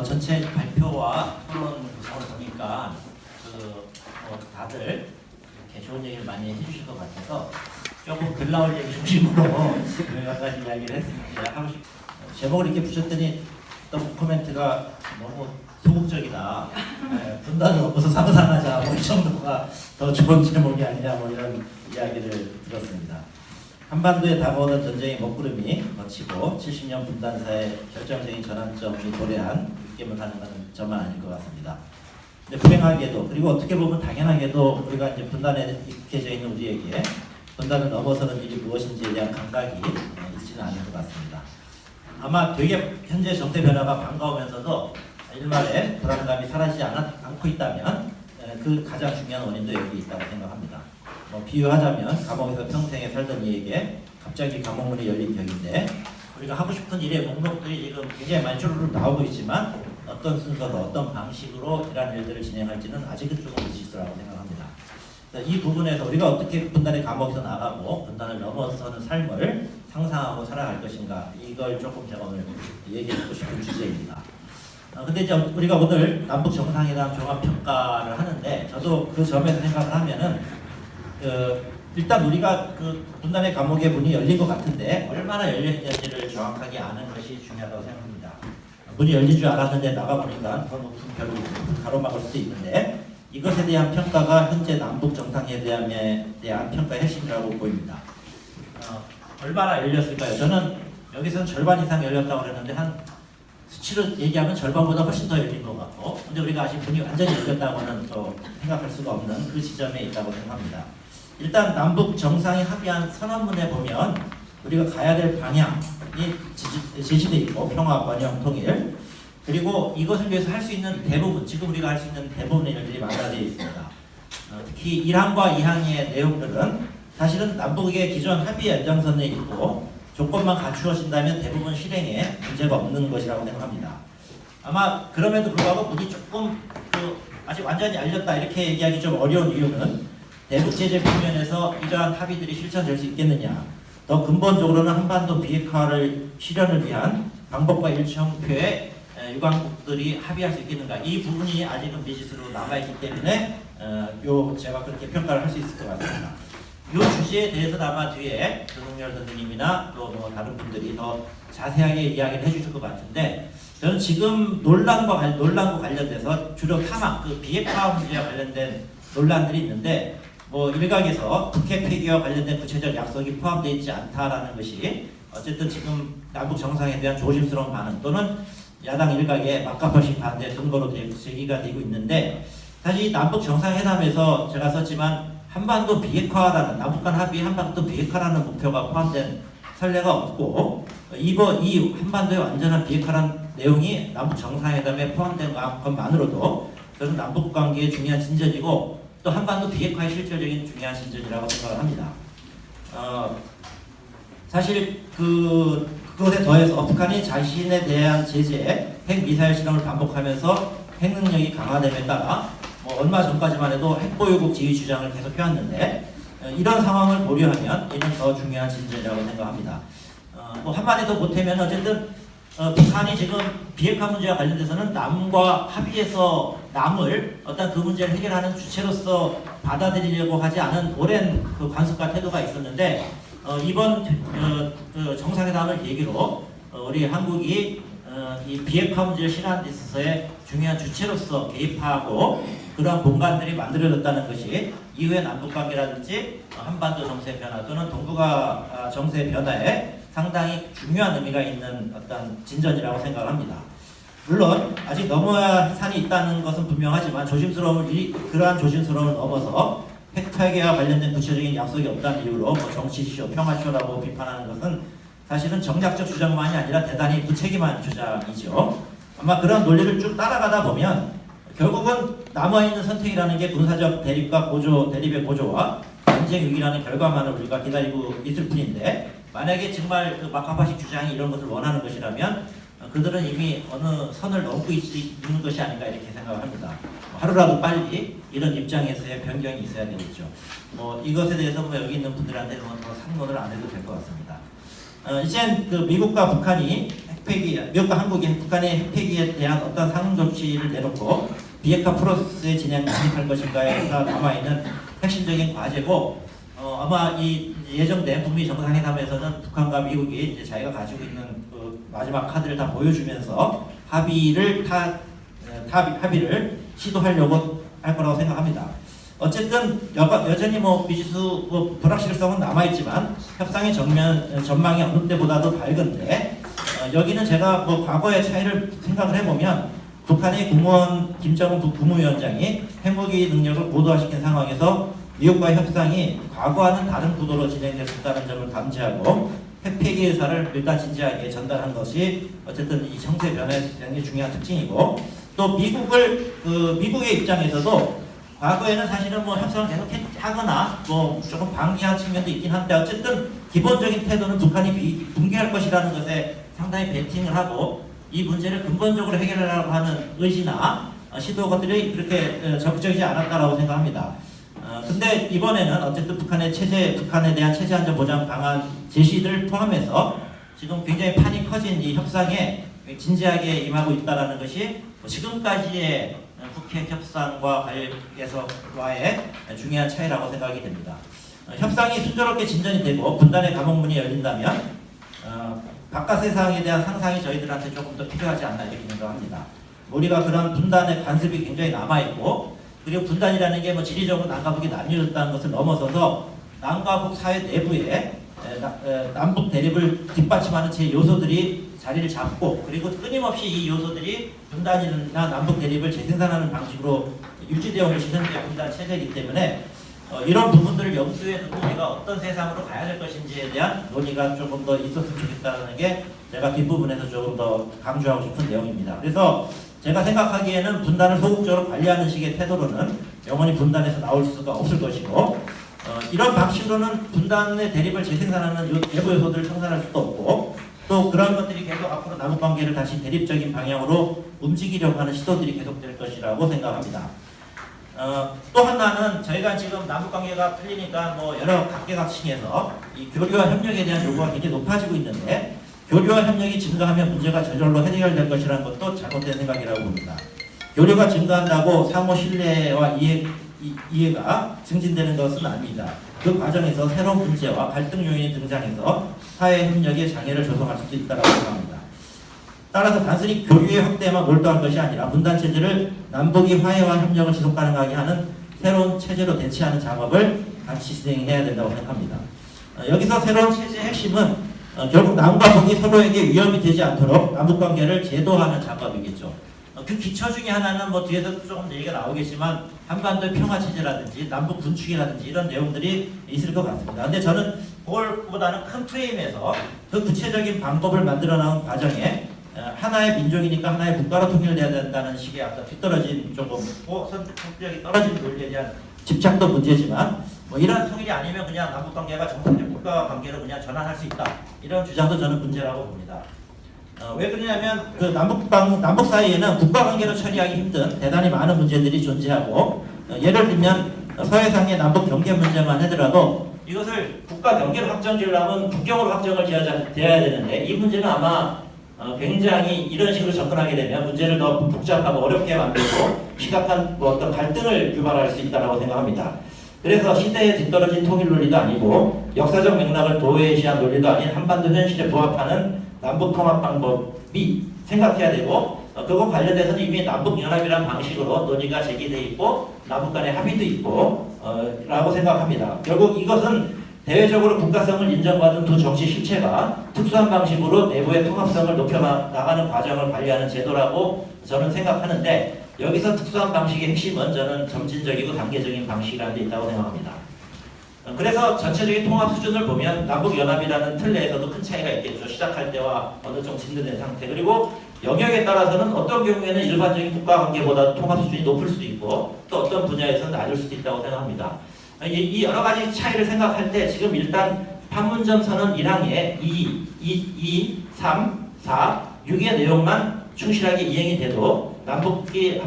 전체 발표와 토론 구성을 보니까 다들 이렇게 좋은 얘기를 많이 해주실 것 같아서 조금 글 나올 얘기 중심으로 몇 가지 이야기를 했습니다. 하고 싶 제목을 이렇게 붙였더니 어떤 코멘트가 너무 소극적이다. 분단을 넘어서 상상하자. 뭐 이 정도가 더 좋은 제목이 아니냐. 뭐 이런 이야기를 들었습니다. 한반도에 다가오는 전쟁의 먹구름이 거치고 70년 분단사의 결정적인 전환점이 도래한 느낌을 하는 것은 저만 아닐 것 같습니다. 근데 불행하게도 그리고 어떻게 보면 당연하게도 우리가 이제 분단에 익혀져 있는 우리에게 분단을 넘어서는 일이 무엇인지에 대한 감각이 있지는 않을 것 같습니다. 아마 되게 현재 정세 변화가 반가우면서도 일말의 불안감이 사라지지 않고 있다면 그 가장 중요한 원인도 여기 있다고 생각합니다. 비유하자면 감옥에서 평생에 살던 이에게 갑자기 감옥문이 열린 격인데 우리가 하고 싶은 일의 목록들이 지금 굉장히 많이 쭈루룩 나오고 있지만 어떤 순서로 어떤 방식으로 이러한 일들을 진행할지는 아직은 조금 미지수라고 생각합니다. 이 부분에서 우리가 어떻게 분단의 감옥에서 나가고 분단을 넘어서는 삶을 상상하고 살아갈 것인가 이걸 조금 제가 오늘 얘기하고 싶은 주제입니다. 근데 이제 우리가 오늘 남북 정상회담 종합평가를 하는데 저도 그 점에서 생각을 하면은 일단 우리가 그 분단의 감옥의 문이 열린 것 같은데 얼마나 열렸는지를 정확하게 아는 것이 중요하다고 생각합니다. 문이 열린 줄 알았는데 나가보니까 더 높은 벽이 가로막을 수도 있는데 이것에 대한 평가가 현재 남북 정상회담에 대한 평가의 핵심이라고 보입니다. 얼마나 열렸을까요? 저는 여기서는 절반 이상 열렸다고 그랬는데 한 수치로 얘기하면 절반보다 훨씬 더 열린 것 같고 근데 우리가 아직 문이 완전히 열렸다고는 또 생각할 수가 없는 그 지점에 있다고 생각합니다. 일단 남북 정상이 합의한 선언문에 보면 우리가 가야 될 방향이 제시되어 있고 평화, 번영, 통일 그리고 이것을 위해서 할 수 있는 대부분 지금 우리가 할 수 있는 대부분의 일들이 마련되어 있습니다. 특히 1항과 2항의 내용들은 사실은 남북의 기존 합의 연장선에 있고 조건만 갖추어진다면 대부분 실행에 문제가 없는 것이라고 생각합니다. 아마 그럼에도 불구하고 문이 조금 아직 완전히 열렸다 이렇게 얘기하기 좀 어려운 이유는 대북 제재 국면에서 이러한 합의들이 실천될 수 있겠느냐 더 근본적으로는 한반도 비핵화를 실현을 위한 방법과 일정표에 유관국들이 합의할 수 있겠는가 이 부분이 아직은 미지수로 남아있기 때문에 제가 그렇게 평가를 할 수 있을 것 같습니다. 이 주제에 대해서는 아마 뒤에 조동열 선생님이나 또 뭐 다른 분들이 더 자세하게 이야기를 해주실 것 같은데 저는 지금 논란과 관련돼서 주로 타막 비핵화 문제와 관련된 논란들이 있는데 일각에서 북핵 폐기와 관련된 구체적 약속이 포함되어 있지 않다라는 것이 어쨌든 지금 남북 정상에 대한 조심스러운 반응 또는 야당 일각의 막가퍼식 반대 근거로 제기가 되고 있는데 사실 남북 정상회담에서 제가 썼지만 한반도 비핵화라는 남북 간 합의 한반도 비핵화라는 목표가 포함된 선례가 없고 이 한반도의 완전한 비핵화라는 내용이 남북 정상회담에 포함된 것만으로도 저는 남북 관계의 중요한 진전이고 또 한반도 비핵화의 실질적인 중요한 진전이라고 생각을 합니다. 사실 그것에 더해서 북한이 자신에 대한 제재, 핵미사일 실험을 반복하면서 핵 능력이 강화됨에 따라 얼마 전까지만 해도 핵보유국 지위 주장을 계속 해왔는데 이런 상황을 고려하면 이는 더 중요한 진전이라고 생각합니다. 한마디 더 보태면 어쨌든 북한이 지금 비핵화 문제와 관련돼서는 남과 합의해서 남을 어떤 그 문제를 해결하는 주체로서 받아들이려고 하지 않은 오랜 관습과 태도가 있었는데 이번 정상회담을 계기로 우리 한국이 이 비핵화 문제를 실현하는 데 있어서의 중요한 주체로서 개입하고 그러한 공간들이 만들어졌다는 것이 이후의 남북관계라든지 한반도 정세 변화 또는 동북아 정세 변화에 상당히 중요한 의미가 있는 어떤 진전이라고 생각을 합니다. 물론 아직 넘어야 할 산이 있다는 것은 분명하지만 그러한 조심스러움을 넘어서 핵폐기와 관련된 구체적인 약속이 없다는 이유로 정치쇼, 평화쇼라고 비판하는 것은 사실은 정략적 주장만이 아니라 대단히 무책임한 주장이죠. 아마 그런 논리를 쭉 따라가다 보면 결국은 남아있는 선택이라는 게 군사적 대립의 고조와 전쟁 위기라는 결과만을 우리가 기다리고 있을 뿐인데 만약에 정말 막가파식 주장이 이런 것을 원하는 것이라면 그들은 이미 어느 선을 넘고 있는 것이 아닌가 이렇게 생각을 합니다. 하루라도 빨리 이런 입장에서의 변경이 있어야 되겠죠. 이것에 대해서 여기 있는 분들한테 더 상론을 안 해도 될 것 같습니다. 이젠 미국과 북한이 핵폐기, 미국과 한국이 북한의 핵폐기에 대한 어떤 상응 조치를 내놓고 비핵화 프로세스의 진행 진입할 것인가에가 남아있는 핵심적인 과제고, 아마 이 예정된 북미 정상회담에서는 북한과 미국이 이제 자기가 가지고 있는 그 마지막 카드를 다 보여주면서 합의를 시도하려고 할 거라고 생각합니다. 어쨌든 여전히 뭐 미지수 불확실성은 남아있지만 협상의 전망이 어느 때보다도 밝은데, 여기는 제가 뭐 과거의 차이를 생각을 해보면 북한의 국무원 김정은 국무위원장이 핵무기 능력을 고도화시킨 상황에서 미국과의 협상이 과거와는 다른 구도로 진행될 수 있다는 점을 감지하고 핵폐기 의사를 일단 진지하게 전달한 것이 어쨌든 이 정세 변화에 굉장히 중요한 특징이고, 또 미국의 입장에서도 과거에는 사실은 뭐 협상을 계속 하거나 뭐 조금 방기한 측면도 있긴 한데, 어쨌든 기본적인 태도는 북한이 붕괴할 것이라는 것에 상당히 베팅을 하고 이 문제를 근본적으로 해결하려고 하는 의지나 시도들이 그렇게 적극적이지 않았다라고 생각합니다. 근데 이번에는 어쨌든 북한에 대한 체제 안전 보장 방안 제시를 포함해서 지금 굉장히 판이 커진 이 협상에 진지하게 임하고 있다라는 것이 지금까지의 북핵 협상과 관련해서와의 중요한 차이라고 생각이 됩니다. 협상이 순조롭게 진전이 되고 분단의 감옥문이 열린다면 바깥 세상에 대한 상상이 저희들한테 조금 더 필요하지 않나 이렇게 생각합니다. 우리가 그런 분단의 관습이 굉장히 남아있고, 그리고 분단이라는 게 뭐 지리적으로 남과 북이 나뉘어졌다는 것을 넘어서서 남과 북 사회 내부에 남북 대립을 뒷받침하는 제 요소들이 자리를 잡고, 그리고 끊임없이 이 요소들이 분단이나 남북 대립을 재생산하는 방식으로 유지되어 온 시선의 분단 체제이기 때문에 이런 부분들을 염두에 두고 우리가 어떤 세상으로 가야 될 것인지에 대한 논의가 조금 더 있었으면 좋겠다는 게 제가 뒷부분에서 조금 더 강조하고 싶은 내용입니다. 그래서 제가 생각하기에는 분단을 소극적으로 관리하는 식의 태도로는 영원히 분단에서 나올 수가 없을 것이고, 이런 방식으로는 분단의 대립을 재생산하는 내부 요소들을 청산할 수도 없고, 또 그런 것들이 계속 앞으로 남북관계를 다시 대립적인 방향으로 움직이려고 하는 시도들이 계속될 것이라고 생각합니다. 또 하나는 저희가 지금 남북관계가 풀리니까 뭐 여러 각계각층에서 이 교류와 협력에 대한 요구가 굉장히 높아지고 있는데, 교류와 협력이 증가하면 문제가 저절로 해결될 것이라는 것도 잘못된 생각이라고 봅니다. 교류가 증가한다고 상호 신뢰와 이해가 증진되는 것은 아닙니다. 그 과정에서 새로운 문제와 갈등 요인이 등장해서 사회 협력에 장애를 조성할 수도 있다고 생각합니다. 따라서 단순히 교류의 확대에만 몰두한 것이 아니라 분단 체제를 남북이 화해와 협력을 지속 가능하게 하는 새로운 체제로 대체하는 작업을 같이 진행해야 된다고 생각합니다. 여기서 새로운 체제의 핵심은 결국 남과 북이 서로에게 위협이 되지 않도록 남북관계를 제도화하는 작업이겠죠. 그 기초 중에 하나는 뭐 뒤에도 조금 얘기가 나오겠지만 한반도의 평화체제라든지 남북 군축이라든지 이런 내용들이 있을 것 같습니다. 근데 저는 그걸보다는 큰 프레임에서 그 구체적인 방법을 만들어 나온 과정에 하나의 민족이니까 하나의 국가로 통일돼야 된다는 식의 아까 뒤떨어진 조금 선택력이 떨어진 논리에 대한 집착도 문제지만, 뭐 이러한 통일이 아니면 그냥 남북관계가 정상적 국가 관계로 그냥 전환할 수 있다, 이런 주장도 저는 문제라고 봅니다. 왜 그러냐면 그 남북 사이에는 국가 관계로 처리하기 힘든 대단히 많은 문제들이 존재하고, 예를 들면 서해상의 남북 경계 문제만 하더라도 이것을 국가 경계로 확정지으려면 국경으로 확정을 지어야 되는데, 이 문제는 아마 굉장히 이런 식으로 접근하게 되면 문제를 더 복잡하고 어렵게 만들고 심각한 어떤 갈등을 유발할 수 있다고 생각합니다. 그래서 시대에 뒤떨어진 통일 논리도 아니고 역사적 맥락을 도외시한 논리도 아닌 한반도 현실에 부합하는 남북 통합 방법이 생각해야 되고, 그거 관련돼서는 이미 남북연합이라는 방식으로 논의가 제기되어 있고 남북 간의 합의도 있고 라고 생각합니다. 결국 이것은 대외적으로 국가성을 인정받은 두 정치 실체가 특수한 방식으로 내부의 통합성을 높여나가는 과정을 관리하는 제도라고 저는 생각하는데, 여기서 특수한 방식의 핵심은 저는 점진적이고 단계적인 방식이라는 데 있다고 생각합니다. 그래서 전체적인 통합 수준을 보면 남북연합이라는 틀 내에서도 큰 차이가 있겠죠. 시작할 때와 어느 정도 진전된 상태, 그리고 영역에 따라서는 어떤 경우에는 일반적인 국가관계보다 통합 수준이 높을 수도 있고 또 어떤 분야에서는 낮을 수도 있다고 생각합니다. 이 여러 가지 차이를 생각할 때 지금 일단 판문점 선언 1항에 2, 3, 4, 6의 내용만 충실하게 이행이 돼도 남북이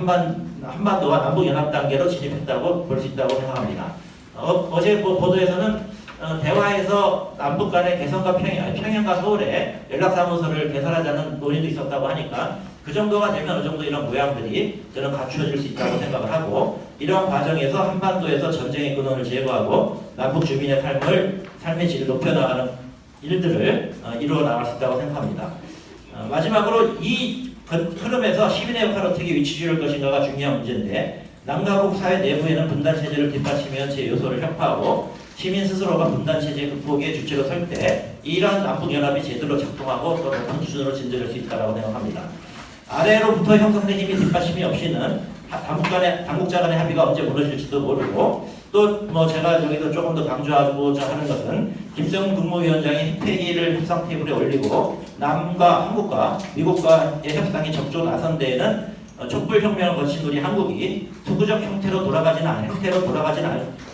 한반도와 남북연합 단계로 진입했다고 볼 수 있다고 생각합니다. 어제 보도에서는 대화에서 남북 간의 개성과 평양과 서울에 연락사무소를 개설하자는 논의도 있었다고 하니까 그 정도가 되면 어느 정도 이런 모양들이 저는 갖추어질 수 있다고 생각을 하고, 이런 과정에서 한반도에서 전쟁의 근원을 제거하고 남북 주민의 삶의 질을 높여나가는 일들을 이루어 나갈 수 있다고 생각합니다. 마지막으로 이 흐름에서 시민의 역할을 어떻게 위치지을 것인가가 중요한 문제인데, 남가국 사회 내부에는 분단체제를 뒷받침하는 제 요소를 혁파하고 시민 스스로가 분단체제 극복의 주체로 설 때 이러한 남북연합이 제대로 작동하고 더 높은 수준으로 진전할 수 있다고 생각합니다. 아래로부터 형성된 힘이 뒷받침이 없이는 당국자 간의 합의가 언제 무너질지도 모르고, 또 뭐 제가 여기서 조금 더 강조하고자 하는 것은 김정은 국무위원장이 핵폐기를 협상 테이블에 올리고 남과 한국과 미국과의 협상이 적조 나선 데에는 촛불혁명을 거친 우리 한국이 투구적 형태로 돌아가지는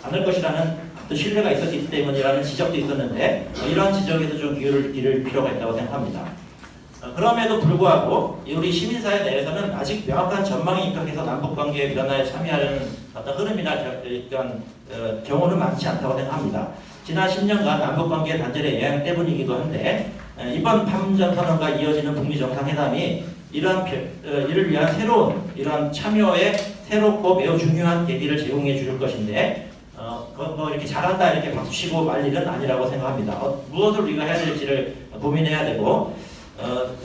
않을 것이라는 또 신뢰가 있었기 때문이라는 지적도 있었는데, 이런 지적에도 좀 기울을 기를 필요가 있다고 생각합니다. 그럼에도 불구하고 우리 시민사회 내에서는 아직 명확한 전망이 입각해서 남북관계의 변화에 참여하는 어떤 흐름이나 경우는 많지 않다고 생각합니다. 지난 10년간 남북관계 단절의 영향 때문이기도 한데, 이번 판문점선언과 이어지는 북미 정상회담이 이를 위한 새로운 이런 참여에 새롭고 매우 중요한 계기를 제공해 줄 것인데, 뭐 이렇게 잘한다 이렇게 박수치고 말 일은 아니라고 생각합니다. 무엇을 우리가 해야 될지를 고민해야 되고,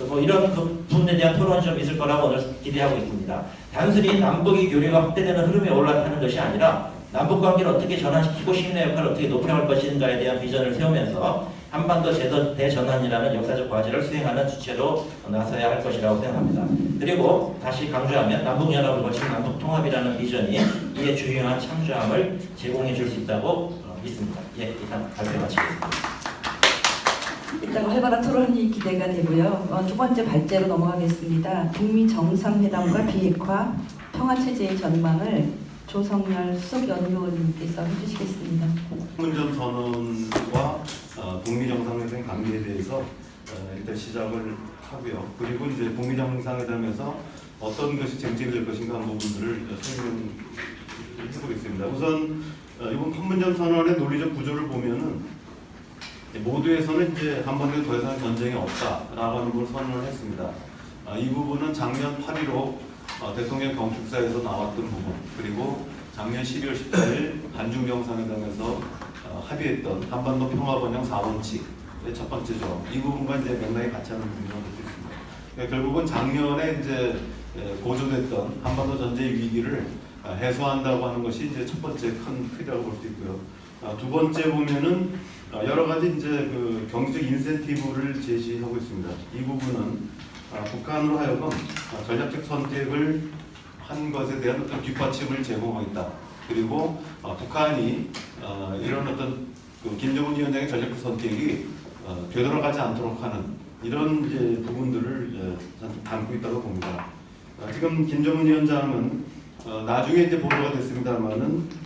뭐 이런 그 부분에 대한 토론이 좀 있을 거라고 오늘 기대하고 있습니다. 단순히 남북의 교류가 확대되는 흐름에 올라타는 것이 아니라 남북 관계를 어떻게 전환시키고 시민의 역할을 어떻게 높여갈 것인가에 대한 비전을 세우면서 한반도 제도 대전환이라는 역사적 과제를 수행하는 주체로 나서야 할 것이라고 생각합니다. 그리고 다시 강조하면 남북연합을 거친 남북통합이라는 비전이 이에 중요한 참조함을 제공해 줄 수 있다고 믿습니다. 예, 일단 발표 마치겠습니다. 일단 활발한 토론이 기대가 되고요. 두 번째 발제로 넘어가겠습니다. 북미 정상회담과 비핵화, 평화체제의 전망을 조성열 수석연구원님께서 해주시겠습니다. 판문점 선언과 북미 정상회담 관계에 대해서 일단 시작을 하고요. 그리고 이제 북미 정상회담에서 어떤 것이 쟁점이 될 것인가 하는 부분들을 설명해보겠습니다. 우선 이번 판문점 선언의 논리적 구조를 보면은 모두에서는 이제 한반도에 더 이상 전쟁이 없다라고 하는 걸 선언을 했습니다. 이 부분은 작년 8.15 대통령 경축사에서 나왔던 부분, 그리고 작년 12월 14일 한중 정상회담에서 합의했던 한반도 평화 번영 4원칙의 첫 번째 조항, 이 부분과 이제 맥락이 같이 하는 부분이라고 볼 수 있습니다. 그러니까 결국은 작년에 이제 고조됐던 한반도 전쟁 위기를 해소한다고 하는 것이 이제 첫 번째 큰 틀이라고 볼 수 있고요. 두 번째 보면은 여러 가지 이제 그 경제적 인센티브를 제시하고 있습니다. 이 부분은 북한으로 하여금 전략적 선택을 한 것에 대한 어떤 뒷받침을 제공하겠다. 그리고 북한이 이런 어떤 그 김정은 위원장의 전략적 선택이 되돌아가지 않도록 하는 이런 이제 부분들을 담고 있다고 봅니다. 지금 김정은 위원장은 나중에 이제 보도가 됐습니다만은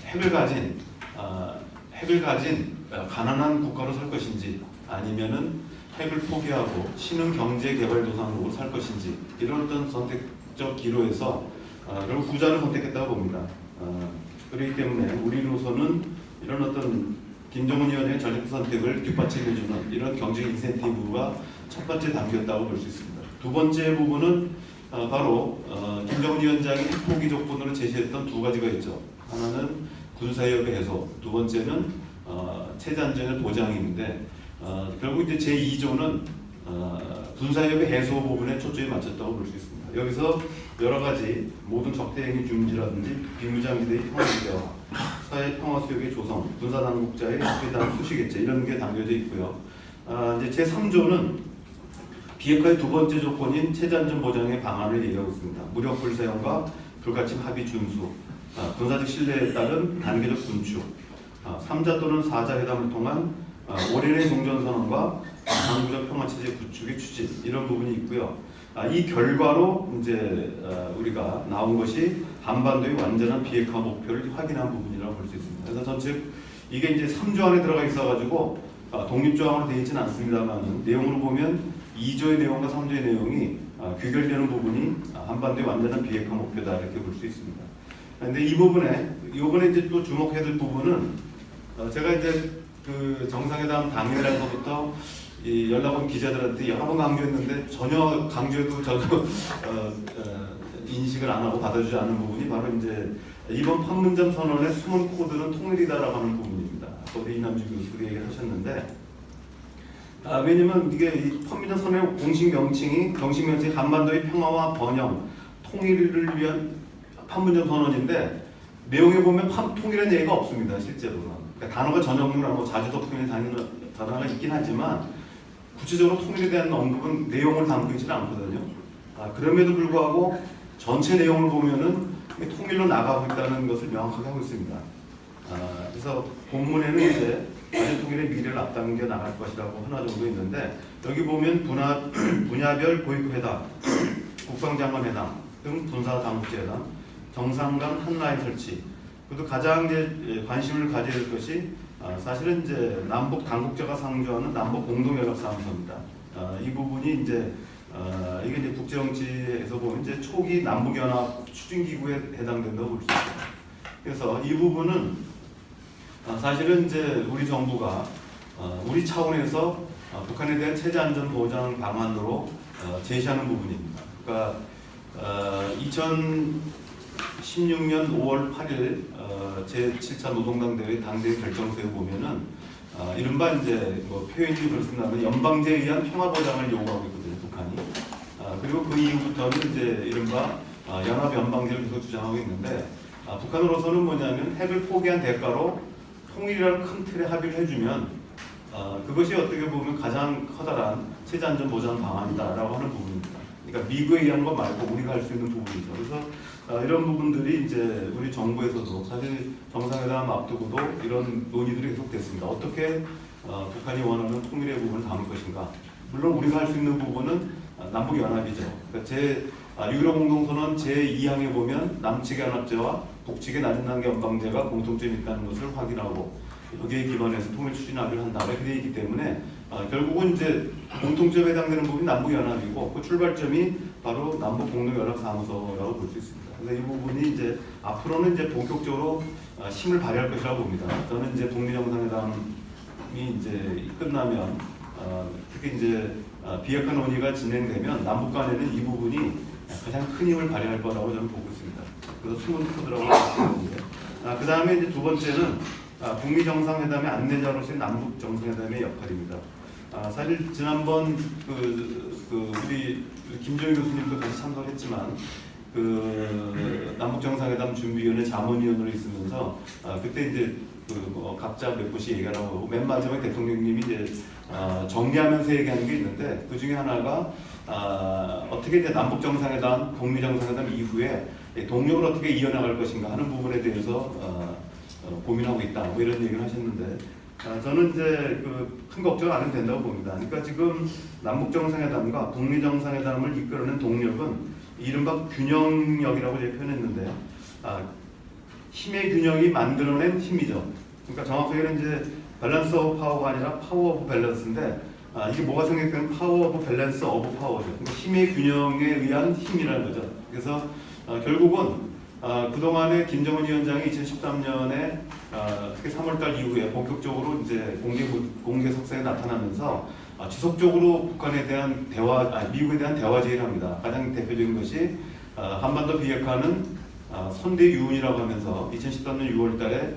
핵을 가진 가난한 국가로 살 것인지, 아니면은 핵을 포기하고 신흥 경제 개발 도상으로 살 것인지, 이런 어떤 선택적 기로에서 결국 후자를 선택했다고 봅니다. 그렇기 때문에 우리로서는 이런 어떤 김정은 위원장의 전략 선택을 뒷받침해주는 이런 경제 인센티브가 첫 번째 담겼다고 볼 수 있습니다. 두 번째 부분은 바로 김정은 위원장이 핵 포기 조건으로 제시했던 두 가지가 있죠. 하나는 군사협의 해소, 두 번째는 체제 안전의 보장인데, 결국 이제 제2조는 군사협의 해소 부분에 초점이 맞췄다고 볼 수 있습니다. 여기서 여러 가지 모든 적대행위 중지라든지 비무장지대의 평화지대화, 사회 평화수역의 조성, 군사당국자의 회담 수시 개최, 이런 게 담겨져 있고요. 이제 제3조는 비핵화의 두 번째 조건인 체제 안전 보장의 방안을 얘기하고 있습니다. 무력 불사용과 불가침 합의 준수, 군사적 신뢰에 따른 단계적 군축, 3자 또는 4자 회담을 통한 올인의 종전선언과 당구적 평화체제 구축의 추진, 이런 부분이 있고요. 이 결과로 이제 우리가 나온 것이 한반도의 완전한 비핵화 목표를 확인한 부분이라고 볼 수 있습니다. 그래서 전체 이게 이제 3조 안에 들어가 있어가지고 독립조항으로 되어 있지는 않습니다만, 내용으로 보면 2조의 내용과 3조의 내용이 귀결되는 부분이 한반도의 완전한 비핵화 목표다, 이렇게 볼 수 있습니다. 그런데 이 부분에 이번에 이제 또 주목해야 될 부분은 제가 이제 그 정상회담 당일날부터 이 연락 온 기자들한테 여러 번 강조했는데 전혀 강조해도 인식을 안 하고 받아주지 않는 부분이 바로 이제 이번 판문점 선언의 숨은 코드는 통일이다라고 하는 부분입니다. 거기 이남주 교수도 얘기를 하셨는데 왜냐면 이게 이 판문점 선언의 공식 명칭이 한반도의 평화와 번영, 통일을 위한 판문점 선언인데 내용에 보면 통일이라는 얘기가 없습니다. 실제로는. 그러니까 단어가 전형으로 자주도 표현이 단어가 있긴 하지만 구체적으로 통일에 대한 언급은 내용을 담고 있지는 않거든요. 그럼에도 불구하고 전체 내용을 보면은 통일로 나가고 있다는 것을 명확하게 하고 있습니다. 그래서 본문에는 이제 아주 통일의 미래를 앞당겨 나갈 것이라고 하나 정도 있는데 여기 보면 분야별 고위급 회담, 국방장관 회담 등 군사 당국제회담, 정상 간 한라인 설치. 그래도 가장 이제 관심을 가져야 될 것이 사실은 이제 남북 당국자가 상주하는 남북 공동연락사무소입니다. 이 부분이 이제 이게 이제 국제정치에서 보면 이제 초기 남북연합 추진기구에 해당된다고 볼 수 있습니다. 그래서 이 부분은 사실은 이제 우리 정부가 우리 차원에서 북한에 대한 체제 안전 보장 방안으로 제시하는 부분입니다. 그러니까 2016년 5월 8일 제7차 노동당 대회 당대회 결정서에 보면은 이른바 이제 뭐 표현이 그렇습니다만 연방제에 의한 평화 보장을 요구하고 있거든요, 북한이. 그리고 그 이후부터는 이제 이른바 연합 연방제를 계속 주장하고 있는데 북한으로서는 뭐냐면 핵을 포기한 대가로 통일이라는 큰 틀에 합의를 해주면 그것이 어떻게 보면 가장 커다란 체제 안전 보장 방안이다라고 하는 부분입니다. 그러니까 미국에 의한 것 말고 우리가 할 수 있는 부분이죠. 그래서 이런 부분들이 이제 우리 정부에서도 사실 정상회담 앞두고도 이런 논의들이 계속됐습니다. 어떻게 북한이 원하는 통일의 부분을 담을 것인가. 물론 우리가 할 수 있는 부분은 남북 연합이죠. 그러니까 유로 공동선언 제2항에 보면 남측의 연합제와 북측의 낮은 단계 연방제가 공통점이 있다는 것을 확인하고 여기에 기반해서 통일 추진 합의를 한다 이렇게 되어 있기 때문에 결국은 이제 공통점에 해당되는 부분이 남북 연합이고 그 출발점이 바로 남북 공동연락사무소라고 볼 수 있습니다. 그래서 이 부분이 이제 앞으로는 이제 본격적으로 힘을 발휘할 것이라고 봅니다. 저는 이제 북미 정상회담이 이제 끝나면 특히 이제 비핵화 논의가 진행되면 남북 간에는 이 부분이 가장 큰 힘을 발휘할 거라고 저는 보고 있습니다. 그래서 숨은 코드라고 생각하는데 그 다음에 이제 두 번째는 북미 정상회담의 안내자로서의 남북 정상회담의 역할입니다. 사실 지난번 우리 김정일 교수님도 같이 참석했지만 남북 정상회담 준비위원회 자문위원으로 있으면서 그때 이제 각자 몇 분씩 얘기를 하고 맨 마지막에 대통령님이 이제 정리하면서 얘기하는 게 있는데 그 중에 하나가 어떻게 이제 남북 정상회담, 북미 정상회담 이후에 동력을 어떻게 이어나갈 것인가 하는 부분에 대해서 고민하고 있다. 뭐 이런 얘기를 하셨는데 저는 이제 큰 걱정 안 해도 된다고 봅니다. 그러니까 지금 남북 정상회담과 북미 정상회담을 이끌어낸 동력은 이른바 균형력이라고 제가 표현했는데 힘의 균형이 만들어낸 힘이죠. 그러니까 정확하게는 이제 밸런스 오브 파워가 아니라 파워 오브 밸런스인데 이게 뭐가 생각되면 파워 오브 밸런스 오브 파워죠. 그러니까 힘의 균형에 의한 힘이라는 거죠. 그래서 결국은 그동안에 김정은 위원장이 2013년에 특히 3월달 이후에 본격적으로 이제 공개 석상에 나타나면서 지속적으로 북한에 대한 미국에 대한 대화 제의를 합니다. 가장 대표적인 것이 한반도 비핵화는 선대 유운이라고 하면서 2013년 6월달에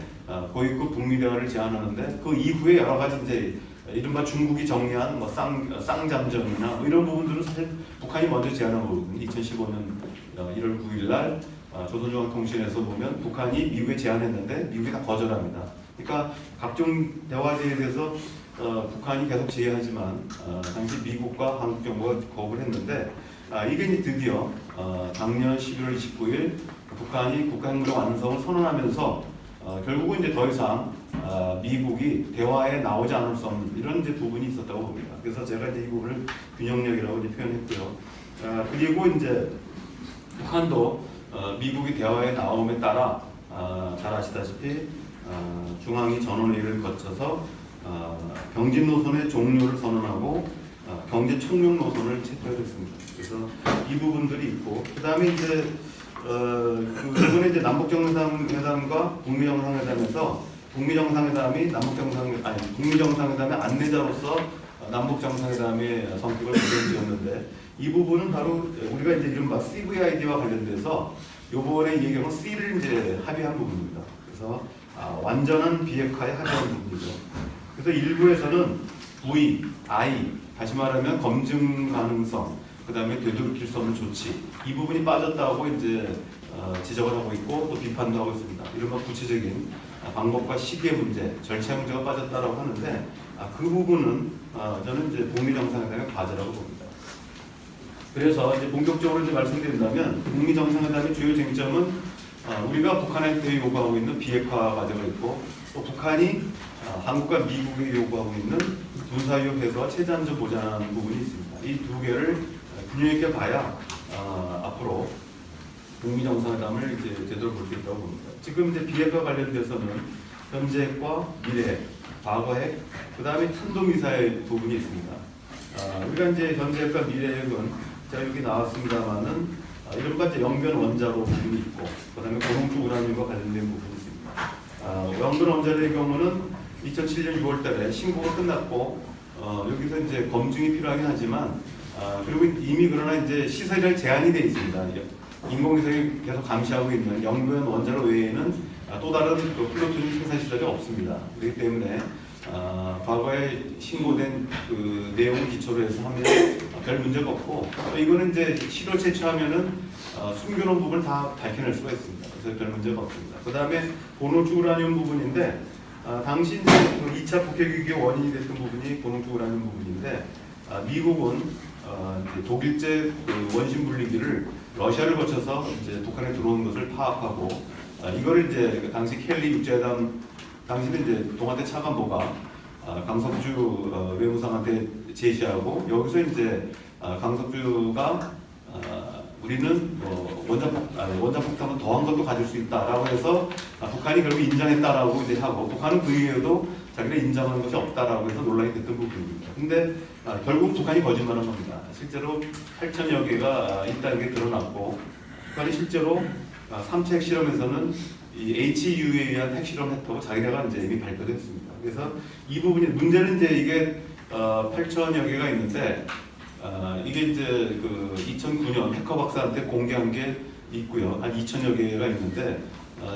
고위급 북미 대화를 제안하는데 그 이후에 여러 가지 이제 이른바 중국이 정리한 뭐 쌍잠정이나 뭐 이런 부분들은 사실 북한이 먼저 제안한 거거든요. 2015년 1월 9일날 조선중앙통신에서 보면 북한이 미국에 제안했는데 미국이 다 거절합니다. 그러니까 각종 대화제에 대해서 북한이 계속 제의하지만 당시 미국과 한국 정부가 거부를 했는데 이게 이제 드디어 작년 11월 29일 북한이 국가행정 완성을 선언하면서 결국은 이제 더 이상 미국이 대화에 나오지 않을 수 없는 이런 이제 부분이 있었다고 봅니다. 그래서 제가 이제 이 부분을 균형력이라고 이제 표현했고요. 그리고 이제 북한도 미국이 대화에 나옴에 따라 잘 아시다시피 중앙위 전원회의를 거쳐서 경진 노선의 종료를 선언하고 경제 총력 노선을 채택했습니다. 그래서 이 부분들이 있고 그 다음에 이제 이번에 이제 남북 정상회담과 북미 정상회담에서 북미 정상회담의 안내자로서 남북 정상회담의 성격을 보여드렸는데 이 부분은 바로 우리가 이제 이른바 CVID와 관련돼서 요번에 이 경우 C를 이제 합의한 부분입니다. 그래서 완전한 비핵화에 합의한 부분이죠. 그래서 일부에서는 V, I, 다시 말하면 검증 가능성, 그 다음에 되돌이킬 수 없는 조치 이 부분이 빠졌다고 이제 지적을 하고 있고 또 비판도 하고 있습니다. 이른바 구체적인 방법과 시기의 문제, 절차 문제가 빠졌다라고 하는데 그 부분은 저는 이제 북미 정상회담의 과제라고 봅니다. 그래서 이제 본격적으로 이제 말씀드린다면 북미 정상회담의 주요 쟁점은 우리가 북한한테 요구하고 있는 비핵화 과제가 있고 또 북한이 한국과 미국이 요구하고 있는 군사위협 해소와 체제안전 보장하는 부분이 있습니다. 이 두 개를 균형 있게 봐야 앞으로 북미 정상회담을 이제 제대로 볼 수 있다고 봅니다. 지금 이제 비핵화 관련돼서는 현재 핵과 미래 핵, 과거 핵, 그 다음에 탄도미사일 부분이 있습니다. 우리가 이제 현재 핵과 미래 핵은 제가 여기 나왔습니다만은 이른바 이제 영변 원자로 부분이 있고, 그 다음에 고농축 우라늄과 관련된 부분이 있습니다. 영변 원자로의 경우는 2007년 6월달에 신고가 끝났고 여기서 이제 검증이 필요하긴 하지만 그리고 이미 그러나 이제 시설이 제한이 되어 있습니다. 인공위성이 계속 감시하고 있는 영변 원자로 외에는 또 다른 플루토늄 생산 시설이 없습니다. 그렇기 때문에 과거에 신고된 그 내용 기초로 해서 하면 별 문제가 없고 이거는 이제 실효 채취하면은 숨겨놓은 부분을 다 밝혀낼 수가 있습니다. 그래서 별 문제가 없습니다. 그 다음에 고농축 우라늄 부분인데 당시 이제 2차 북핵위기의 원인이 됐던 부분이 고농축 우라늄 부분인데 미국은 독일제 그 원심 분리기를 러시아를 거쳐서 이제 북한에 들어온 것을 파악하고 이거를 이제 당시 켈리 육제회담 당시는 이제 동아태 차관보가 강석주 외무상한테 제시하고 여기서 이제 강석주가 우리는 원자폭탄은 더한 것도 가질 수 있다라고 해서 북한이 결국 인정했다라고 이제 하고 북한은 그 이후에도 자기가 인정하는 것이 없다라고 해서 논란이 됐던 부분입니다. 근데 결국 북한이 거짓말한 겁니다. 실제로 8천여 개가 있다는 게 드러났고 북한이 실제로 3차 핵실험에서는 이 HU에 의한 핵실험 했다고 자기네가 이제 이미 발표됐습니다. 그래서 이 부분이 문제는 이제 이게 8천여 개가 있는데 이게 이제 그 2009년 해커 박사한테 공개한 게 있고요. 한 2천여 개가 있는데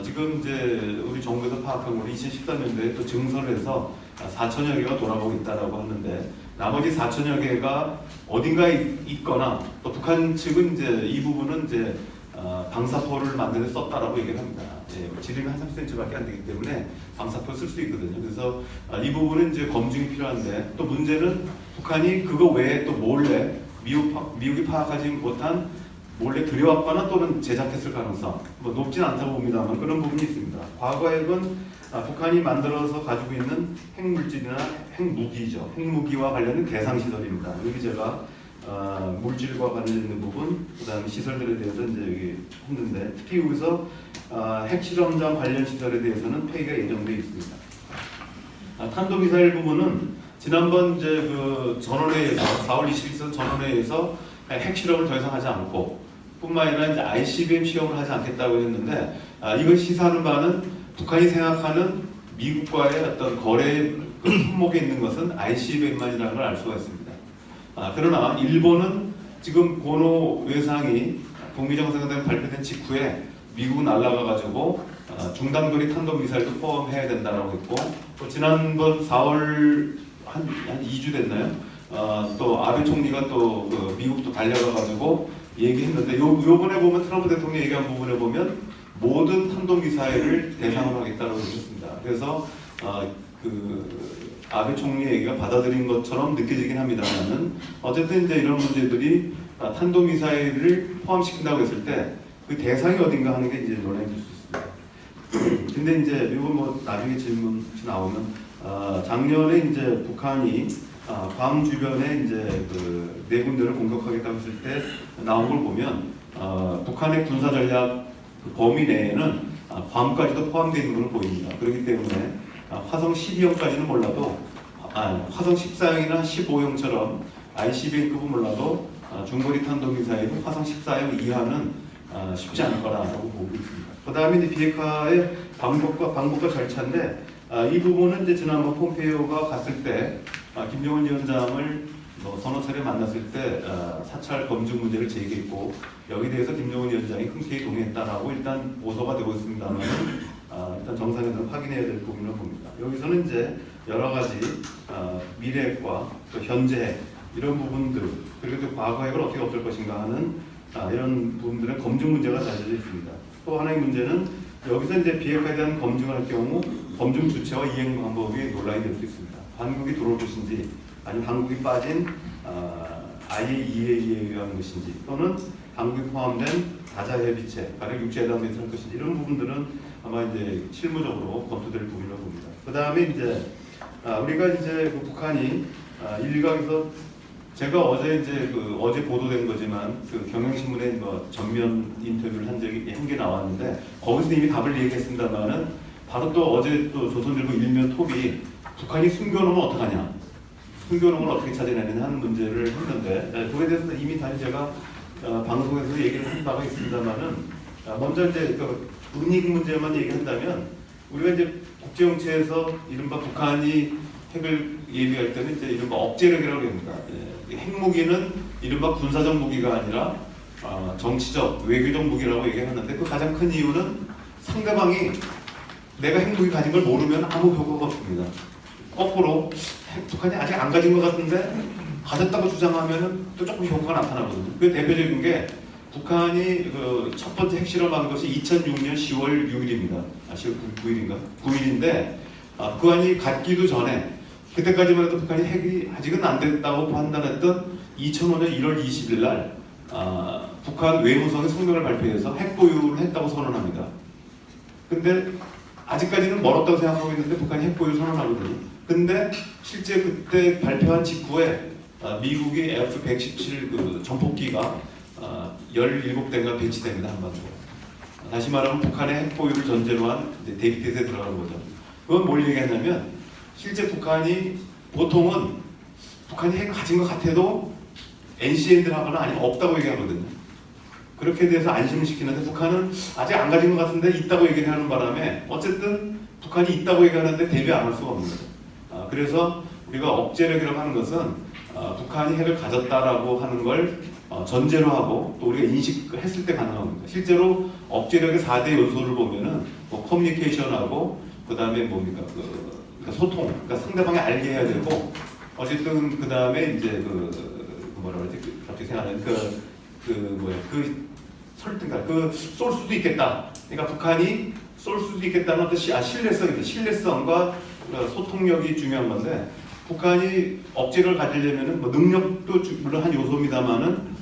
지금 이제 우리 정부에서 파악한 거는 2013년도에 또 증설을 해서 4천여 개가 돌아가고 있다라고 하는데 나머지 4천여 개가 어딘가에 있거나 또 북한 측은 이제 이 부분은 이제 방사포를 만드는 데 썼다라고 얘기를 합니다. 지름이 한 30cm밖에 안 되기 때문에 방사포 쓸 수 있거든요. 그래서 이 부분은 이제 검증이 필요한데 또 문제는 북한이 그거 외에 또 몰래 미국이 파악하지 못한 몰래 들여왔거나 또는 제작했을 가능성 뭐 높진 않다고 봅니다만 그런 부분이 있습니다. 과거 핵은 북한이 만들어서 가지고 있는 핵물질이나 핵무기죠. 핵무기와 관련된 대상시설입니다. 여기 제가 물질과 관련된 부분, 그 다음에 시설들에 대해서 이제 여기 했는데 특히 여기서 핵실험장 관련 시설에 대해서는 폐기가 예정되어 있습니다. 탄도미사일 부분은 지난번 이제 그 전원회의에서 4월 20일 전원회의에서 핵실험을 더 이상 하지 않고 뿐만 아니라 이제 ICBM 시험을 하지 않겠다고 했는데 이걸 시사하는 바는 북한이 생각하는 미국과의 어떤 거래 그 품목에 있는 것은 ICBM만이라는 걸 알 수가 있습니다. 그러나 일본은 지금 고노 외상이 북미 정상회담 발표된 직후에 미국은 날아가가지고 중단거리 탄도미사일도 포함해야 된다라고 했고 또 지난번 4월 한 2주 됐나요? 또 아베 총리가 또 그 미국도 달려가가지고 얘기했는데 요번에 보면 트럼프 대통령이 얘기한 부분에 보면 모든 탄도미사일을 대상으로 하겠다고 했습니다. 그래서 그 아베 총리 얘기가 받아들인 것처럼 느껴지긴 합니다만은 어쨌든 이제 이런 문제들이 탄도미사일을 포함시킨다고 했을 때 그 대상이 어딘가 하는 게 이제 논란이 될 수 있습니다. 근데 이제 이건 뭐 나중에 질문 나오면 작년에 이제 북한이 괌 주변에 이제 그 네 군데를 공격하겠다고 했을 때 나온 걸 보면 북한의 군사 전략 그 범위 내에는 괌까지도 포함되어 있는 걸로 보입니다. 그렇기 때문에 화성 12형까지는 몰라도 화성 14형이나 15형처럼 ICBM급은 몰라도 중거리 탄도미사일 화성 14형 이하는 쉽지 않을 거라고 보고 있습니다. 그 다음에 이제 비핵화의 방법과 절차인데 이 부분은 이제 지난번 폼페이오가 갔을 때 김정은 위원장을 서너 차례 만났을 때 사찰 검증 문제를 제기했고 여기 대해서 김정은 위원장이 흔쾌히 동의했다라고 일단 보도가 되고 있습니다만 일단 정상회담을 확인해야 될 부분을 봅니다. 여기서는 이제 여러 가지 미래핵과 또 현재핵 이런 부분들 그리고 또 과거핵을 어떻게 없앨 것인가 하는 이런 부분들의 검증 문제가 달려져 있습니다. 또 하나의 문제는 여기서 이제 비핵화에 대한 검증을 할 경우 검증 주체와 이행 방법이 논란이 될 수 있습니다. 한국이 들어올 것인지 아니면 한국이 빠진 IAEA에 의한 것인지 또는 한국이 포함된 다자협의체, 가령 육제회담에서 할 것인지 이런 부분들은 아마 이제 실무적으로 검토될 부분이라고 봅니다. 그 다음에 이제 우리가 이제 그 북한이 일각에서 제가 어제 이제 어제 보도된 거지만 그 경향신문에 뭐 전면 인터뷰를 한 적이 한 개 나왔는데 거기서 이미 답을 얘기했습니다만은 바로 또 어제 또 조선일보 일면 톱이 북한이 숨겨놓으면 어떡하냐, 숨겨놓으면 어떻게 찾아내느냐 하는 문제를 했는데 그에 대해서 이미 다시 제가 방송에서 얘기를 한 바가 있습니다만은 먼저 이제 그 은닉 문제만 얘기한다면 우리가 이제 국제정치에서 이른바 북한이 핵을 예비할 때는 이제 이른바 억제력이라고 합니다. 핵무기는 이른바 군사적 무기가 아니라 정치적, 외교적 무기라고 얘기하는데 그 가장 큰 이유는 상대방이 내가 핵무기 가진 걸 모르면 아무 효과가 없습니다. 거꾸로 북한이 아직 안 가진 것 같은데 가졌다고 주장하면 또 조금 효과가 나타나거든요. 그 대표적인 게 북한이 그 첫 번째 핵실험한 것이 2006년 10월 6일입니다. 10월 9일인가? 9일인데 북한이 갖기도 전에 그때까지만 해도 북한이 핵이 아직은 안 됐다고 판단했던 2005년 1월 20일 날 북한 외무성이 성명을 발표해서 핵 보유를 했다고 선언합니다. 근데 아직까지는 멀었다고 생각하고 있는데 북한이 핵 보유 선언하거든요. 근데 실제 그때 발표한 직후에 미국이 F-117 그 전폭기가 17대가 배치됩니다. 한반도에. 다시 말하면 북한의 핵 보유를 전제로 한 대기태세에 들어가는 거죠. 그건 뭘 얘기하냐면 실제 북한이 보통은 북한이 핵 가진 것 같아도 NCN들 하거나 아니면 없다고 얘기하거든요. 그렇게 돼서 안심을 시키는데 북한은 아직 안 가진 것 같은데 있다고 얘기를 하는 바람에 어쨌든 북한이 있다고 얘기하는데 대비 안 할 수가 없는 거죠. 그래서 우리가 억제력이라고 하는 것은 북한이 핵을 가졌다라고 하는 걸 전제로 하고 또 우리가 인식했을 때 가능한 겁니다. 실제로 억제력의 4대 요소를 보면은 뭐 커뮤니케이션하고 그 다음에 뭡니까 그러니까 소통, 그러니까 상대방이 알게 해야 되고 어쨌든 그 다음에 이제 뭐라 그러지 갑자기 생각나는 설득가 쏠 수도 있겠다. 그러니까 북한이 쏠 수도 있겠다는 어떤 신뢰성입니다. 신뢰성과 소통력이 중요한 건데 북한이 억제를 가지려면은 뭐 능력도 물론 한 요소입니다만은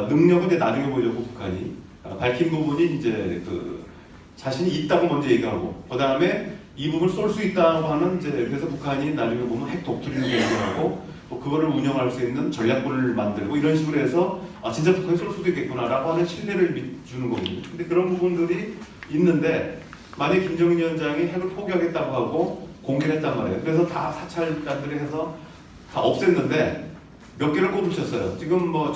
능력은 이제 나중에 보여줬고 북한이 밝힌 부분이 이제 자신이 있다고 먼저 얘기하고 그 다음에 이 부분을 쏠 수 있다고 하는 이제 그래서 북한이 나중에 보면 핵 독트린을 공개하고 또 그거를 운영할 수 있는 전략군을 만들고 이런 식으로 해서 진짜 북한이 쏠 수도 있겠구나라고 하는 신뢰를 주는 거거든요. 근데 그런 부분들이 있는데 만약 김정은 위원장이 핵을 포기하겠다고 하고 공개를 했단 말이에요. 그래서 다 사찰단들이 해서 다 없앴는데 몇 개를 꼽으셨어요. 지금 뭐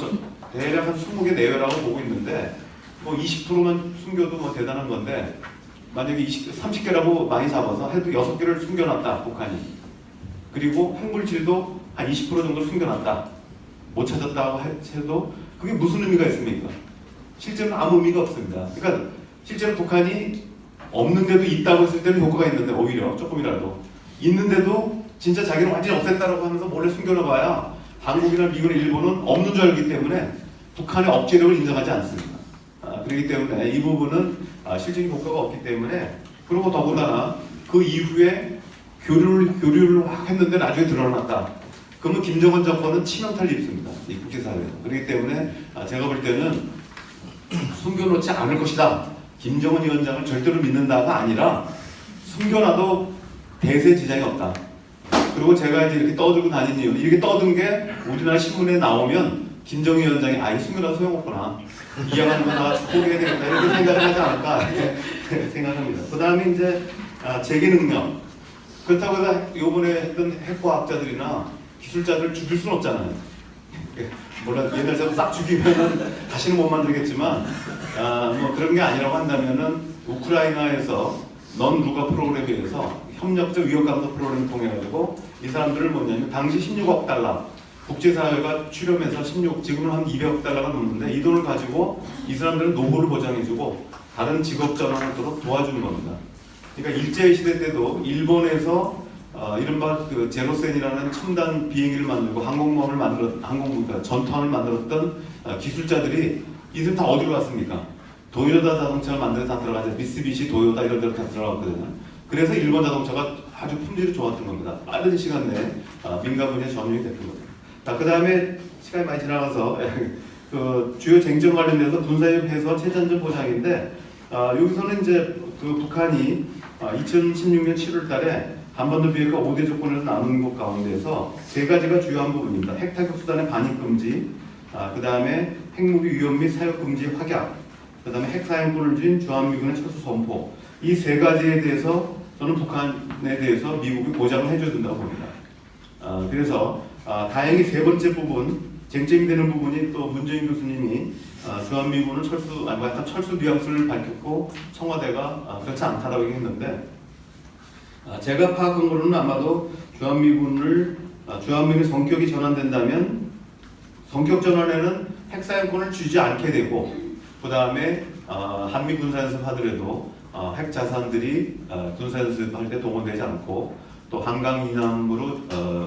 대략 한 20개 내외라고 보고 있는데 뭐 20%만 숨겨도 뭐 대단한 건데 만약에 30개라고 많이 잡아서 해도 6개를 숨겨놨다 북한이. 그리고 핵물질도 한 20% 정도 숨겨놨다. 못 찾았다고 해도 그게 무슨 의미가 있습니까? 실제로는 아무 의미가 없습니다. 그러니까 실제로 북한이 없는데도 있다고 했을 때는 효과가 있는데 오히려 조금이라도 있는데도 진짜 자기는 완전히 없앴다라고 하면서 몰래 숨겨놔봐야 한국이나 미국이나 일본은 없는 줄 알기 때문에 북한의 억제력을 인정하지 않습니다. 그렇기 때문에 이 부분은 실질적인 효과가 없기 때문에 그리고 더군다나 그 이후에 교류를 확 했는데 나중에 드러났다. 그러면 김정은 정권은 치명타를 입습니다. 이 국제사회에서. 그렇기 때문에 제가 볼 때는 숨겨놓지 않을 것이다. 김정은 위원장을 절대로 믿는다가 아니라 숨겨놔도 대세 지장이 없다. 그리고 제가 이제 이렇게 떠들고 다니는 이유, 이렇게 떠든 게 우리나라 신문에 나오면 김정은 위원장이 아예 숨겨놔도 소용없구나. 이해하는 거 다 포기해야 되겠다. 이렇게 생각을 하지 않을까 이렇게 생각합니다. 그 다음에 이제 재계 능력. 그렇다고 해서 이번에 했던 핵과학자들이나 기술자들을 죽일 수는 없잖아요. 물론 옛날처럼 싹 죽이면은 다시는 못 만들겠지만 뭐 그런 게 아니라고 한다면은 우크라이나에서 넌 루가 프로그램에 의해서 협력적 위협 감소 프로그램을 통해 가지고 이 사람들을 뭐냐면 당시 16억 달러 국제사회가 출연해서 지금은 한 200억 달러가 넘는데 이 돈을 가지고 이 사람들은 노후를 보장해주고 다른 직업 전환하도록 도와주는 겁니다. 그러니까 일제시대 때도 일본에서 이른바 그 제로센이라는 첨단 비행기를 만들고 그러니까 전투함을 만들었던 기술자들이 이들 다 어디로 갔습니까? 도요타 자동차를 만드는 데 다 들어가죠. 미쓰비시, 도요타 이런 데로 다 들어갔거든요. 그래서 일본 자동차가 아주 품질이 좋았던 겁니다. 빠른 시간 내에 민간 분야에 전용이 됐던 겁니다. 자, 그 다음에 시간이 많이 지나가서 그 주요 쟁점 관련돼서 군사력 해소 최전전 보장인데 여기서는 이제 그 북한이 2016년 7월달에 한반도 비핵화 5대 조건에서 나누는 것 가운데서 세 가지가 주요한 부분입니다. 핵타격 수단의 반입 금지, 그 다음에 핵무기 위험 및 사용 금지 확약, 그 다음에 핵사용권을 쥔 주한미군의 철수 선포. 이 세 가지에 대해서 저는 북한에 대해서 미국이 보장을 해줘야 된다고 봅니다. 그래서 다행히 세 번째 부분, 쟁점이 되는 부분이 또 문재인 교수님이 주한미군을 약간 철수 뉘앙스를 밝혔고 청와대가 그렇지 않다라고 얘기했는데 제가 파악한 거로는 아마도 주한미군의 성격이 전환된다면 성격 전환에는 핵사용권을 주지 않게 되고 그 다음에 한미 군사연습 하더라도 핵 자산들이 군사연습 할 때 동원되지 않고 또 한강 이남으로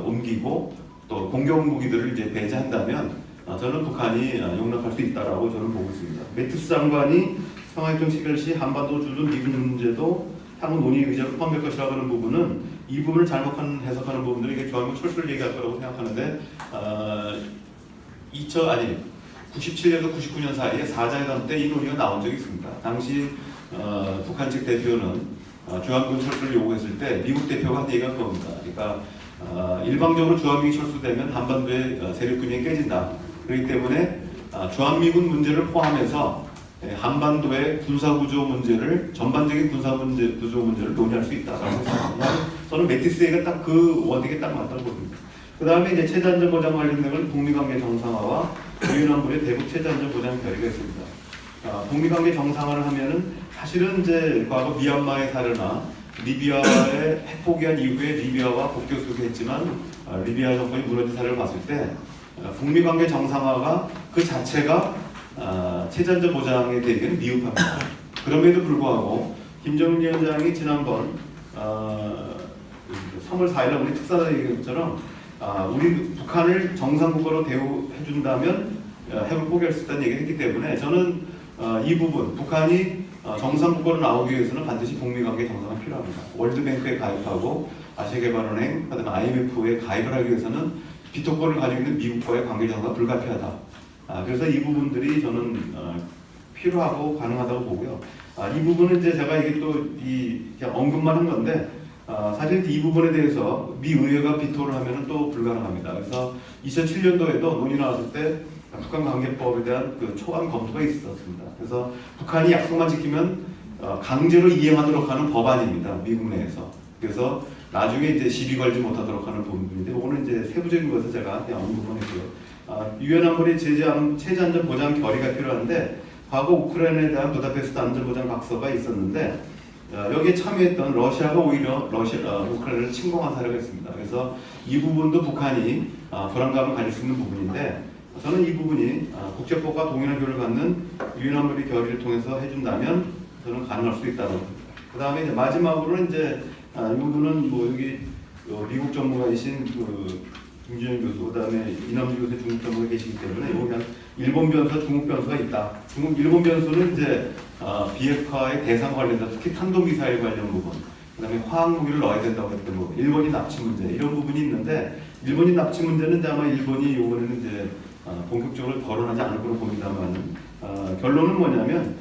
옮기고 또 공격 무기들을 이제 배제한다면 저는 북한이 용납할 수 있다라고 저는 보고 있습니다. 매티스 장관이 평화협정 체결 시 한반도 주둔 미군 문제도 향후 논의 의제로 포함될 것이라고 하는 부분은 이 부분을 잘못 해석하는 부분들이 이게 주한미군 철수를 얘기할 거라고 생각하는데 97년에서 99년 사이에 4자회담 때 이 논의가 나온 적이 있습니다. 당시 북한 측 대표는 주한미군 철수를 요구했을 때 미국 대표가 한 얘기가 그겁니다. 그러니까 일방적으로 주한미군이 철수되면 한반도의 세력균형이 깨진다. 그렇기 때문에 주한미군 문제를 포함해서 한반도의 군사구조 문제를 전반적인 구조 문제를 논의할 수 있다라고 생각합니다. 저는 매티스가 딱 그 워딩에 딱 맞다고 봅니다. 그 다음에 이제 최저안전 보장 관련된 건 북미관계 정상화와 유엔안보리 대북 최저안전 보장 결의가 있습니다. 북미관계 정상화를 하면은 사실은 이제 과거 미얀마의 사례나 리비아의 핵 포기한 이후에 리비아와 국교 수교했지만 리비아 정권이 무너진 사례를 봤을 때 북미관계 정상화가 그 자체가 최저안전 보장에 되기는 미흡합니다. 그럼에도 불구하고 김정은 위원장이 지난번 3월 4일날 우리 특사다 얘기한 것처럼 우리 북한을 정상국가로 대우해준다면 핵을 포기할 수 있다는 얘기를 했기 때문에 저는 이 부분 북한이 정상국가로 나오기 위해서는 반드시 북미관계 정상화가 필요합니다. 월드뱅크에 가입하고 아시아개발은행, 그다음에 IMF에 가입을 하기 위해서는 비토권을 가지고 있는 미국과의 관계 정상화가 불가피하다. 그래서 이 부분들이 저는 필요하고 가능하다고 보고요. 이 부분은 이제 제가 이게 또 그냥 언급만 한 건데 사실 이 부분에 대해서 미 의회가 비토를 하면은 또 불가능합니다. 그래서 2007년도에도 논의 나왔을 때 북한 관계법에 대한 그 초안 검토가 있었습니다. 그래서 북한이 약속만 지키면 강제로 이행하도록 하는 법안입니다. 미국 내에서. 그래서 나중에 이제 시비 걸지 못하도록 하는 부분인데 오늘 이제 세부적인 것을 제가 그냥 언급만 했고요. 유엔 안보리 최저안전 보장 결의가 필요한데 과거 우크라이나에 대한 부다페스트 안전보장 각서가 있었는데 여기에 참여했던 러시아가 오히려 우크라이나를 침공한 사례가 있습니다. 그래서 이 부분도 북한이 불안감을 가질 수 있는 부분인데 저는 이 부분이 국제법과 동일한 효력을 갖는 유엔 안보리 결의를 통해서 해준다면 저는 가능할 수 있다고 봅니다. 그 다음에 이제 마지막으로는 이제 이 부분은 뭐 여기 미국 전문가이신 김준현 교수, 그다음에 이남주 교수 중국 전문가 계시기 때문에 여기 한 일본 변수와 중국 변수가 있다. 일본 변수는 이제 비핵화의 대상 관련된 특히 탄도미사일 관련 부분, 그다음에 화학 무기를 넣어야 된다고 했던 부분, 일본인 납치 문제 이런 부분이 있는데 일본인 납치 문제는 이제 아마 일본이 이번에는 이제 본격적으로 거론하지 않을 거로 봅니다만 결론은 뭐냐면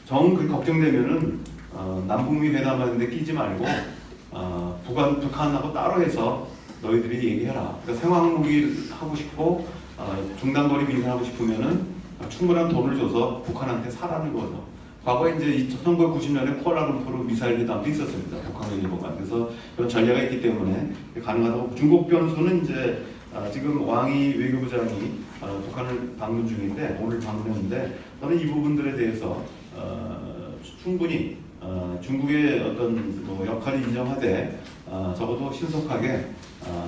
그 걱정되면은 남북미 회담하는데 끼지 말고 북한하고 따로 해서 너희들이 얘기해라. 그러니까 생화학무기를 하고 싶고 중단거리 미사일 하고 싶으면은 충분한 돈을 줘서 북한한테 사라는 거죠. 과거에 이제 1990년에 쿠알라룸푸르 미사일 회담도 있었습니다. 북한과 일본 간. 그래서 그런 전례가 있기 때문에 가능하다고. 중국 변수는 이제 지금 왕이 외교부장이 북한을 방문 중인데 오늘 방문했는데 저는 이 부분들에 대해서 충분히 중국의 어떤 뭐 역할을 인정하되 적어도 신속하게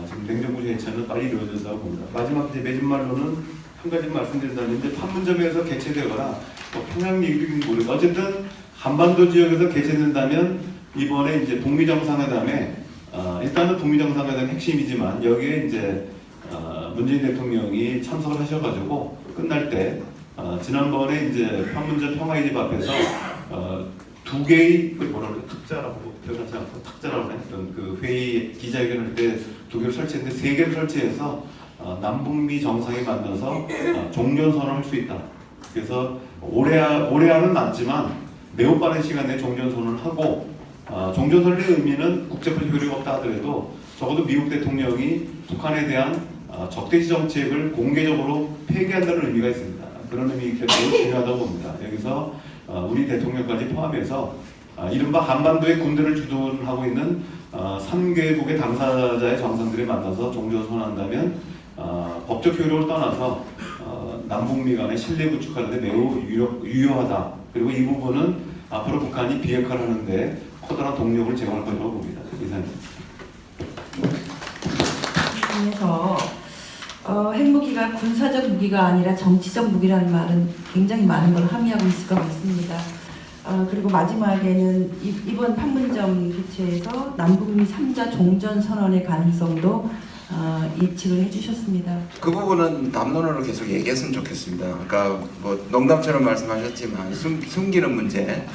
지금 냉정부지 해체는 빨리 이루어진다고 봅니다. 마지막 이제 매진말로는 한 가지 말씀드린다면 이제 판문점에서 개최되거나 뭐 평양 얘기는 모르고 어쨌든 한반도 지역에서 개최된다면 이번에 이제 북미 정상회담에 일단은 북미 정상회담 핵심이지만 여기에 이제 문재인 대통령이 참석을 하셔가지고 끝날 때 지난번에 이제 판문점 평화의 집 앞에서 두 개의 뭐라 그래 특자라고 표현하지 않고 탁자라고 하네 그 회의 기자회견할 때 두 개를 설치했는데 세 개를 설치해서 남북미 정상이 만나서 종전선언을 할 수 있다. 그래서 올해 안은 남지만 매우 빠른 시간 내에 종전선언을 하고 종전선언의 의미는 국제법 효력이 없다 하더라도 적어도 미국 대통령이 북한에 대한 적대시 정책을 공개적으로 폐기한다는 의미가 있습니다. 그런 의미가 매우 중요하다고 봅니다. 여기서 우리 대통령까지 포함해서 이른바 한반도의 군대를 주둔하고 있는 3개국의 당사자의 정상들이 만나서 종전선언한다면 법적 효력을 떠나서 남북미 간의 신뢰 구축하는 데 매우 유효하다. 그리고 이 부분은 앞으로 북한이 비핵화를 하는데 커다란 동력을 제공할 것이라고 봅니다. 이상입니다. 그래서 핵무기가 군사적 무기가 아니라 정치적 무기라는 말은 굉장히 많은 걸 함의하고 있을 것 같습니다. 그리고 마지막에는 이번 판문점 개최에서 남북미 3자 종전 선언의 가능성도 예측을 해주셨습니다. 그 부분은 담론으로 계속 얘기했으면 좋겠습니다. 그러니까 뭐 농담처럼 말씀하셨지만 숨기는 문제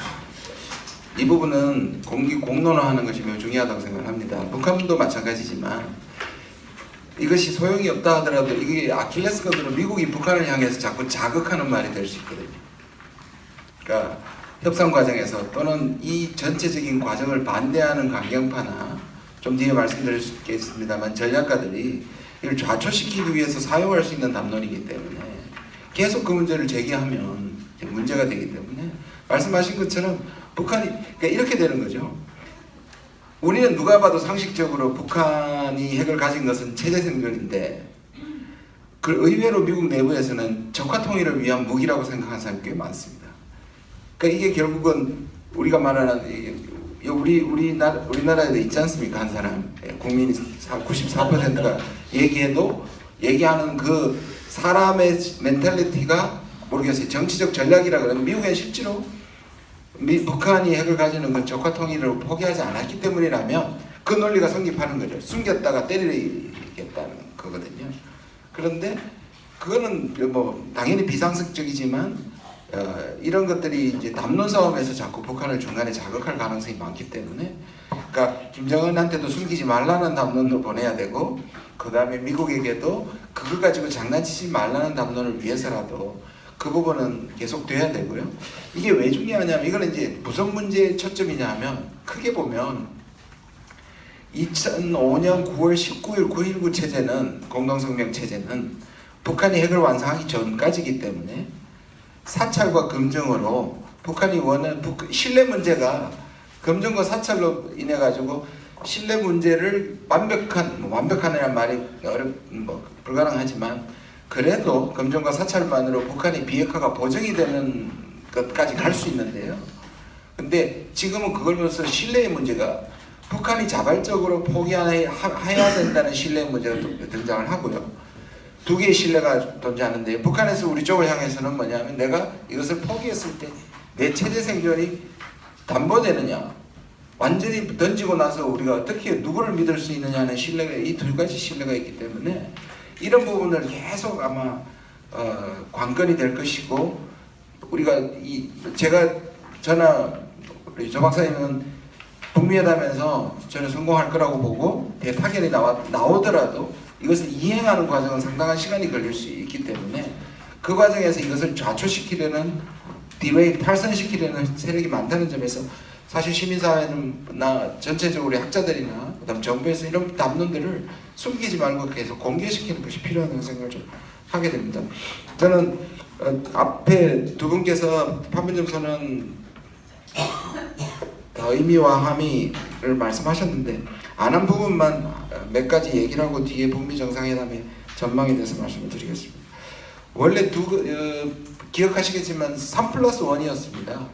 이 부분은 공론화하는 것이 매우 중요하다고 생각합니다. 북한도 마찬가지지만 이것이 소용이 없다 하더라도 이게 아킬레스건으로 미국이 북한을 향해서 자꾸 자극하는 말이 될 수 있거든요. 그러니까 협상 과정에서 또는 이 전체적인 과정을 반대하는 강경파나 좀 뒤에 말씀드리겠습니다만 전략가들이 이걸 좌초시키기 위해서 사용할 수 있는 담론이기 때문에 계속 그 문제를 제기하면 문제가 되기 때문에 말씀하신 것처럼 북한이 그러니까 이렇게 되는 거죠. 우리는 누가 봐도 상식적으로 북한이 핵을 가진 것은 체제 생존인데 그 의외로 미국 내부에서는 적화 통일을 위한 무기라고 생각하는 사람이 꽤 많습니다. 그러니까 이게 결국은 우리가 말하는 우리나라에도 있지 않습니까? 한 사람 국민이 94%가 얘기하는 그 사람의 멘탈리티가 모르겠어요. 정치적 전략이라 그러면 미국엔 실제로 북한이 핵을 가지는 그 적화 통일을 포기하지 않았기 때문이라면 그 논리가 성립하는 거죠. 숨겼다가 때리겠다는 거거든요. 그런데 그거는 뭐 당연히 비상식적이지만 이런 것들이 이제 담론 싸움에서 자꾸 북한을 중간에 자극할 가능성이 많기 때문에 그러니까 김정은한테도 숨기지 말라는 담론도 보내야 되고 그 다음에 미국에게도 그걸 가지고 장난치지 말라는 담론을 위해서라도 그 부분은 계속 돼야 되고요. 이게 왜 중요하냐면 이거는 이제 무슨 문제의 초점이냐 하면 크게 보면 2005년 9월 19일 9.19 체제는 공동성명 체제는 북한이 핵을 완성하기 전까지이기 때문에 사찰과 금정으로 북한이 원하는 신뢰 문제가 금정과 사찰로 인해 가지고 신뢰 문제를 완벽한이라는 말이 불가능하지만 그래도 금정과 사찰만으로 북한의 비핵화가 보정이 되는 것까지 갈 수 있는데요. 근데 지금은 그걸 보면서 신뢰의 문제가 북한이 자발적으로 포기해야 된다는 신뢰의 문제가 등장을 하고요. 두 개의 신뢰가 존재하는데 북한에서 우리 쪽을 향해서는 뭐냐면 내가 이것을 포기했을 때 내 체제 생존이 담보되느냐 완전히 던지고 나서 우리가 어떻게 누구를 믿을 수 있느냐는 신뢰가 이 두 가지 신뢰가 있기 때문에 이런 부분을 계속 아마 관건이 될 것이고 우리가 저나 우리 조 박사님은 북미회담에서 저는 성공할 거라고 보고 타결이 나오더라도 이것을 이행하는 과정은 상당한 시간이 걸릴 수 있기 때문에 그 과정에서 이것을 좌초시키려는 탈선시키려는 세력이 많다는 점에서 사실 시민사회나 전체적으로 학자들이나 그다음 정부에서 이런 담론들을 숨기지 말고 계속 공개시키는 것이 필요하다는 생각을 좀 하게 됩니다. 저는 앞에 두 분께서 판문점 선언 의미와 함의를 말씀하셨는데 안 한 부분만 몇 가지 얘기를 하고 뒤에 북미 정상회담의 전망에 대해서 말씀을 드리겠습니다. 원래 기억하시겠지만 3+1이었습니다.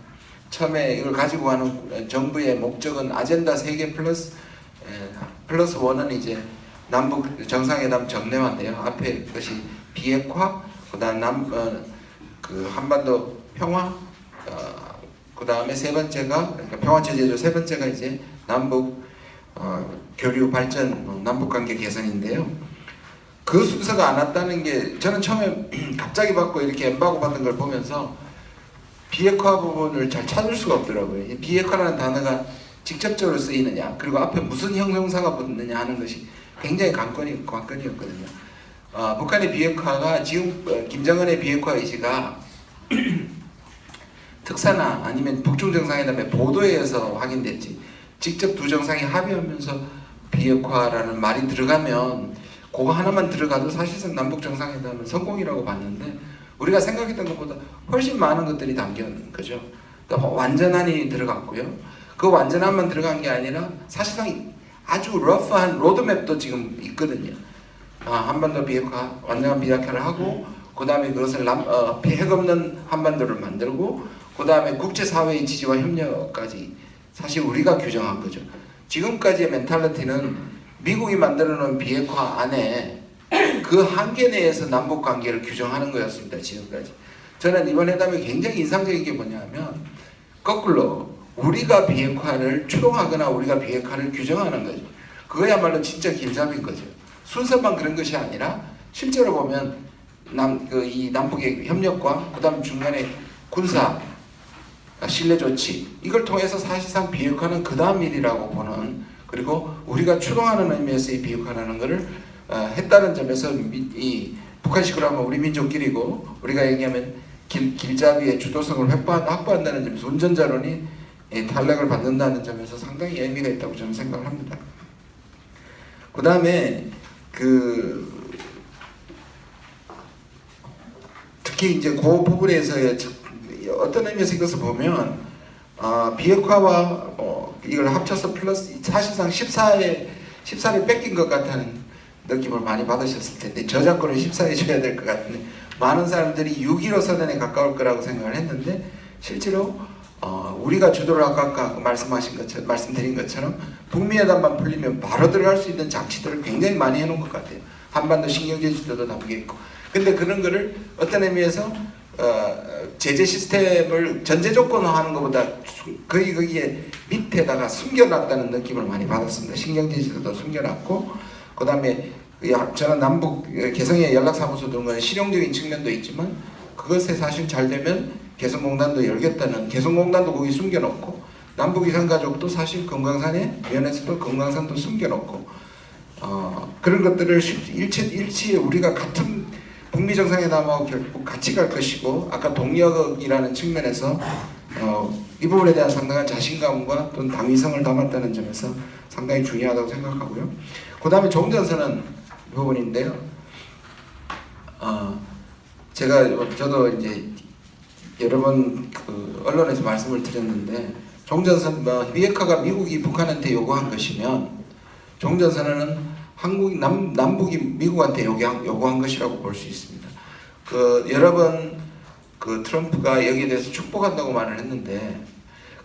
처음에 이걸 가지고 가는 정부의 목적은 아젠다 3개 플러스 1은 이제 남북 정상회담 정례화인데요. 앞에 것이 비핵화, 그다음 그 한반도 평화, 그다음에 세 번째가 그러니까 평화 체제죠. 세 번째가 이제 남북 교류 발전, 남북 관계 개선인데요. 그 순서가 안 왔다는 게 저는 처음에 갑자기 받고 이렇게 엠바고 받은 걸 보면서 비핵화 부분을 잘 찾을 수가 없더라고요. 이 비핵화라는 단어가 직접적으로 쓰이느냐, 그리고 앞에 무슨 형용사가 붙느냐 하는 것이 굉장히 관건이었거든요. 북한의 비핵화가 지금 김정은의 비핵화 의지가 특사나 아니면 북중 정상회담의 보도에 의해서 확인됐지 직접 두 정상이 합의하면서 비핵화라는 말이 들어가면 그거 하나만 들어가도 사실상 남북 정상회담은 성공이라고 봤는데 우리가 생각했던 것보다 훨씬 많은 것들이 담긴 거죠. 완전한이 들어갔고요. 그 완전한만 들어간 게 아니라 사실상 아주 러프한 로드맵도 지금 있거든요. 한반도 비핵화, 완전한 비핵화를 하고 그 다음에 그것을 핵 없는 한반도를 만들고 그 다음에 국제사회의 지지와 협력까지 사실 우리가 규정한 거죠. 지금까지의 멘탈리티는 미국이 만들어놓은 비핵화 안에 그 한계 내에서 남북 관계를 규정하는 거였습니다. 지금까지. 저는 이번 회담이 굉장히 인상적인 게 뭐냐면 거꾸로 우리가 비핵화를 추동하거나 우리가 비핵화를 규정하는 거죠. 그거야말로 진짜 길잡이인 거죠. 순서만 그런 것이 아니라 실제로 보면 이 남북의 협력과 그 다음 중간에 군사 신뢰 조치 이걸 통해서 사실상 비핵화는 그 다음 일이라고 보는, 그리고 우리가 추동하는 의미에서의 비핵화라는 것을 했다는 점에서 이 북한식으로 하면 우리 민족끼리고 우리가 얘기하면 길잡이의 주도성을 확보한다는 점에서 운전자론이 탄력을 받는다는 점에서 상당히 의미가 있다고 저는 생각을 합니다. 그 다음에 특히 이제 그 부분에서 어떤 의미에서 이것을 보면 비핵화와 이걸 합쳐서 플러스 사실상 14를 뺏긴 것 같다는 느낌을 많이 받으셨을 텐데 저작권을 14에 줘야 될 것 같은데 많은 사람들이 6.15 선언에 가까울 거라고 생각을 했는데 실제로 우리가 주도를 아까 말씀드린 것처럼 북미회담만 풀리면 바로 들어갈 수 있는 장치들을 굉장히 많이 해놓은 것 같아요. 한반도 신경제 지도도 담겨 있고. 근데 그런 거를 어떤 의미에서 제재 시스템을 전제 조건으로 하는 것보다 거기에 밑에다가 숨겨놨다는 느낌을 많이 받았습니다. 신경제 지도도 숨겨놨고, 그 다음에 저는 남북 개성의 연락사무소 등의 실용적인 측면도 있지만 그것에 사실 잘 되면 개성공단도 열겠다는, 개성공단도 거기 숨겨놓고 남북 이산가족도 사실 금강산에 면에서도 금강산도 숨겨놓고 그런 것들을 일치에 우리가 같은 북미 정상회담하고 결국 같이 갈 것이고 아까 동력이라는 측면에서 이 부분에 대한 상당한 자신감과 또는 당위성을 담았다는 점에서 상당히 중요하다고 생각하고요. 그 다음에 종전선언 부분인데요. 저도 이제 여러 번 언론에서 말씀을 드렸는데 종전선언 비핵화가 미국이 북한한테 요구한 것이면 종전선언은 남북이 미국한테 요구한 것이라고 볼 수 있습니다. 여러 번 트럼프가 여기에 대해서 축복한다고 말을 했는데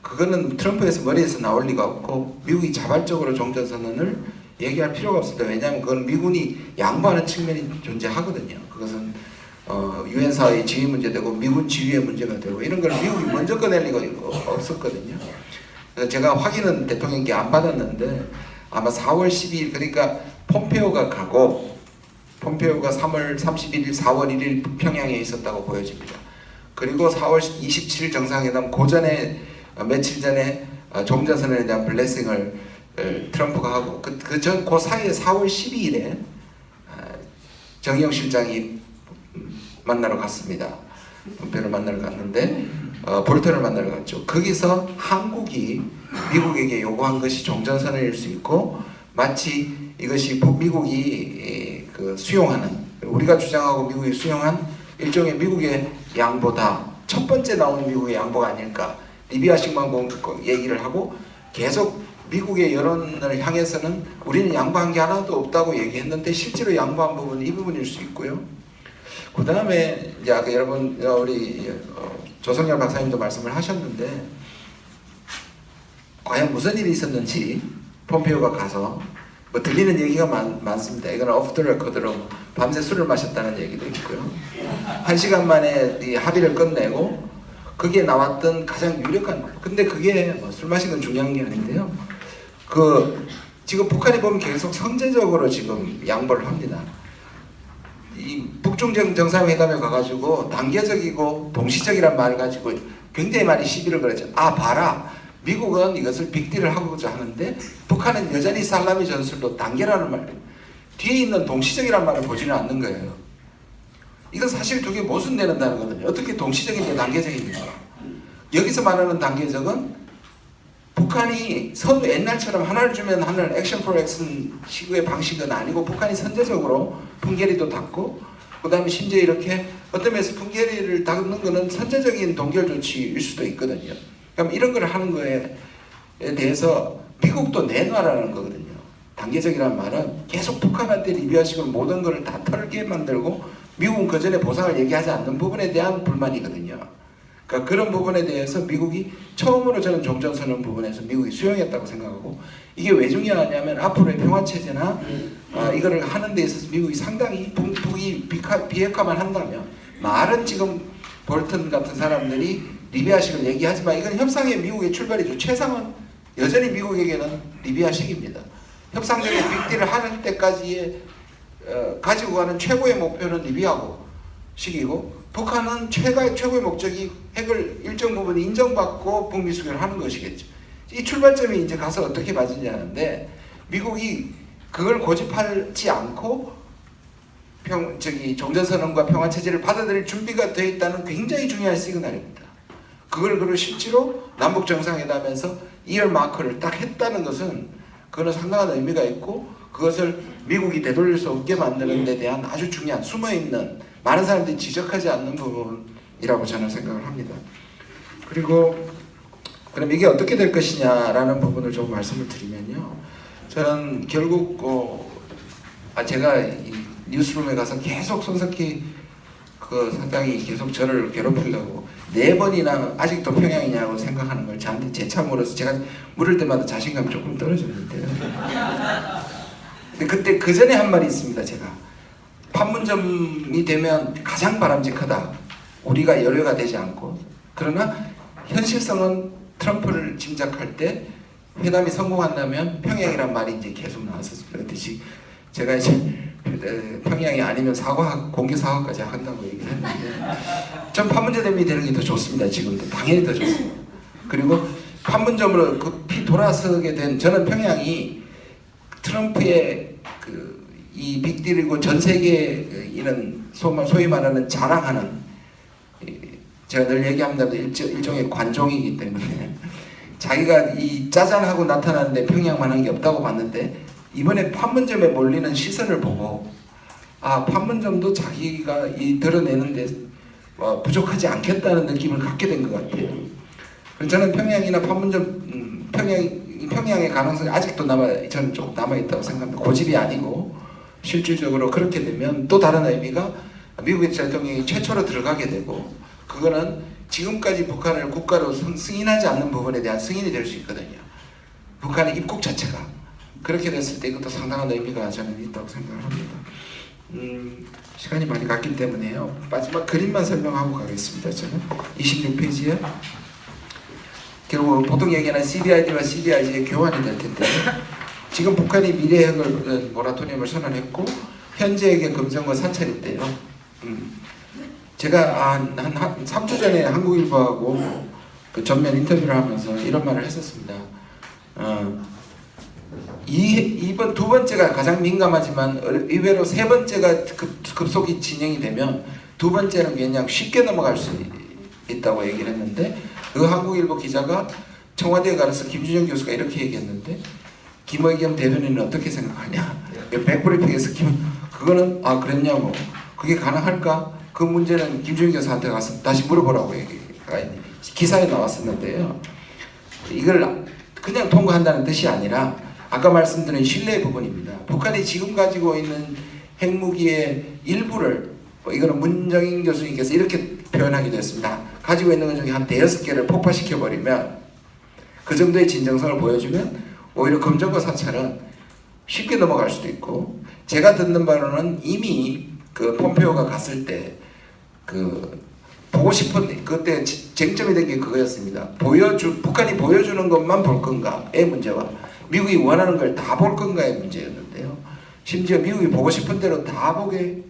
그거는 트럼프에서 머리에서 나올 리가 없고 미국이 자발적으로 종전선언을 얘기할 필요가 없습니다. 왜냐하면 그건 미군이 양보하는 측면이 존재하거든요. 그것은 유엔사의 지휘 문제되고 미군 지휘의 문제가 되고 이런 걸 미국이 먼저 꺼낼 리가 없었거든요. 제가 확인은 대통령께 안 받았는데 아마 4월 12일 그러니까 폼페오가 3월 31일, 4월 1일 평양에 있었다고 보여집니다. 그리고 4월 27일 정상회담 고전에 며칠 전에 종전선언에 대한 블레싱을 트럼프가 하고 그 사이에 4월 12일에 정의용 실장이 만나러 갔습니다. 폼페오를 만나러 갔는데 볼턴을 만나러 갔죠. 거기서 한국이 미국에게 요구한 것이 종전선언일 수 있고 마치 이것이 미국이 수용하는, 우리가 주장하고 미국이 수용한 일종의 미국의 양보다 첫 번째 나오는 미국의 양보가 아닐까. 리비아 식만공 얘기를 하고 계속 미국의 여론을 향해서는 우리는 양보한 게 하나도 없다고 얘기했는데 실제로 양보한 부분은 이 부분일 수 있고요. 그 다음에 이제 아까 여러분 우리 조성열 박사님도 말씀을 하셨는데 과연 무슨 일이 있었는지 폼페이오가 가서 뭐 들리는 얘기가 많습니다. 이건 오프 더 레코드로 밤새 술을 마셨다는 얘기도 있고요. 1시간 만에 이 합의를 끝내고 그게 나왔던 가장 유력한, 근데 그게 뭐 술 마신 건 중요한 게 아닌데요. 지금 북한이 보면 계속 선제적으로 지금 양보를 합니다. 이 북중 정상회담에 가가지고 단계적이고 동시적이란 말을 가지고 굉장히 많이 시비를 걸었죠. 아 봐라, 미국은 이것을 빅딜을 하고자 하는데 북한은 여전히 살라미 전술로 단계라는 말, 뒤에 있는 동시적이란 말을 보지는 않는 거예요. 이건 사실 두 개 모순되는 거거든요. 어떻게 동시적인데 단계적입니까? 여기서 말하는 단계적은 북한이 서로 옛날처럼 하나를 주면 하나를 액션 포 액션 식의 방식은 아니고 북한이 선제적으로 풍계리도 닫고 그 다음에 심지어 이렇게 어떤 면에서 풍계리를 닫는 거는 선제적인 동결 조치일 수도 있거든요. 그럼 이런 걸 하는 거에 대해서 미국도 내놔라는 거거든요. 단계적이라는 말은 계속 북한한테 리비아식으로 모든 걸 다 털게 만들고 미국은 그 전에 보상을 얘기하지 않는 부분에 대한 불만이거든요. 그러니까 그런 부분에 대해서 미국이 처음으로 저는 종전선언 부분에서 미국이 수용했다고 생각하고, 이게 왜 중요하냐면 앞으로의 평화체제나 이거를 하는 데 있어서 미국이 상당히 북이 비핵화만 한다면, 말은 지금 볼턴 같은 사람들이 리비아식을 얘기하지만 이건 협상의 미국의 출발이죠. 최상은 여전히 미국에게는 리비아식입니다. 협상적인 빅딜을 하는 때까지의 가지고 가는 최고의 목표는 리비아고 식이고, 북한은 최고의 목적이 핵을 일정 부분 인정받고 북미 수교를 하는 것이겠죠. 이 출발점이 이제 가서 어떻게 맞으냐는데, 미국이 그걸 고집하지 않고 종전선언과 평화체제를 받아들일 준비가 되어 있다는 굉장히 중요한 시그널입니다. 그걸 그리고 실제로 남북 정상회담에서 이열 마크를 딱 했다는 것은 그거는 상당한 의미가 있고, 그것을 미국이 되돌릴 수 없게 만드는 데 대한 아주 중요한 숨어있는, 많은 사람들이 지적하지 않는 부분이라고 저는 생각을 합니다. 그리고 그럼 이게 어떻게 될 것이냐라는 부분을 좀 말씀을 드리면요, 저는 결국 제가 이 뉴스룸에 가서 계속 손석희 사장이 계속 저를 괴롭히려고 4번이나 아직도 평양이냐고 생각하는 걸 저한테 재차 물어서 제가 물을 때마다 자신감이 조금 떨어졌는데요. 근데 그때 그 전에 한 말이 있습니다. 제가 판문점이 되면 가장 바람직하다, 우리가 열외가 되지 않고. 그러나 현실성은 트럼프를 짐작할 때 회담이 성공한다면 평양이란 말이 이제 계속 나왔었습니다. 그때 제가 이제 평양이 아니면 공개 사과까지 한다고 얘기를 했는데, 전 판문점이 되는 게 더 좋습니다. 지금도 당연히 더 좋습니다. 그리고 판문점으로 급히 돌아서게 된, 저는 평양이 트럼프의 이 빅딜이고 전 세계에 이런 소위 말하는 자랑하는, 제가 늘 얘기합니다. 일종의 관종이기 때문에 자기가 이 짜잔하고 나타나는데 평양만 한 게 없다고 봤는데, 이번에 판문점에 몰리는 시선을 보고 아, 판문점도 자기가 드러내는데 부족하지 않겠다는 느낌을 갖게 된 것 같아요. 저는 평양이나 판문점, 평양의 가능성이 아직도 저는 조금 남아있다고 생각합니다. 고집이 아니고 실질적으로 그렇게 되면 또 다른 의미가 미국의 대통령이 최초로 들어가게 되고, 그거는 지금까지 북한을 국가로 승인하지 않는 부분에 대한 승인이 될 수 있거든요. 북한의 입국 자체가. 그렇게 됐을 때 이것도 상당한 의미가 저는 있다고 생각을 합니다. 시간이 많이 갔기 때문에요, 마지막 그림만 설명하고 가겠습니다. 저는 26페이지에 결국 보통 얘기하는 CBID와 CBIG의 교환이 될 텐데, 지금 북한이 미래 핵을 모라토리엄을 선언했고 현재에게 금전과 사찰이 있대요. 제가 한 3주 전에 한국일보하고 그 전면 인터뷰를 하면서 이런 말을 했었습니다. 이번 두 번째가 가장 민감하지만 의외로 세 번째가 급속히 진행이 되면 두 번째는 그냥 쉽게 넘어갈 수 있다고 얘기를 했는데, 그 한국일보 기자가 청와대에 가서 김준영 교수가 이렇게 얘기했는데, 김의겸 대변인은 어떻게 생각하냐, 백브리핑에서 그거는 그랬냐고, 그게 가능할까, 그 문제는 김준영 교수한테 가서 다시 물어보라고 기사에 나왔었는데요. 이걸 그냥 통과한다는 뜻이 아니라 아까 말씀드린 신뢰 부분입니다. 북한이 지금 가지고 있는 핵무기의 일부를, 이거는 문정인 교수님께서 이렇게 표현하기도 했습니다. 가지고 있는 것 중에 한 5개를 폭파시켜버리면 그 정도의 진정성을 보여주면 오히려 검증과 사찰은 쉽게 넘어갈 수도 있고, 제가 듣는 바로는 이미 그 폼페오가 갔을 때 그 보고 싶은 그때 쟁점이 된 게 그거였습니다. 북한이 보여주는 것만 볼 건가의 문제와 미국이 원하는 걸 다 볼 건가의 문제였는데요. 심지어 미국이 보고 싶은 대로 다 보게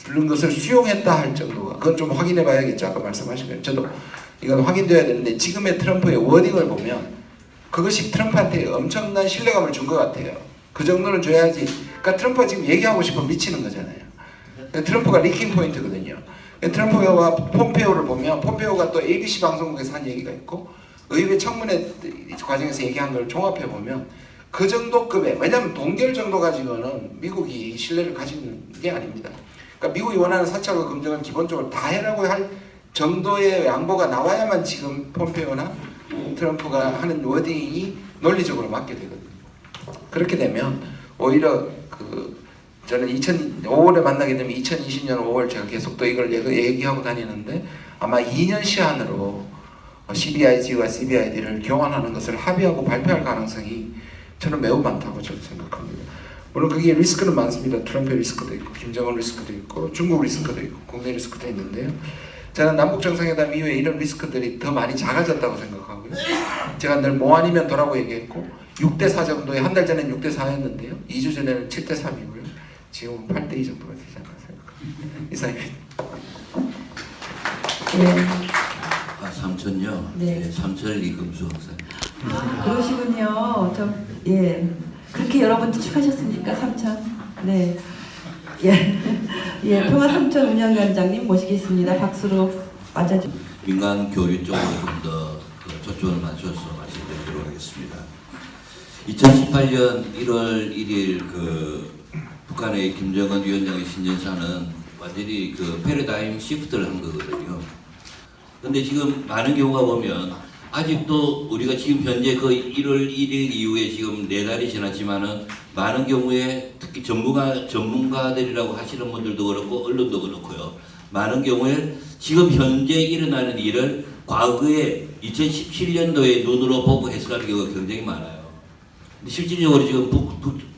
그런 것을 수용했다 할 정도가, 그건 좀 확인해 봐야겠죠. 아까 말씀하신 거예요. 저도 이건 확인돼야 되는데, 지금의 트럼프의 워딩을 보면 그것이 트럼프한테 엄청난 신뢰감을 준 것 같아요. 그 정도는 줘야지. 그러니까 트럼프가 지금 얘기하고 싶으면 미치는 거잖아요. 트럼프가 리킹 포인트거든요. 트럼프와 폼페오를 보면, 폼페오가 또 ABC 방송국에서 한 얘기가 있고 의회 청문회 과정에서 얘기한 걸 종합해 보면 그 정도 급의, 왜냐하면 동결 정도 가지고는 미국이 신뢰를 가지는 게 아닙니다. 그러니까 미국이 원하는 사찰과 검증은 기본적으로 다 해라고 할 정도의 양보가 나와야만 지금 폼페오나 트럼프가 하는 워딩이 논리적으로 맞게 되거든요. 그렇게 되면 오히려 저는 5월에 만나게 되면 2020년 5월 제가 계속 또 이걸 얘기하고 다니는데, 아마 2년 시한으로 CBIG와 CBID를 교환하는 것을 합의하고 발표할 가능성이 저는 매우 많다고 저는 생각합니다. 물론 그게 리스크는 많습니다. 트럼프의 리스크도 있고 김정은 리스크도 있고 중국 리스크도 있고 국내 리스크도 있는데요. 저는 남북 정상회담 이후에 이런 리스크들이 더 많이 작아졌다고 생각하고요. 제가 늘 뭐 아니면 도라고 얘기했고 6대4 정도에, 한 달 전에는 6대4였는데요. 2주 전에는 7대3이고요. 지금은 8대2 정도가 되지 않나 생각합니다. 이상입니다. 네. 삼천요? 네. 삼천 이금수 학생. 그러시군요. 그렇게 여러분 추측하셨습니까? 삼천. 네. 예, 평화 삼천 운영위원장님 모시겠습니다. 박수로 맞아주. 민간 교류 쪽으로 좀 더 초점을 맞춰서 말씀드리도록 하겠습니다. 2018년 1월 1일 북한의 김정은 위원장의 신년사는 완전히 패러다임 시프트를 한 거거든요. 근데 지금 많은 경우가 보면 아직도 우리가 지금 현재 1월 1일 이후에 지금 4달이 지났지만은 많은 경우에 특히 전문가들이라고 하시는 분들도 그렇고 언론도 그렇고요. 많은 경우에 지금 현재 일어나는 일을 과거에 2017년도에 눈으로 보고 해석하는 경우가 굉장히 많아요. 근데 실질적으로 지금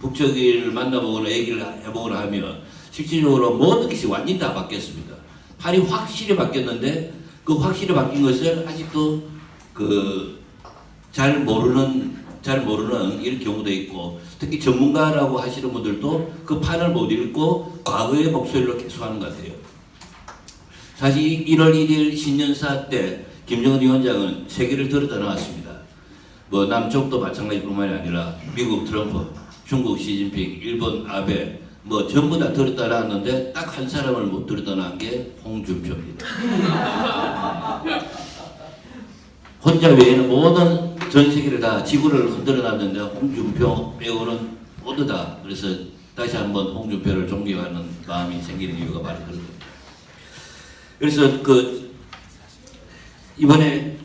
북쪽을 만나보거나 얘기를 해보거나 하면 실질적으로 모든 것이 완전히 다 바뀌었습니다. 팔이 확실히 바뀌었는데 그 확실히 바뀐 것을 아직도 잘 모르는 이런 경우도 있고, 특히 전문가라고 하시는 분들도 그 판을 못 읽고 과거의 목소리로 계속 하는 것 같아요. 사실 1월 1일 신년사 때 김정은 위원장은 세계를 들었다 나왔습니다. 남쪽도 마찬가지뿐만이 아니라 미국 트럼프, 중국 시진핑, 일본 아베 전부 다 들었다 나왔는데 딱 한 사람을 못 들었다 나온 게 홍준표입니다. 혼자 외에는 모든 전 세계를 다 지구를 흔들어 놨는데 홍준표 빼고는 모두 다, 그래서 다시 한번 홍준표를 존경하는 마음이 생기는 이유가 바로 그런 겁니다. 그래서 이번에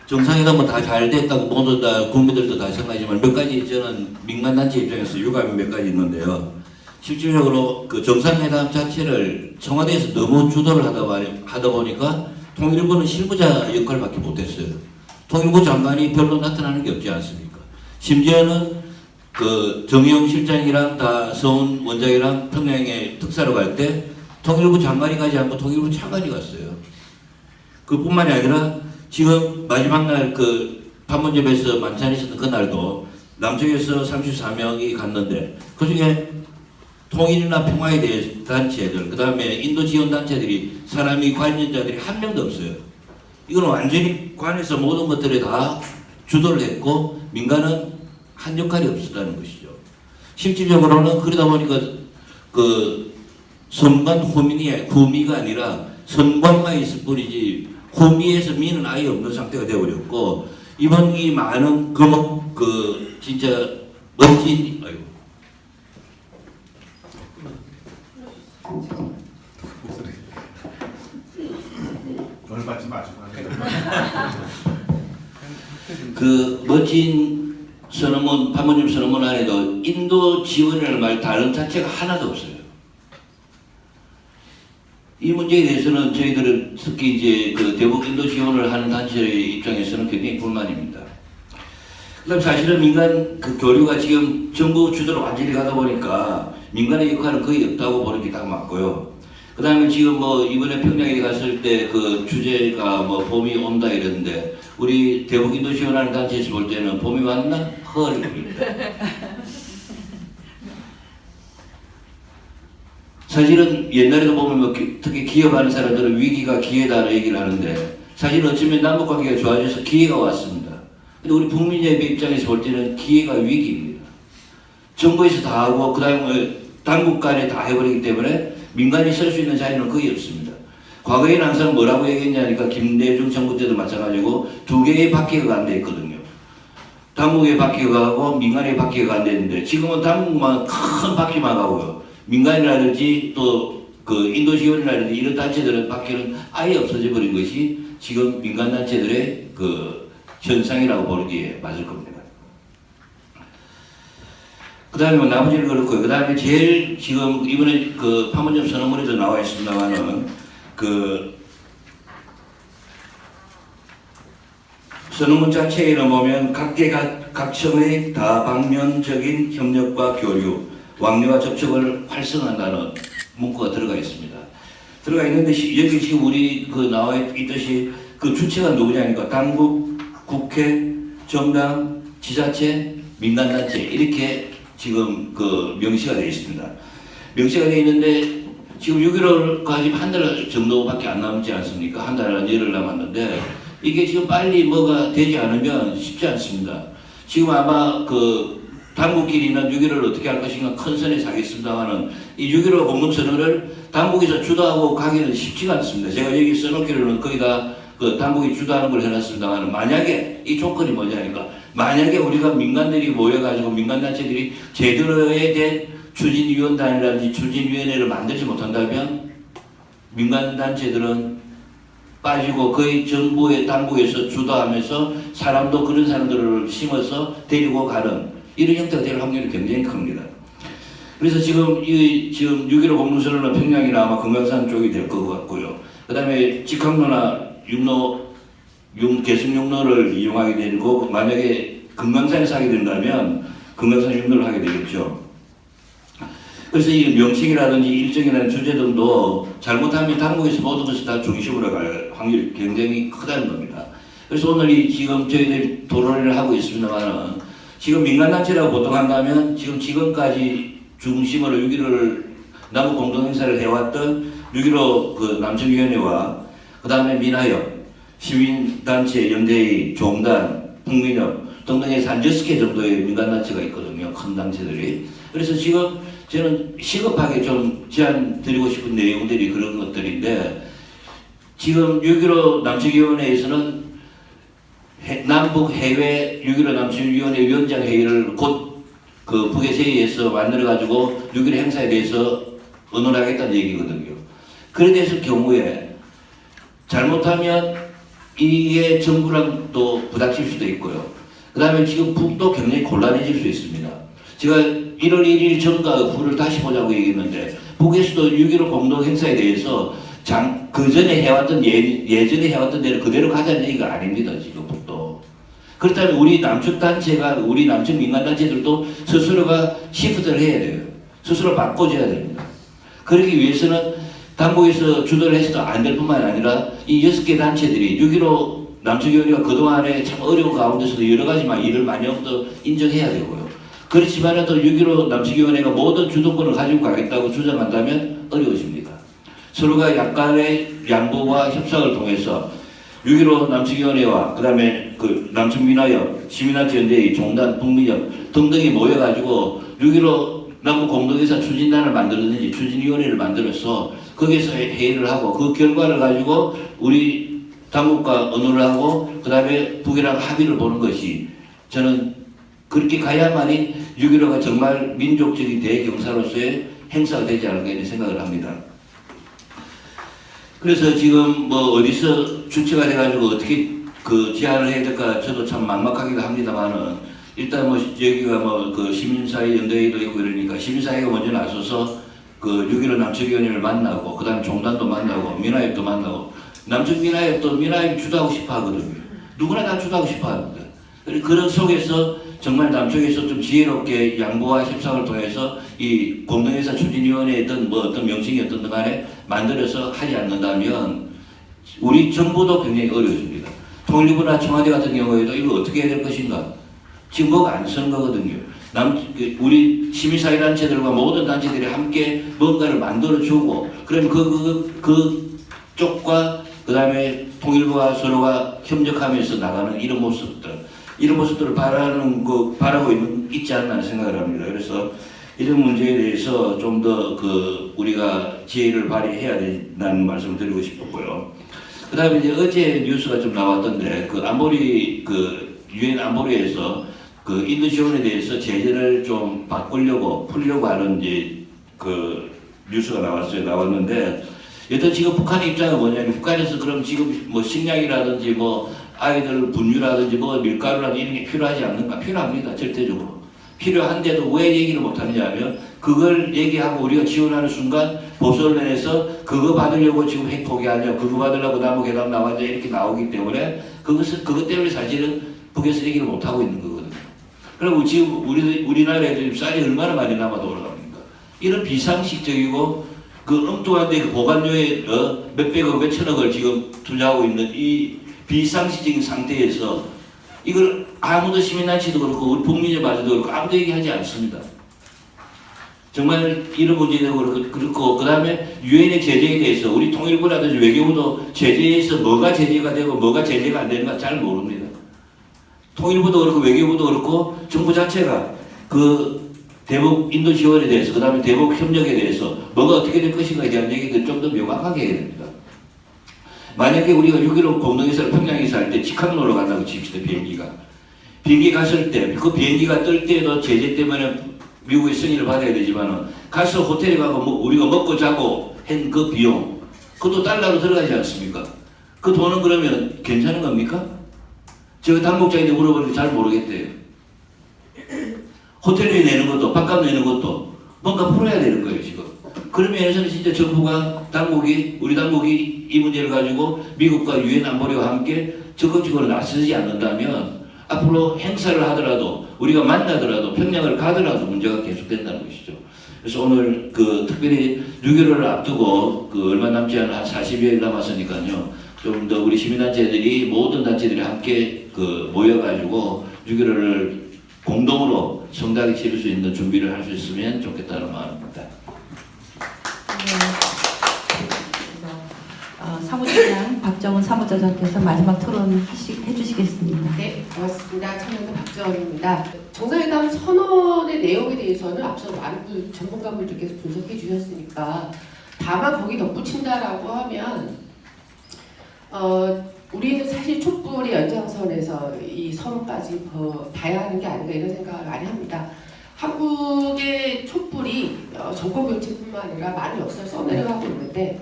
정상회담은 다 잘 됐다고 모두 다 국민들도 다 생각하지만 몇 가지 저는 민간단체 입장에서 유감이 몇 가지 있는데요. 실질적으로 정상회담 자체를 청와대에서 너무 주도를 하다 보니까 통일부는 실무자 역할밖에 못했어요. 통일부 장관이 별로 나타나는 게 없지 않습니까? 심지어는 정의용 실장이랑 다 서훈 원장이랑 평양에 특사로 갈 때 통일부 장관이 가지 않고 통일부 차관이 갔어요. 그뿐만이 아니라 지금 마지막 날 판문점에서 만찬했었던 그날도 남쪽에서 34명이 갔는데 그중에 통일이나 평화에 대해 단체들, 그 다음에 인도 지원 단체들이 사람이 관련자들이 한 명도 없어요. 이건 완전히 관에서 모든 것들에 다 주도를 했고 민간은 한 역할이 없었다는 것이죠. 실질적으로는 그러다 보니까 선관 후미가 아니라 선관만 있을 뿐이지 후미에서 미는 아예 없는 상태가 되어버렸고, 이번 이 많은 진짜 멋진 오늘 맞지 마시고 멋진 선언문, 판문점 선언문 안에도 인도 지원이라는 말 다른 자체가 하나도 없어요. 이 문제에 대해서는 저희들은 특히 이제 그 대북 인도 지원을 하는 단체의 입장에서는 굉장히 불만입니다. 그다음 사실은 민간 그 교류가 지금 정부 주도로 완전히 가다 보니까 민간의 역할은 거의 없다고 보는 게 딱 맞고요. 그다음에 지금 뭐 이번에 평양에 갔을 때 그 주제가 뭐 봄이 온다 이랬는데 우리 대북 인도 지원하는 단체에서 볼 때는 봄이 왔나 헐입니다. 사실은 옛날에도 보면 뭐 특히 기업하는 사람들은 위기가 기회다라는 얘기를 하는데 사실 어쩌면 남북 관계가 좋아져서 기회가 왔습니다. 근데 우리 국민의 입장에서 볼 때는 기회가 위기입니다. 정부에서 다 하고 그다음에 당국 간에 다 해버리기 때문에 민간이 설 수 있는 자리는 거의 없습니다. 과거에는 항상 뭐라고 얘기했냐니까 김대중 정부 때도 마찬가지고 두 개의 바퀴가 안 돼 있거든요. 당국의 바퀴가 가고 민간의 바퀴가 안 되는데 지금은 당국만 큰 바퀴만 가고요. 민간이라든지 또 그 인도 지원이라든지 이런 단체들은 바퀴는 아예 없어져 버린 것이 지금 민간 단체들의 그 현상이라고 보는 게 맞을 겁니다. 그 다음에 뭐 나머지는 그렇고요. 그 다음에 제일 지금 이번에 그 판문점 선언문에도 나와 있습니다만은 그 선언문 자체에는 보면 각계각청의 다방면적인 협력과 교류, 왕래와 접촉을 활성화한다는 문구가 들어가 있습니다. 들어가 있는데 여기 지금 우리 그 나와 있듯이 그 주체가 누구냐니까 당국, 국회, 정당, 지자체, 민간단체 이렇게 지금 그 명시가 되어 있습니다. 명시가 되어 있는데 지금 6.15까지 한 달 정도밖에 안 남지 않습니까? 한 달 열흘 남았는데 이게 지금 빨리 뭐가 되지 않으면 쉽지 않습니다. 지금 아마 그 당국끼리는 6.15를 어떻게 할 것인가 큰 선에 사겠습니다만은 이 6.15 공동선언을 당국에서 주도하고 가기는 쉽지가 않습니다. 제가 여기 써놓기로는 거의 다 그 당국이 주도하는 걸 해놨습니다만 만약에 이 조건이 뭐냐니까 만약에 우리가 민간들이 모여가지고 민간단체들이 제대로에 대한 추진위원단이라든지 추진위원회를 만들지 못한다면 민간단체들은 빠지고 거의 정부의 당국에서 주도하면서 사람도 그런 사람들을 심어서 데리고 가는 이런 형태가 될 확률이 굉장히 큽니다. 그래서 지금 6.15 공동선언은 평양이나 아마 금강산 쪽이 될 것 같고요. 그 다음에 직항로나 계승육로를 이용하게 되고 만약에 금강산에서 하게 된다면 금강산 육로를 하게 되겠죠. 그래서 이 명칭이라든지 일정이라는 주제 등도 잘못하면 당국에서 모든 것을 다 중심으로 갈 확률이 굉장히 크다는 겁니다. 그래서 오늘 지금 저희들이 토론을 하고 있습니다만은 지금 민간단체라고 보통 한다면 지금까지 중심으로 6.15를 남북 공동행사를 해왔던 6.15 그 남청위원회와 그 다음에 민화협, 시민단체, 연대의, 종단, 국민협 등등에서 한 6개 정도의 민간단체가 있거든요. 큰 단체들이. 그래서 지금 저는 시급하게 좀 제안 드리고 싶은 내용들이 그런 것들인데 지금 6.15 남측위원회에서는 남북 해외 6.15 남측위원회 위원장 회의를 곧 그 북에서에서 만들어가지고 6.15 행사에 대해서 의논하겠다는 얘기거든요. 그래 됐을 경우에 잘못하면 이게 정부랑 또 부닥칠 수도 있고요. 그 다음에 지금 북도 굉장히 곤란해질 수 있습니다. 제가 1월 1일 전과 후를 다시 보자고 얘기했는데 북에서도 6.15 공동행사에 대해서 그 전에 해왔던 예전에 해왔던 대로 그대로 가자는 얘기가 아닙니다. 지금 북도. 그렇다면 우리 남측 단체가 우리 남측 민간단체들도 스스로가 시프트를 해야 돼요. 스스로 바꿔줘야 됩니다. 그러기 위해서는 당국에서 주도를 해서도 안 될 뿐만 아니라 이 6개 단체들이 6.15 남측위원회가 그동안에 참 어려운 가운데서도 여러 가지 일을 많이 하고도 인정해야 되고요. 그렇지만 또 6.15 남측위원회가 모든 주도권을 가지고 가겠다고 주장한다면 어려워집니다. 서로가 약간의 양보와 협상을 통해서 6.15 남측위원회와 그 다음에 그 남측민화협, 시민단체연대회, 종단, 북민협 등등이 모여가지고 6.15 남북 공동회사 추진단을 만들었는지 추진위원회를 만들어서 거기서 회의를 하고 그 결과를 가지고 우리 당국과 의논을 하고 그 다음에 북이랑 합의를 보는 것이 저는 그렇게 가야만이 6.15가 정말 민족적인 대경사로서의 행사가 되지 않을까 이런 생각을 합니다. 그래서 지금 뭐 어디서 주체가 돼가지고 어떻게 그 제안을 해야 될까 저도 참 막막하기도 합니다만은 일단 뭐 여기가 뭐 그 시민사회 연대회도 있고 이러니까 시민사회가 먼저 나서서 그 6.15 남측위원회를 만나고 그다음에 종단도 만나고 미나협도 만나고 남측 미나협도 미나협이 주도하고 싶어 하거든요. 누구나 다 주도하고 싶어 합니다. 그런 속에서 정말 남쪽에서 좀 지혜롭게 양보와 협상을 통해서 이 공동회사 추진위원회든 뭐 어떤 명칭이었던 간에 만들어서 하지 않는다면 우리 정부도 굉장히 어려워집니다. 통일부나 청와대 같은 경우에도 이거 어떻게 해야 될 것인가? 지금 뭐가 안 쓰는 거거든요. 우리 시민사회단체들과 모든 단체들이 함께 뭔가를 만들어주고 그러면 그 쪽과 그 다음에 통일부와 서로가 협력하면서 나가는 이런 모습들을 바라고 있지 않나 하는 생각을 합니다. 그래서 이런 문제에 대해서 좀 더 우리가 지혜를 발휘해야 된다는 말씀을 드리고 싶었고요. 그 다음에 이제 어제 뉴스가 좀 나왔던데 유엔 안보리에서 인도 지원에 대해서 제재를 좀 풀려고 하는 이제 뉴스가 나왔는데 여튼 지금 북한의 입장은 뭐냐면 북한에서 그럼 지금 뭐 식량이라든지 뭐 아이들 분유라든지 뭐 밀가루라든지 이런 게 필요하지 않는가? 필요합니다. 절대적으로. 필요한데도 왜 얘기를 못하느냐 하면 그걸 얘기하고 우리가 지원하는 순간 보수언론에서 그거 받으려고 지금 핵 포기하냐, 그거 받으려고 남북회담 나왔냐 이렇게 나오기 때문에 그것 때문에 사실은 북에서 얘기를 못하고 있는 거거든요. 그리고 지금 우리나라에 쌀이 얼마나 많이 남아 돌아갑니까? 이런 비상식적이고 엉뚱한데 보관료에 몇백억, 몇천억을 지금 투자하고 있는 이 비상식적인 상태에서 이걸 아무도 시민단체도 그렇고 우리 북민협마저도 그렇고 아무도 얘기하지 않습니다. 정말 이런 문제도 그렇고 그 다음에 유엔의 제재에 대해서 우리 통일부라든지 외교부도 제재에서 뭐가 제재가 되고 뭐가 제재가 안 되는가 잘 모릅니다. 통일부도 그렇고 외교부도 그렇고 정부 자체가 대북 인도 지원에 대해서 그 다음에 대북 협력에 대해서 뭐가 어떻게 될 것인가에 대한 얘기를 좀 더 명확하게 해야 됩니다. 만약에 우리가 6.15 공동회사를 평양에서 할 때 직항로로 간다고 칩시다. 비행기 갔을 때 그 비행기가 뜰 때도 제재 때문에 미국의 승인을 받아야 되지만 가서 호텔에 가고 우리가 먹고 자고 한 그 비용 그것도 달러로 들어가지 않습니까? 그 돈은 그러면 괜찮은 겁니까? 제가 당국자한테 물어보는데 잘 모르겠대요. 호텔비 내는 것도 밥값 내는 것도 뭔가 풀어야 되는 거예요 지금. 그런 면에서는 진짜 정부가 우리 당국이 이 문제를 가지고 미국과 유엔 안보리와 함께 적극적으로 나서지 않는다면 앞으로 행사를 하더라도 우리가 만나더라도 평양을 가더라도 문제가 계속된다는 것이죠. 그래서 오늘 특별히 6.15를 앞두고 얼마 남지 않은 한 40여일 남았으니까요. 좀 더 우리 시민단체들이 모든 단체들이 함께 모여가지고 6.15를 공동으로 성대하게 치를 수 있는 준비를 할 수 있으면 좋겠다는 마음입니다. 사무처장 박정은 사무처장께서 마지막 토론 해주시겠습니다. 네, 고맙습니다. 참여자 박정은입니다. 정상회담 선언의 내용에 대해서는 앞서 많은 전문가분들께서 분석해 주셨으니까 다만 거기 덧붙인다라고 하면 우리는 사실 촛불의 연장선에서 이 선언까지 봐야 하는 게 아닌가 이런 생각을 많이 합니다. 한국의 촛불이 정권 교체뿐만 아니라 많은 역사를 써내려가고 있는데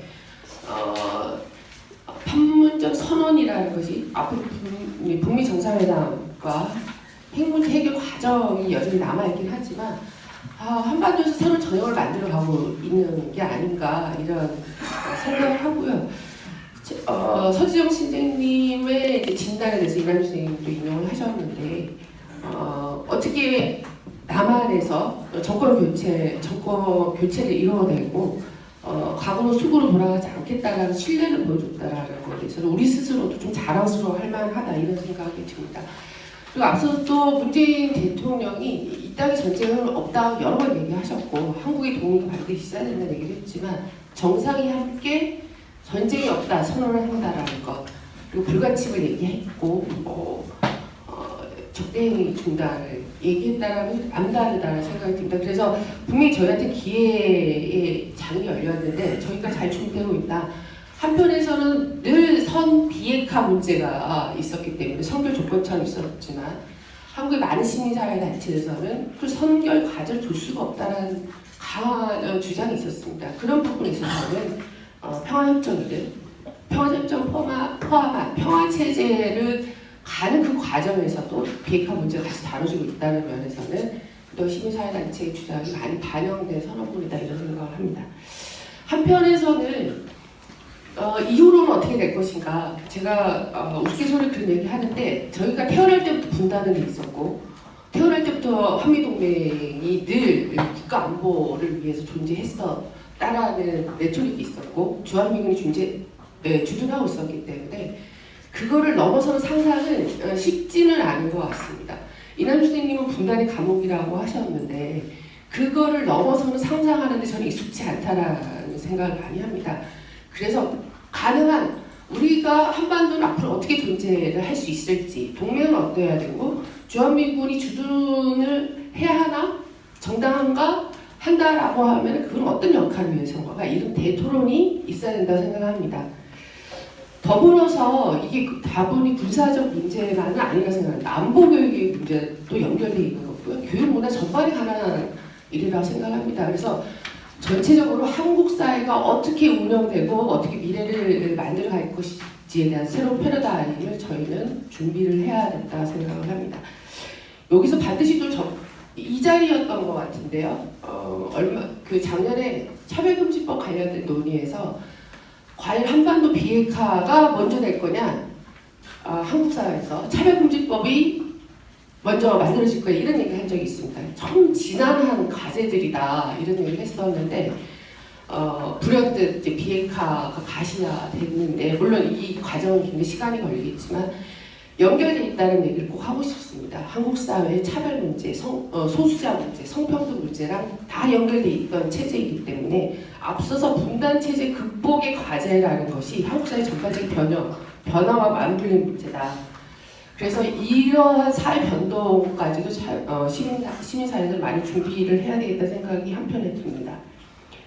판문점 선언이라는 것이 앞으로 북미 정상회담과 핵문제 해결 과정이 여전히 남아있긴 하지만 한반도에서 새로운 전형을 만들어가고 있는 게 아닌가 이런 생각을 하고요. 서지영 선생님의 진단에 대해서 이만주 선생님도 인용을 하셨는데 어떻게 남한에서 정권 교체를 이루어내고 과거로 숲으로 돌아가지 않겠다라는 신뢰를 보여줬다라는 것에 대해서는 우리 스스로도 좀 자랑스러워할 만하다 이런 생각이 듭니다. 그리고 앞서 또 문재인 대통령이 이 땅에 전쟁은 없다 여러 번 얘기하셨고 한국의 동의가 반드시 있어야 된다는 얘기를 했지만 정상이 함께 전쟁이 없다 선언을 한다라는 것 그리고 불가침을 얘기했고 적대행위 중단을 얘기했다라면 안 다르다는 생각이 듭니다. 그래서 분명히 저희한테 기회의 장이 열렸는데 저희가 잘 준비되고 있다. 한편에서는 늘 선 비핵화 문제가 있었기 때문에 선결 조건처럼 있었지만 한국의 많은 시민사회 단체에서는 그 선결 과정을 줄 수가 없다는 강한 주장이 있었습니다. 그런 부분에 있어서는 평화협정이든 평화협정 포함한 평화체제를 가는 그 과정에서도 비핵화 문제가 다시 다뤄지고 있다는 면에서는 또 시민사회단체의 주장이 많이 반영된 선언문이다 이런 생각을 합니다. 한편에서는 이후로는 어떻게 될 것인가 제가 우스갯소리 그런 얘기 하는데 저희가 태어날 때부터 분단은 있었고 태어날 때부터 한미동맹이 늘 국가 안보를 위해서 존재했었다라는 레토릭이 있었고 주한미군이 주둔하고 있었기 때문에 그거를 넘어서는 상상은 쉽지는 않은 것 같습니다. 이남주 선생님은 분단의 감옥이라고 하셨는데 그거를 넘어서는 상상하는데 저는 익숙치 않다라는 생각을 많이 합니다. 그래서 가능한 우리가 한반도는 앞으로 어떻게 존재를 할 수 있을지 동맹은 어떠해야 되고 주한미군이 주둔을 해야 하나 정당한가 한다라고 하면 그건 어떤 역할을 위해서인가 이런 대토론이 있어야 된다고 생각합니다. 더불어서 이게 다분히 군사적 문제만은 아니라 생각합니다. 안보교육의 문제도 연결되어 있는 거고요. 교육 문화 전반에 관한 일이라고 생각합니다. 그래서 전체적으로 한국 사회가 어떻게 운영되고 어떻게 미래를 만들어 갈 것인지에 대한 새로운 패러다임을 저희는 준비를 해야 된다고 생각을 합니다. 여기서 반드시 또 이 자리였던 것 같은데요. 작년에 차별금지법 관련된 논의에서 과연 한반도 비핵화가 먼저 될 거냐, 한국 사회에서 차별금지법이 먼저 만들어질 거야 이런 얘기를 한 적이 있습니다. 참 지난한 과제들이다 이런 얘기를 했었는데 불현듯 이제 비핵화가 가시화됐는데 물론 이 과정은 굉장히 시간이 걸리겠지만 연결돼 있다는 얘기를 꼭 하고 싶습니다. 한국 사회의 차별 문제, 소수자 문제, 성평등 문제랑 다 연결돼 있던 체제이기 때문에 앞서서 분단 체제 극복의 과제라는 것이 한국 사회 전반적인 변화와 맞물리는 문제다. 그래서 이러한 사회 변동까지도 시민사회는 많이 준비를 해야 되겠다 생각이 한편에 듭니다.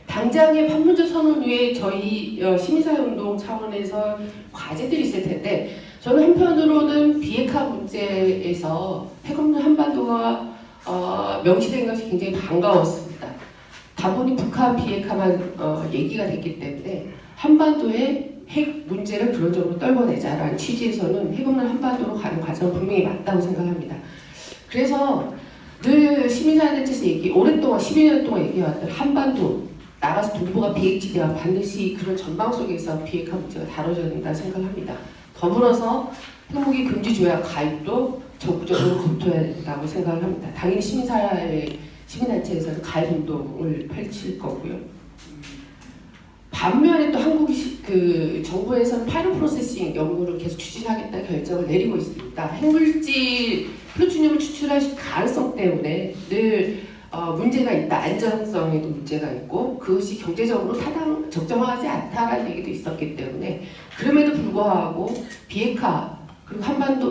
당장의 판문점 선언 후에 저희 시민사회운동 차원에서 과제들이 있을 텐데 저는 한편으로는 비핵화 문제에서 핵없는 한반도가 명시된 것이 굉장히 반가웠습니다. 다분히 북한 비핵화만 얘기가 됐기 때문에 한반도의 핵 문제를 근원적으로 떨궈내자라는 취지에서는 핵없는 한반도로 가는 과정은 분명히 맞다고 생각합니다. 그래서 늘 시민사회단체에서 오랫동안 12년 동안 얘기해왔던 한반도 나가서 동북아 비핵지대와 반드시 그런 전망 속에서 비핵화 문제가 다뤄져야 된다고 생각합니다. 더불어서 핵무기 금지 조약 가입도 적극적으로 검토해야 된다고 생각을 합니다. 당연히 시민단체에서는 가입 운동을 펼칠 거고요. 반면에 또 정부에서는 파이로 프로세싱 연구를 계속 추진하겠다 결정을 내리고 있습니다. 핵물질 플루토늄을 추출할 가능성 때문에 늘 문제가 있다. 안전성에도 문제가 있고 그것이 경제적으로 적정하지 않다라는 얘기도 있었기 때문에 그럼에도 불구하고 비핵화 그리고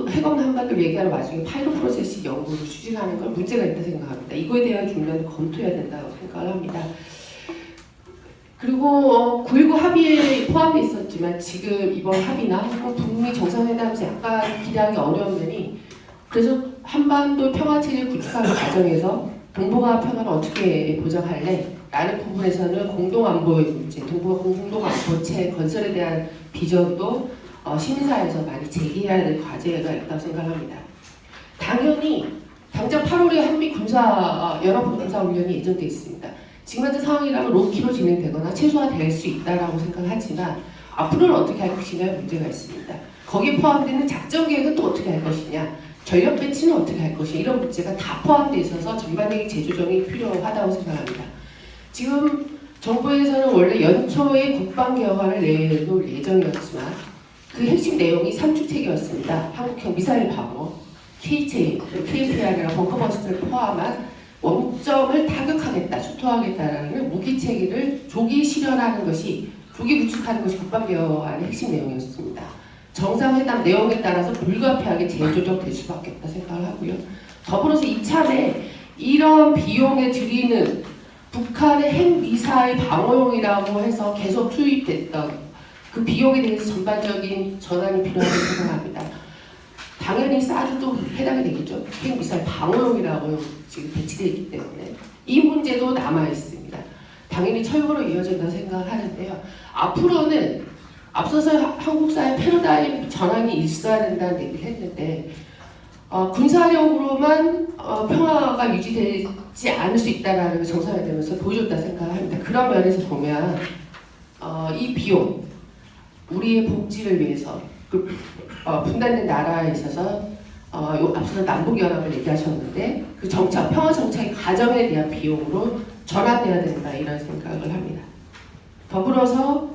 핵없는 한반도를 얘기하는 와중에 파이로 프로세싱 연구를 추진하는 건 문제가 있다 생각합니다. 이거에 대한 중요도 검토해야 된다고 생각을 합니다. 그리고 9.19 합의에 포함되어 있었지만 지금 이번 합의나 북미 정상회담에서 약간 기대하기 어려운 면이 그래서 한반도 평화체제 구축하는 과정에서 동북아 평화를 어떻게 보장할래? 라는 부분에서는 공동안보의 문제, 동북아 공동안보체 건설에 대한 비전도 시민사회에서 많이 제기해야 될 과제가 있다고 생각합니다. 당연히 당장 8월에 한미 연합군사훈련이 예정돼 있습니다. 지금 같은 상황이라면 로키로 진행되거나 최소화될 수 있다고 생각하지만 앞으로는 어떻게 할 것이냐 문제가 있습니다. 거기에 포함되는 작전 계획은 또 어떻게 할 것이냐, 전력 배치는 어떻게 할 것이냐 이런 문제가 다 포함되어 있어서 전반적인 재조정이 필요하다고 생각합니다. 지금 정부에서는 원래 연초에 국방개혁안을 내놓을 예정이었지만 그 핵심 내용이 3주택이었습니다. 한국형 미사일 방어, KPR이나 벙커버스트를 포함한 원점을 타격하겠다, 수토하겠다라는 무기체계를 조기 실현하는 것이, 조기 구축하는 것이 국방개혁안의 핵심 내용이었습니다. 정상회담 내용에 따라서 불가피하게 재조정될 수밖에 없다 생각을 하고요. 더불어서 이참에 이런 비용에 들이는 북한의 핵미사일 방어용이라고 해서 계속 투입됐던 그 비용에 대해서 전반적인 전환이 필요하다고 생각합니다. 당연히 사드도 해당이 되겠죠. 핵미사일 방어용이라고 지금 배치되어 있기 때문에 이 문제도 남아 있습니다. 당연히 철거로 이어진다고 생각을 하는데요. 앞으로는 앞서서 한국 사회 패러다임 전환이 있어야 된다는 얘기를 했는데 군사력으로만 평화가 유지되지 않을 수 있다라는 걸 정상회담에서 보여줬다 생각합니다. 그런 면에서 보면 이 비용, 우리의 복지를 위해서 분단된 나라에 있어서 앞서 남북연합을 얘기하셨는데 그 정착, 평화 정착의 과정에 대한 비용으로 전환돼야 된다 이런 생각을 합니다. 더불어서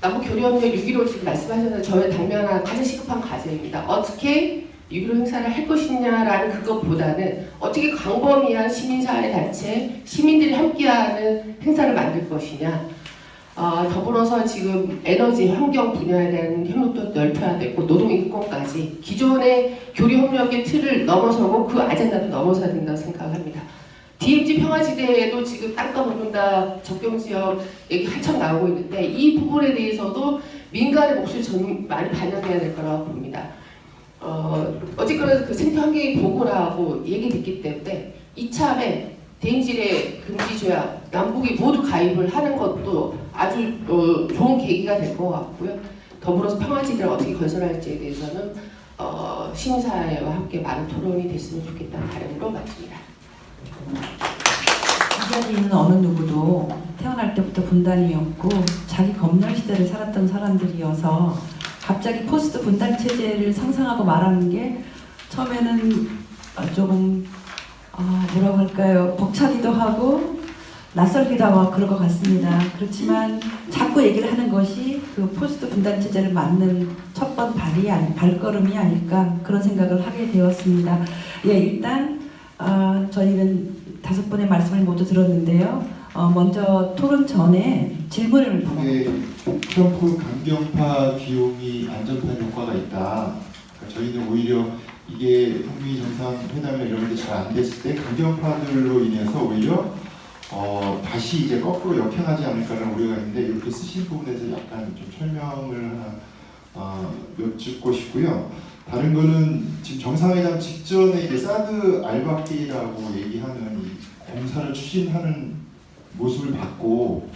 남북교류협력 6.15 지금 말씀하셨는데 저의 당면한 가장 시급한 과제입니다. 어떻게 6.15 행사를 할 것이냐라는 그것보다는 어떻게 광범위한 시민사회 단체, 시민들이 함께하는 행사를 만들 것이냐. 더불어서 지금 에너지, 환경 분야에 대한 협력도 넓혀야 되고 노동인권까지 기존의 교류협력의 틀을 넘어서고 그 아젠다도 넘어서야 된다고 생각합니다. DMZ 평화지대에도 지금 땅값 오른다 접경지역 얘기 한참 나오고 있는데 이 부분에 대해서도 민간의 목소리 많이 반영돼야 될 거라고 봅니다. 어쨌거나 그 생태 환경이 보고라고 얘기 듣기 때문에 이참에 대인질의 금지 조약 남북이 모두 가입을 하는 것도 아주 좋은 계기가 될 것 같고요. 더불어서 평화지대를 어떻게 건설할지에 대해서는 시민사회와 함께 많은 토론이 됐으면 좋겠다는 바람으로 마칩니다. 이 자리에 있는 어느 누구도 태어날 때부터 분단이었고 자기 검열 시대를 살았던 사람들이어서 갑자기 포스트 분단 체제를 상상하고 말하는 게 처음에는 조금 뭐라고 할까요? 벅차기도 하고 낯설기도 하고 그럴 것 같습니다. 그렇지만 자꾸 얘기를 하는 것이 그 포스트 분단 체제를 맞는 첫 번 발걸음이 아닐까 그런 생각을 하게 되었습니다. 예, 일단 저희는 5분의 말씀을 모두 들었는데요. 먼저 토론 전에 질문을 트럼프 강경파 비용이 안전파 효과가 있다. 그러니까 저희는 오히려 이게 북미 정상회담이나 이런 게 잘 안 됐을 때 강경파들로 인해서 오히려 다시 이제 거꾸로 역행하지 않을까라는 우려가 있는데 이렇게 쓰신 부분에서 약간 좀 설명을 하나 여쭙고 싶고요. 다른 거는 지금 정상회담 직전에 이제 사드 알바끼라고 얘기하는 이 공사를 추진하는 모습을 봤고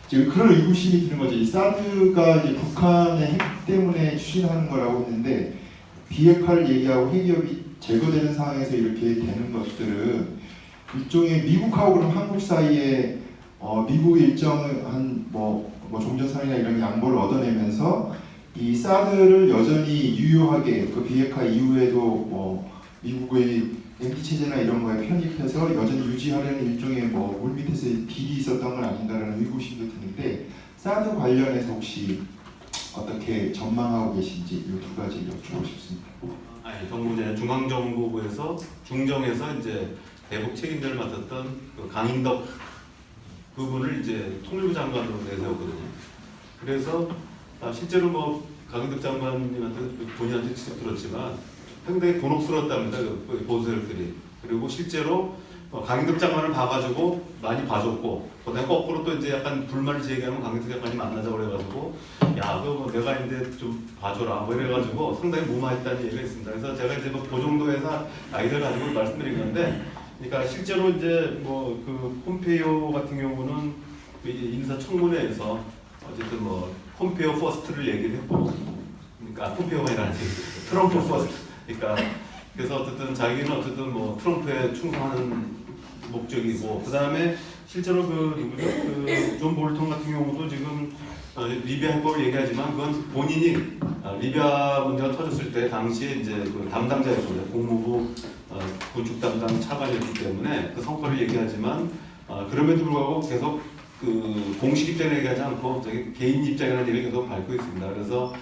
지금 그런 의구심이 드는 거죠. 이 사드가 이제 북한의 핵 때문에 추진하는 거라고 했는데 비핵화를 얘기하고 핵기업이 제거되는 상황에서 이렇게 되는 것들은 일종의 미국하고 그럼 한국 사이에 미국의 일정한 뭐 종전선언이나 이런 양보를 얻어내면서 이 사드를 여전히 유효하게 그 비핵화 이후에도 미국의 MD 체제나 이런 거에 편입해서 여전히 유지하려는 일종의 물 밑에서 딜이 있었던 건 아닌가라는 의구심도 드는데 사드 관련해서 혹시 어떻게 전망하고 계신지 이 두 가지 여쭙고 싶습니다. 아니, 정부제 중앙정보부에서 중정에서 이제 대북 책임자를 맡았던 그 강인덕 그분을 이제 통일부 장관으로 내세웠거든요. 그래서 실제로 강인덕 장관님한테 본인한테 직접 들었지만 상당히 곤혹스러웠답니다. 그 보수세력들이. 그리고 실제로 강인덕 장관을 봐가지고 많이 봐줬고 그다음에 거꾸로 또 이제 약간 불만을 제기하면 강인덕 장관이 만나자고 그래가지고 야 그거 내가 있는데 좀 봐줘라 이래가지고 상당히 무마했다는 얘기가 있습니다. 그래서 제가 이제 그 정도에서 아이디어를 가지고 말씀드린 건데 그러니까 실제로 이제 그 폼페이오 같은 경우는 인사청문회에서 어쨌든 폼페이오 퍼스트를 얘기를 했고 그러니까 폼페이오가 아니라 트럼프 퍼스트 그러니까 그래서 어쨌든 자기는 어쨌든 트럼프에 충성하는 목적이고 그 다음에 실제로 존 볼턴 같은 경우도 지금 리비아 해법을 얘기하지만 그건 본인이 리비아 문제가 터졌을 때 당시에 이제 그 담당자였거든요. 국무부 건축 담당 차관이었기 때문에 그 성과를 얘기하지만 그럼에도 불구하고 계속 그 공식 입장을 얘기하지 않고 개인 입장이라는 얘기를 계속 밝히고 있습니다. 그래서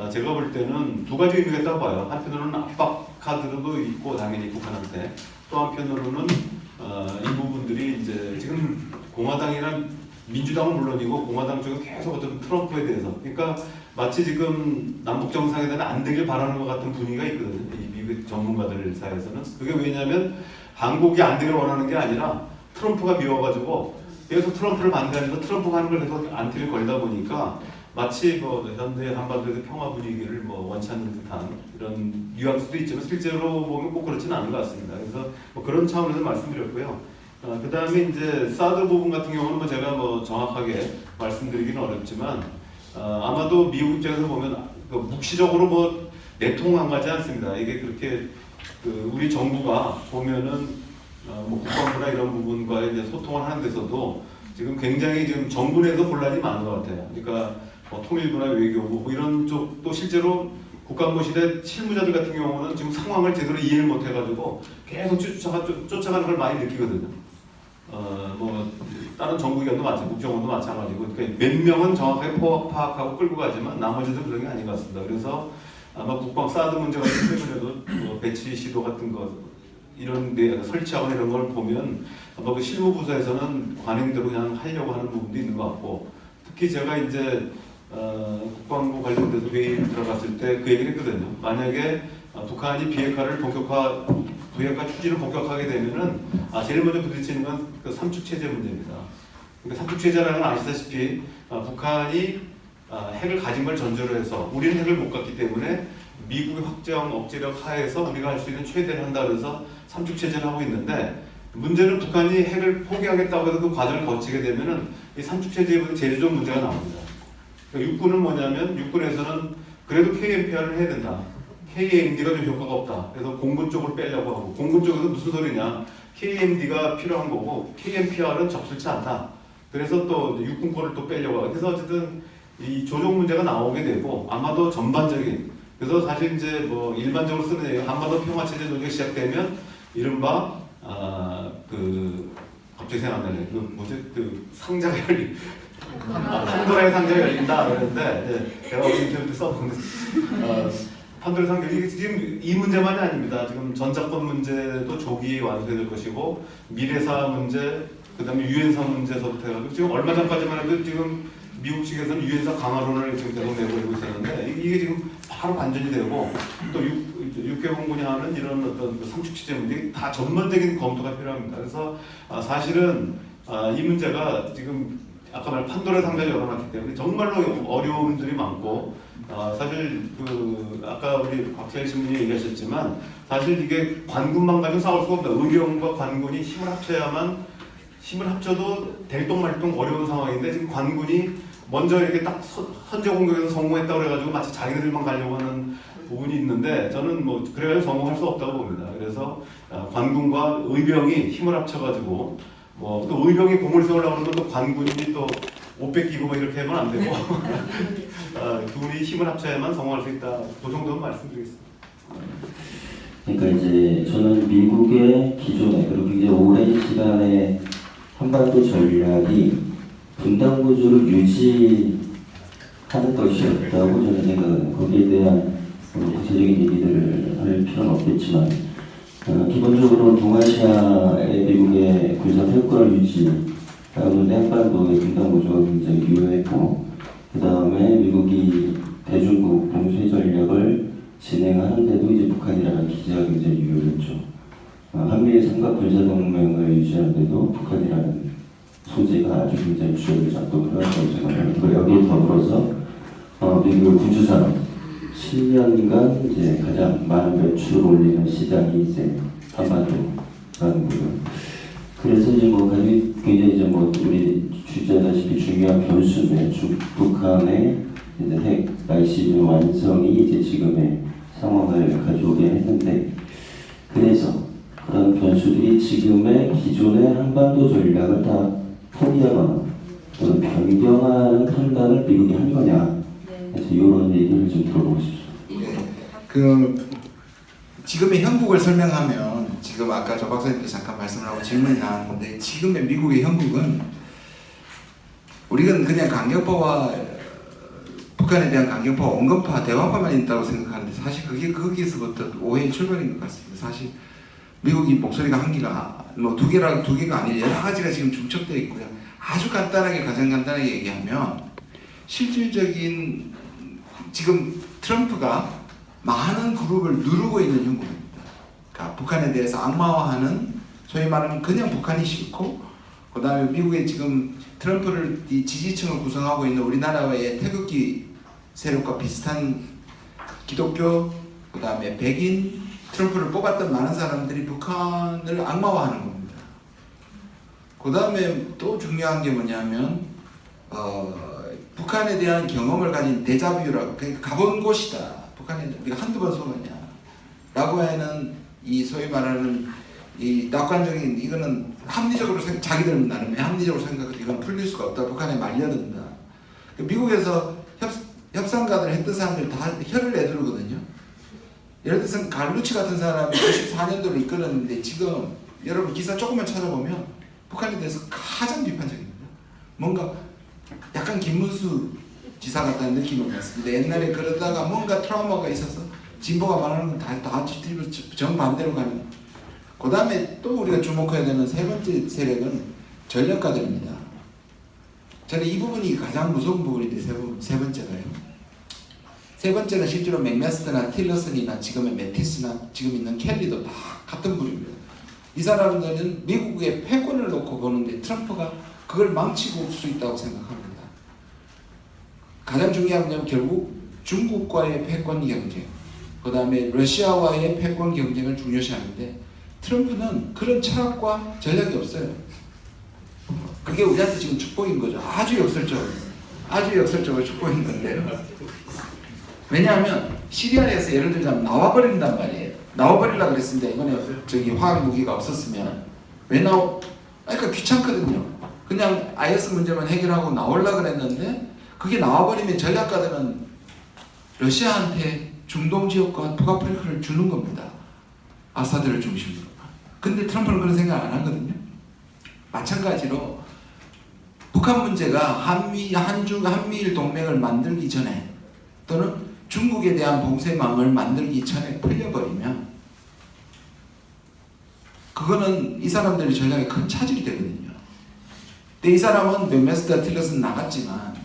제가 볼 때는 두 가지 의미가 있다고 봐요. 한편으로는 압박 카드도 있고 당연히 북한한테 또 한편으로는 이 부분들이 이제 지금 공화당이나 민주당은 물론이고 공화당 쪽은 계속 어떤 트럼프에 대해서 그러니까 마치 지금 남북 정상회담이 안 되길 바라는 것 같은 분위기가 있거든요. 이 미국 전문가들 사이에서는 그게 왜냐하면 한국이 안 되길 원하는 게 아니라 트럼프가 미워가지고 계속 트럼프를 반대하면서 트럼프가 하는 걸 계속 안티를 걸다 보니까 마치 현대 한반도의 평화 분위기를 원치 않는 듯한 이런 뉘앙스도 있지만 실제로 보면 꼭 그렇지는 않은 것 같습니다. 그래서 그런 차원에서 말씀드렸고요. 그 다음에 이제 사드 부분 같은 경우는 제가 정확하게 말씀드리기는 어렵지만 아마도 미국 입장에서 보면 그 묵시적으로 뭐 내통한 가지 않습니다. 이게 그렇게 그 우리 정부가 보면은 뭐 국방부나 이런 부분과 이제 소통을 하는 데서도 지금 굉장히 지금 정부 내에서 혼란이 많은 것 같아요. 그러니까 뭐 통일부나 외교부 뭐 이런 쪽도 실제로 국가안보실의 실무자들 같은 경우는 지금 상황을 제대로 이해를 못 해가지고 계속 쫓아가는 걸 많이 느끼거든요. 뭐 다른 정부기관도 마찬가지, 국정원도 마찬가지고 그러니까 몇 명은 정확하게 파악하고 끌고 가지만 나머지는 그런 게 아닌 것 같습니다. 그래서 아마 국방 사드 문제 같은 최근에도 뭐 배치 시도 같은 거 이런 데 설치하거나 이런 걸 보면 아마 그 실무부서에서는 관행대로 그냥 하려고 하는 부분도 있는 것 같고 특히 제가 이제 국방부 관련돼서 회의에 들어갔을 때 그 얘기를 했거든요. 만약에 북한이 비핵화 추진을 본격화하게 되면은 제일 먼저 부딪히는 건 그 삼축 체제 문제입니다. 그러니까 삼축 체제라는 건 아시다시피 북한이 핵을 가진 걸 전제로 해서 우리는 핵을 못 갖기 때문에 미국의 확장 억제력 하에서 우리가 할 수 있는 최대를 한다 그래서 삼축 체제를 하고 있는데 문제는 북한이 핵을 포기하겠다고 해서 그 과정을 거치게 되면은 이 삼축 체제에 제재적 문제가 나옵니다. 그러니까 육군은 뭐냐면 육군에서는 그래도 KMPR을 해야 된다. KMD가 좀 효과가 없다. 그래서 공군 쪽을 빼려고 하고 공군 쪽에서 무슨 소리냐. KMD가 필요한 거고 KMPR은 적절치 않다. 그래서 또 육군 거를 또 빼려고 하고 그래서 어쨌든 이 조정 문제가 나오게 되고 아마도 전반적인 그래서 사실 이제 뭐 일반적으로 쓰는 얘기가 한반도 평화체제 조정이 시작되면 이른바 그 갑자기 생각나네. 그 뭐지 그 상자가 열린 판도라의 상자가 열린다 그러는데 제가 어린 때부터 써보는데 판도라의 상자 이게 지금 이 문제만이 아닙니다. 지금 전자권 문제도 조기 완수될 것이고 미래사 문제 그다음에 유엔사 문제서부터 해가지고 지금 얼마 전까지만 해도 지금 미국 측에서는 유엔사 강화론을 지금 계속 내고 있었는데 이게 지금 바로 반전이 되고 또 육개공군이 하는 이런 어떤 그 삼축체제 문제 다 전반적인 검토가 필요합니다. 그래서 사실은 이 문제가 지금 아까 말한 판도라 상자를 열어놨기 때문에 정말로 어려움들이 많고 사실 그 아까 우리 곽철 신부님이 얘기하셨지만 사실 이게 관군만 가지고 싸울 수가 없다. 의병과 관군이 힘을 합쳐도 될똥말똥 어려운 상황인데 지금 관군이 먼저 이렇게 딱 선제 공격에서 성공했다고 그래가지고 마치 자기들만 가려고 하는 부분이 있는데 저는 뭐 그래가지고 성공할 수 없다고 봅니다. 그래서 관군과 의병이 힘을 합쳐가지고 뭐 또 의병이 공을 세우려고 하면 또 관군이 또 옷 뺏기고 뭐 이렇게 하면 안 되고 둘이 힘을 합쳐야만 성공할 수 있다. 그 정도는 말씀드리겠습니다. 그러니까 이제 저는 미국의 기존에 그리고 굉장히 오랜 시간에 한반도 전략이 분단 구조를 유지하는 것이었다고 저는 생각합니다. 거기에 대한 구체적인 얘기들을 할 필요는 없겠지만 기본적으로 동아시아의 미국의 군사 패권을 유지하는 한반도의 분단 구조가 굉장히 유효했고 그 다음에 미국이 대중국 봉쇄 전략을 진행하는데도 이제 북한이라는 기제가 굉장히 유효했죠. 한미의 삼각 군사동맹을 유지하는데도 북한이라는 소재가 아주 굉장히 주요를 잡고 그런 거라고 생각합니다. 여기에 더불어서 미국 군주산업 10년간 이제 가장 많은 매출을 올리는 시장이 이제 한반도라는 거예요. 그래서 이제 뭐 굉장히 이제 뭐 우리 주제다시피 중요한 변수인데 북한의 이제 핵 ICBM 완성이 이제 지금의 상황을 가져오게 했는데 그래서 그런 변수들이 지금의 기존의 한반도 전략을 다 포기하거나 또는 변경하는 판단을 미국이 한 거냐 그래서 이런 얘기를 좀 들어보고 싶습니다. 그 지금의 형국을 설명하면 지금 아까 조 박사님께서 잠깐 말씀을 하고 질문이 나왔는데 지금의 미국의 형국은 우리는 그냥 강경파와 북한에 대한 강경파, 온건파, 대화파만 있다고 생각하는데 사실 그게 거기서부터 오해의 출발인 것 같습니다. 사실 미국이 목소리가 한 개가 뭐 두 개가 아니라 여러 가지가 지금 중첩되어 있고요. 아주 간단하게 가장 간단하게 얘기하면 실질적인 지금 트럼프가 많은 그룹을 누르고 있는 형국입니다. 그러니까 북한에 대해서 악마화하는 소위 말하면 그냥 북한이 싫고 그 다음에 미국의 지금 트럼프를 이 지지층을 구성하고 있는 우리나라의 태극기 세력과 비슷한 기독교 그 다음에 백인 트럼프를 뽑았던 많은 사람들이 북한을 악마화하는 겁니다. 그 다음에 또 중요한 게 뭐냐면 북한에 대한 경험을 가진 데자뷰라고, 그러니까 가본 곳이다. 북한에 우리가 한두 번 속았냐 라고 하는 이 소위 말하는 이 낙관적인, 이거는 합리적으로 자기들 나름의 합리적으로 생각해도 이건 풀릴 수가 없다. 북한에 말려든다. 미국에서 협상가들 했던 사람들 다 혀를 내두르거든요. 예를 들어서 갈루치 같은 사람이 94년도를 이끌었는데 지금 여러분 기사 조금만 찾아보면 북한에 대해서 가장 비판적입니다. 뭔가 약간 김문수 지사 같다는 느낌을 받습니다. 옛날에 그러다가 뭔가 트라우마가 있어서 진보가 말하는 건 다 정반대로 가는. 그 다음에 또 우리가 주목해야 되는 세 번째 세력은 전략가들입니다. 저는 이 부분이 가장 무서운 부분인데 세 번째가요. 세 번째는 실제로 맥메스터나 틸러슨이나 지금의 매티스나 지금 있는 켈리도 다 같은 부류입니다. 이 사람들은 미국의 패권을 놓고 보는데 트럼프가 그걸 망치고 올 수 있다고 생각합니다. 가장 중요한 건 결국 중국과의 패권 경쟁, 그 다음에 러시아와의 패권 경쟁을 중요시하는데 트럼프는 그런 철학과 전략이 없어요. 그게 우리한테 지금 축복인 거죠. 아주 역설적으로 축복인 건데요. 왜냐하면 시리아에서 예를 들자면 나와버린단 말이에요. 나와버리려고 그랬습니다. 이번에 저기 화학 무기가 없었으면 왜 그러니까 귀찮거든요. 그냥 IS 문제만 해결하고 나오려고 그랬는데 그게 나와버리면 전략가들은 러시아한테 중동 지역과 북아프리카를 주는 겁니다. 아사드를 중심으로. 근데 트럼프는 그런 생각 안 하거든요. 마찬가지로 북한 문제가 한미일 동맹을 만들기 전에 또는 중국에 대한 봉쇄망을 만들기 전에 풀려버리면 그거는 이 사람들의 전략에 큰 차질이 되거든요. 근데 이 사람은 맥메스터 틸러슨 나갔지만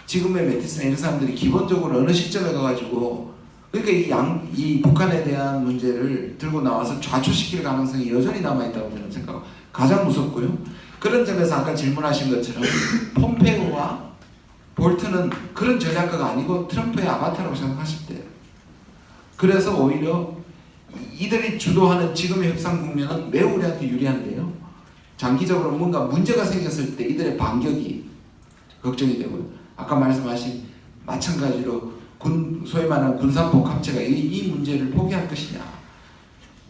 지금의 매티스나 이런 사람들이 기본적으로 어느 시점에 가가지고 그러니까 이 북한에 대한 문제를 들고 나와서 좌초시킬 가능성이 여전히 남아있다고 저는 생각하고 가장 무섭고요. 그런 점에서 아까 질문하신 것처럼 폼페오와 볼트는 그런 전략가가 아니고 트럼프의 아바타라고 생각하실 때요. 그래서 오히려 이들이 주도하는 지금의 협상 국면은 매우 우리한테 유리한데요. 장기적으로 뭔가 문제가 생겼을 때 이들의 반격이 걱정이 되고요. 아까 말씀하신 마찬가지로 소위 말하는 군산복합체가 이 문제를 포기할 것이냐.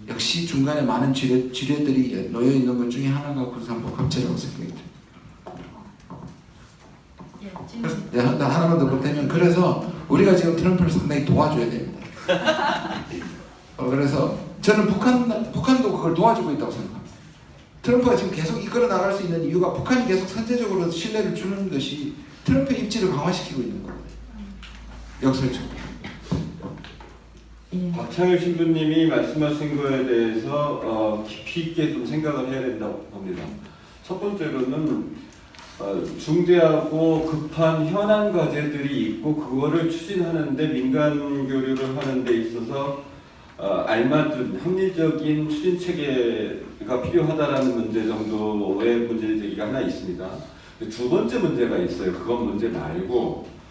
역시 중간에 많은 지뢰들이 놓여있는 것 중에 하나가 군산복합체라고 생각이 듭니다. 그래서 하나만 더 보태면 그래서 우리가 지금 트럼프를 상당히 도와줘야 됩니다. 그래서 저는 북한도 그걸 도와주고 있다고 생각합니다. 트럼프가 지금 계속 이끌어 나갈 수 있는 이유가 북한이 계속 선제적으로 신뢰를 주는 것이 트럼프의 입지를 강화시키고 있는 거거든요. 역설적으로. 박창일 신부님이 말씀하신 거에 대해서 깊이 있게 좀 생각을 해야 된다고 봅니다. 첫 번째로는 중대하고 급한 현안 과제들이 있고 그거를 추진하는데 민간 교류를 하는 데 있어서 알맞은 합리적인 추진 체계가 필요하다라는 문제 정도의 문제 제기가 하나 있습니다. 두 번째 문제가 있어요. 그건 문제 말고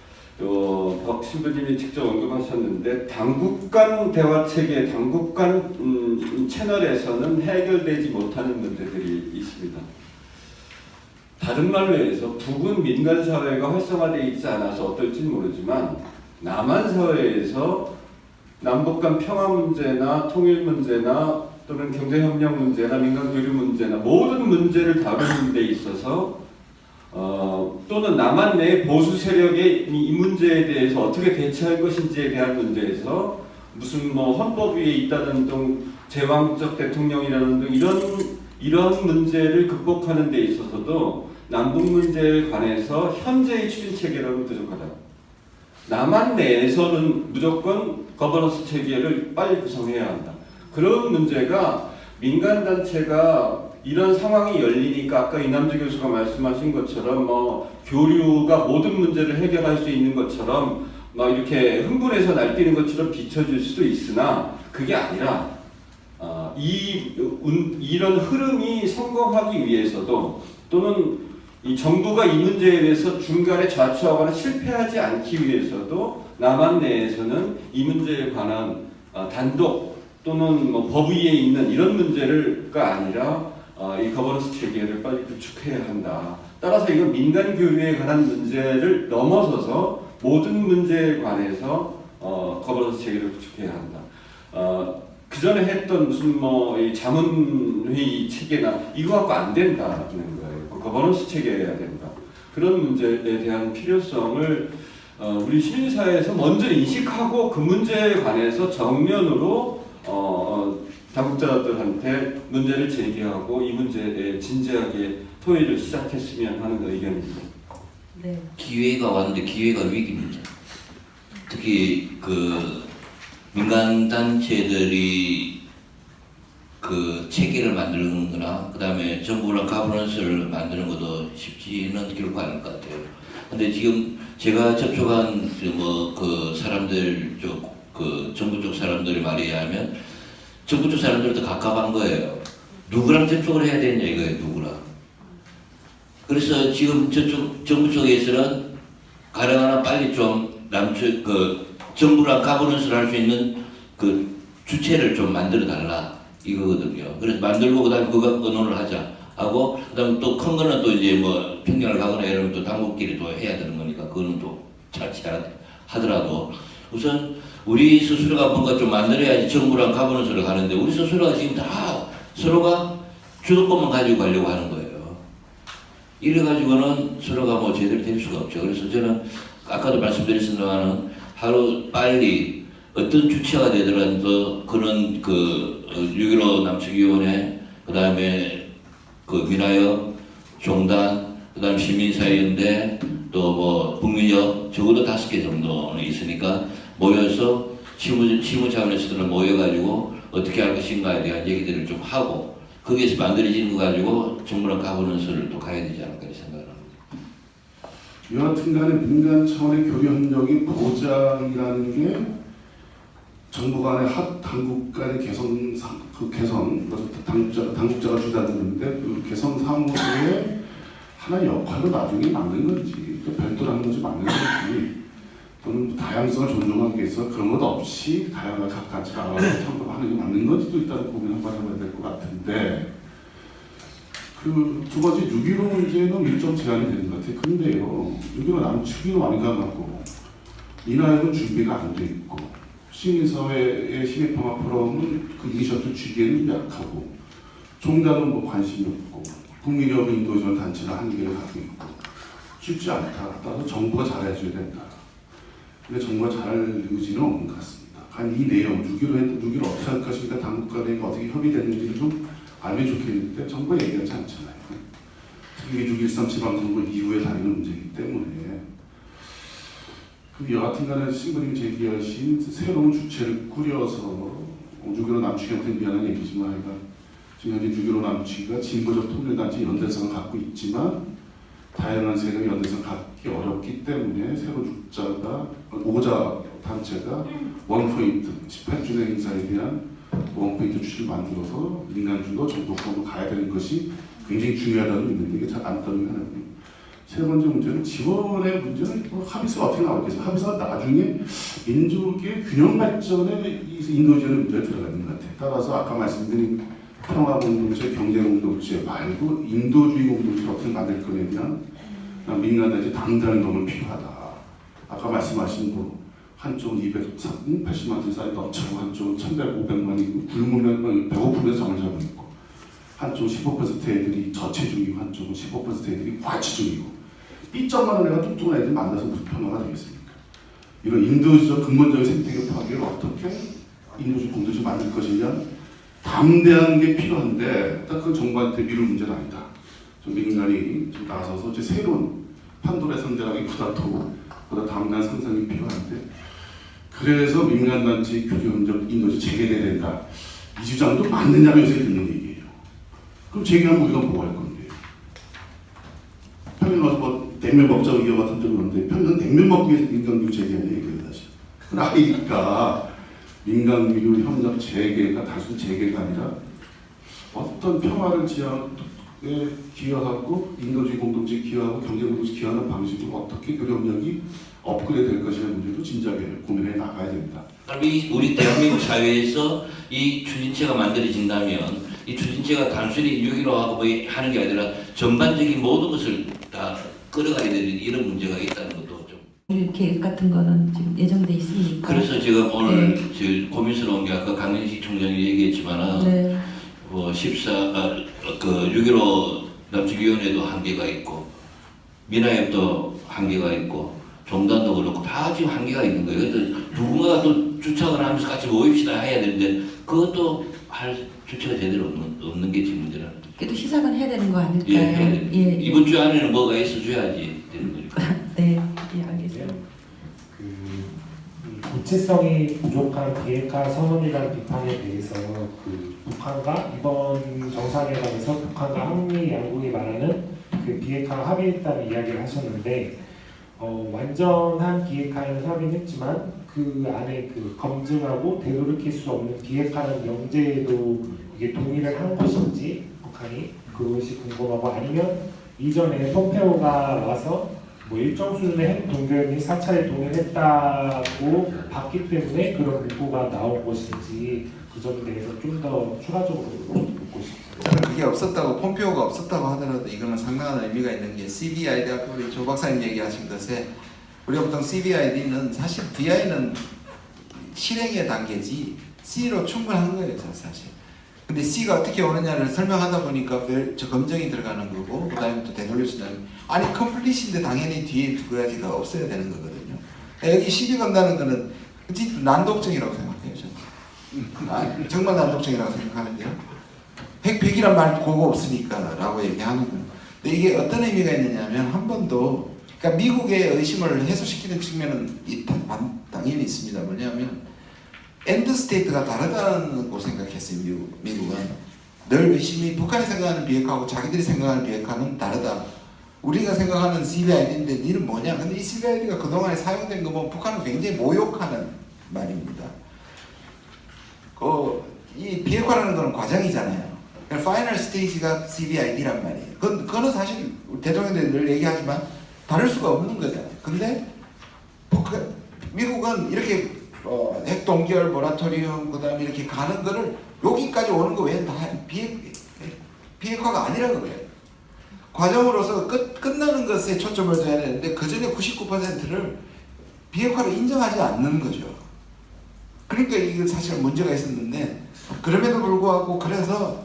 박 신부님이 직접 언급하셨는데 당국 간 대화 체계, 당국 간 채널에서는 해결되지 못하는 문제들이 있습니다. 다른 말로 해서 북은 민간 사회가 활성화되어 있지 않아서 어떨지는 모르지만 남한 사회에서 남북 간 평화 문제나 통일 문제나 또는 경제협력 문제나 민간 교류 문제나 모든 문제를 다루는 데 있어서 또는 남한 내 보수 세력의 이 문제에 대해서 어떻게 대처할 것인지에 대한 문제에서 무슨 헌법 위에 있다는 등 제왕적 대통령이라는 등 이런 문제를 극복하는 데 있어서도 남북 문제에 관해서 현재의 추진 체계로는 부족하다. 남한 내에서는 무조건 거버넌스 체계를 빨리 구성해야 한다. 그런 문제가 민간 단체가 이런 상황이 열리니까 아까 이남주 교수가 말씀하신 것처럼 교류가 모든 문제를 해결할 수 있는 것처럼 막 이렇게 흥분해서 날뛰는 것처럼 비춰질 수도 있으나 그게 아니라 이런 흐름이 성공하기 위해서도 또는 이 정부가 이 문제에 대해서 중간에 좌초하거나 실패하지 않기 위해서도 남한 내에서는 이 문제에 관한 단독 또는 법 위에 있는 이런 문제가 아니라 이 거버넌스 체계를 빨리 구축해야 한다. 따라서 이건 민간 교류에 관한 문제를 넘어서서 모든 문제에 관해서 거버넌스 체계를 구축해야 한다. 그 전에 했던 무슨 이 자문회의 체계나 이거 갖고 안 된다는 거예요. 거버넌스 체계여야 된다. 그런 문제에 대한 필요성을 우리 시민사회에서 먼저 인식하고 그 문제에 관해서 정면으로 당국자들한테 문제를 제기하고 이 문제에 대해 진지하게 토의를 시작했으면 하는 의견입니다. 네. 기회가 왔는데 기회가 위기입니다. 특히 그 민간 단체들이 그 체계를 만드는 거나 그 다음에 정부랑 가버넌스를 만드는 것도 쉽지는 결코 않을 것 같아요. 근데 지금 제가 접촉한 그 사람들 그 정부 쪽 사람들의 말에 의하면 정부 쪽 사람들도 갑갑한 거예요. 누구랑 접촉을 해야 되냐 이거예요, 누구랑. 그래서 지금 저쪽 정부 쪽에서는 가능한 빨리 좀 남쪽 정부랑 가버넌스를 할 수 있는 그 주체를 좀 만들어 달라 이거거든요. 그래서 만들고 그다음 그거 의논을 하자 하고 그다음 또 큰 거는 또 이제 평양을 가거나 이러면 또 당국끼리 또 해야 되는 거니까 그거는 또 하더라도 우선 우리 스스로가 뭔가 좀 만들어야지 정부랑 가버넌스를 가는데 우리 스스로가 지금 다 서로가 주도권만 가지고 가려고 하는 거예요. 이래가지고는 서로가 제대로 될 수가 없죠. 그래서 저는 아까도 말씀드렸습니다만은 하루 빨리 어떤 주체가 되더라도 그런 6.15 남측위원회 그 다음에 민화협, 종단, 그 다음 시민사회연대 또 북민협 적어도 5개 정도는 있으니까 모여서 실무 차원에서는 모여가지고 어떻게 할 것인가에 대한 얘기들을 좀 하고 거기에서 만들어지는 거 가지고 정부랑 가버넌스를 또 가야 되지 않을까 생각을 합니다. 여하튼간에 민간 차원의 교류 협력이 보장이라는 게 정부 간의 당국 간의 개선 당국자가 주도하는데 그 개선 사무소의 하나의 역할로 나중에 맞는 건지 별도로 하는 건지 맞는 건지 또는 다양성을 존중하기 위해서 그런 것 없이 다양한 각 단체가 알아서 참고하는 게 맞는 건지도 일단 고민 한번 해봐야 될 것 같은데 그 두 번째 6.15 문제는 일정 제한이 되는 것 같아요. 근데요 6.15 남측이 완강하고 민화협은 준비가 안 돼 있고 시민사회의 시민평화 포럼은 그 이니셔티브 취기에는 약하고 종단은 관심이 없고 국민협은 인도적 단체가 한계를 갖고 있고 쉽지 않다. 따라서 정부가 잘해줘야 된다. 근데 정부가 잘할 의지는 없는 것 같습니다. 이 내용 6.15 어떻게 할 것인가 당국 간에 어떻게 협의됐는지를 좀 알면 좋겠는데 정부가 얘기하지 않잖아요. 특히 6.13 지방선거 이후에 다루는 문제이기 때문에 여하튼간에 신부님이 제기하신 새로운 주체를 꾸려서 6.15 남측한테 미안한 얘기지만 지금 현재 6.15 남측이 진보적 통일단체 연대성을 갖고 있지만 다양한 세력의 연대성을 갖기 어렵기 때문에 새로운 오자 단체가 원포인트 18주년 행사에 대한 원포인트 주체를 만들어서 민간주도 정부권으로 가야 되는 것이 굉장히 중요하다는 의미인데 이게 잘 안 떠오르는 하나고요. 세 번째 문제는 지원의 문제는 합의서가 어떻게 나오겠어요? 합의서가 나중에 민족의 균형 발전에 인도주의 문제가 들어가는 것 같아요. 따라서 아까 말씀드린 평화공동체, 경제공동체 말고 인도주의 공동체를 어떻게 만들 거에 대한 민간단체 당당한 놈은 필요하다. 아까 말씀하신 한쪽은 280만 원 사이 넘쳐고 한쪽은 1,500만이고 굶으면 배고프면서 잠을 자고 있고 한쪽은 15% 애들이 저체 중이고 한쪽은 15% 애들이 과치 중이고 삐쩍만 애가 뚱뚱한 애들 만나서 무슨 평화가 되겠습니까? 이런 인도적 근본적인 생태계 파괴를 어떻게 인도적 공동체 만들 것이냐 담대한 게 필요한데 딱 그 정부한테 미룰 문제는 아니다. 좀 민간이 좀 나서서 이제 새로운 판도라의 상대라기보다 보다 담대한 상상이 필요한데 그래서 민간단체 교류협력 인도적 재개돼야 된다. 이 주장도 맞느냐고 요새 듣는 얘기예요. 그럼 재개하면 우리가 뭐 할 건데? 평양 가서 냉면 먹자 의견 같은 적이 없는데 평양 냉면 먹기 위해서 민간교류 재개하는 얘기예요 다시. 그러니까 민간교류 협력 재개가 단순 재개가 아니라 어떤 평화를 지향에 기여하고 인도주의 공동체에 기여하고 경제공동체에 기여하는 방식으로 어떻게 교류협력이 업그레이드 될 것이라는 문제도 진지하게 고민해 나가야 됩니다. 우리 대한민국 사회에서 이 추진체가 만들어진다면 이 추진체가 단순히 6.15하고 뭐 하는 게 아니라 전반적인 모든 것을 다 끌어가야 되는 이런 문제가 있다는 것도 좀. 계획 같은 거는 지금 예정돼 있습니까? 그래서 지금 오늘 제일 고민스러운 게 아까 강민식 총장이 얘기했지만은 네. 뭐 6.15 남측위원회도 한계가 있고 민화협도 한계가 있고 종단도 그렇고 다 지금 한계가 있는 거예요. 그래서 누군가가 또 주창을 하면서 같이 모입시다 해야 되는데 그것도 할 주체가 제대로 없는 게 지금 문제라는 거죠. 그래도 시작은 해야 되는 거 아닐까요? 예. 이번 주 안에는 뭐가 있어줘야지 되는 거니까. 네, 예, 알겠습니다. 구체성이 부족한 비핵화 선언이라는 비판에 대해서 북한과 이번 정상회담에서 북한과 한미 양국이 말하는 비핵화 합의했다는 이야기를 하셨는데 완전한 비핵화에는 합의했지만 그 안에 검증하고 되돌이킬 수 없는 비핵화라는 명제에도 이게 동의를 한 것인지 북한이 그것이 궁금하고 아니면 이전에 폼페오가 와서 뭐 일정 수준의 핵 동결이 사찰에 동의했다고 봤기 때문에 그런 문구가 나온 것인지 그 점에 대해서 좀 더 추가적으로 좀 묻고 싶습니다. 저는 그게 없었다고 폼페오가 없었다고 하더라도 이거는 상당한 의미가 있는 게 CBID 아까 우리 조 박사님 얘기하신 것에 우리가 보통 CBID는 사실 DI는 실행의 단계지 C로 충분한 거예요 사실. 근데 C가 어떻게 오느냐를 설명하다 보니까 저 검증이 들어가는 거고 그 다음에 또 되돌릴 수 있는 아니 컴플릿인데 당연히 뒤에 두 가지가 없어야 되는 거거든요. 여기 시비 건다는 거는 난독증이라고 생각해요 저는. 정말 난독증이라고 생각하는데요. 핵폐기란 말 그거 없으니까 라고 얘기하는 거예요. 근데 이게 어떤 의미가 있느냐면 한 번도 그러니까 미국의 의심을 해소시키는 측면은 당연히 있습니다. 뭐냐면 엔드 스테이트가 다르다는 거 생각했어요. 미국은 늘 의심이 북한이 생각하는 비핵화하고 자기들이 생각하는 비핵화는 다르다. 우리가 생각하는 CBID인데 니는 뭐냐? 근데 이 CBID가 그동안에 사용된 거 보면 북한은 굉장히 모욕하는 말입니다. 이 비핵화라는 거는 과정이잖아요. 파이널 스테이지가 CBID란 말이에요. 그거는 사실 대통령들이 늘 얘기하지만 다를 수가 없는 거잖아요. 근데 미국은 이렇게 핵 동결, 모라토리움, 그 다음에 이렇게 가는 거를 여기까지 오는 거 외에는 다 비핵화가 아니라고 그래요. 과정으로서 끝나는 것에 초점을 둬야 되는데 그 전에 99%를 비핵화를 인정하지 않는 거죠. 그러니까 이게 사실 문제가 있었는데 그럼에도 불구하고 그래서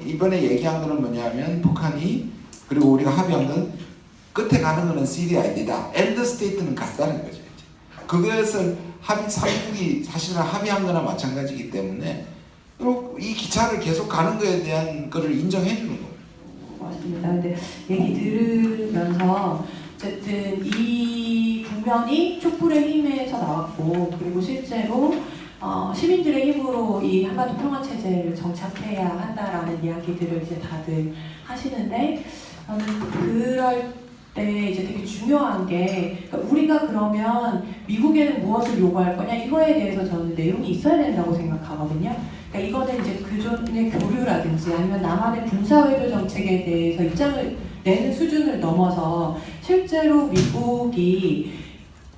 이번에 얘기한 거는 뭐냐면 북한이 그리고 우리가 합의한 건 끝에 가는 거는 CBID다. 엔드 스테이트는 같다는 거죠. 그것을 삼국이 사실은 합의한 거나 마찬가지이기 때문에 이 기차를 계속 가는 거에 대한 거를 인정해 주는 거예요. 맞습니다. 근데 얘기 들으면서 어쨌든 이 국면이 촛불의 힘에서 나왔고 그리고 실제로 시민들의 힘으로 이 한반도 평화 체제를 정착해야 한다라는 이야기들을 이제 다들 하시는데 저는 그럴 때 이제 되게 중요한 게 그러니까 우리가 그러면 미국에는 무엇을 요구할 거냐 이거에 대해서 저는 내용이 있어야 된다고 생각하거든요. 그러니까 이거는 이제 그전의 교류라든지 아니면 남한의 군사외교 정책에 대해서 입장을 내는 수준을 넘어서 실제로 미국이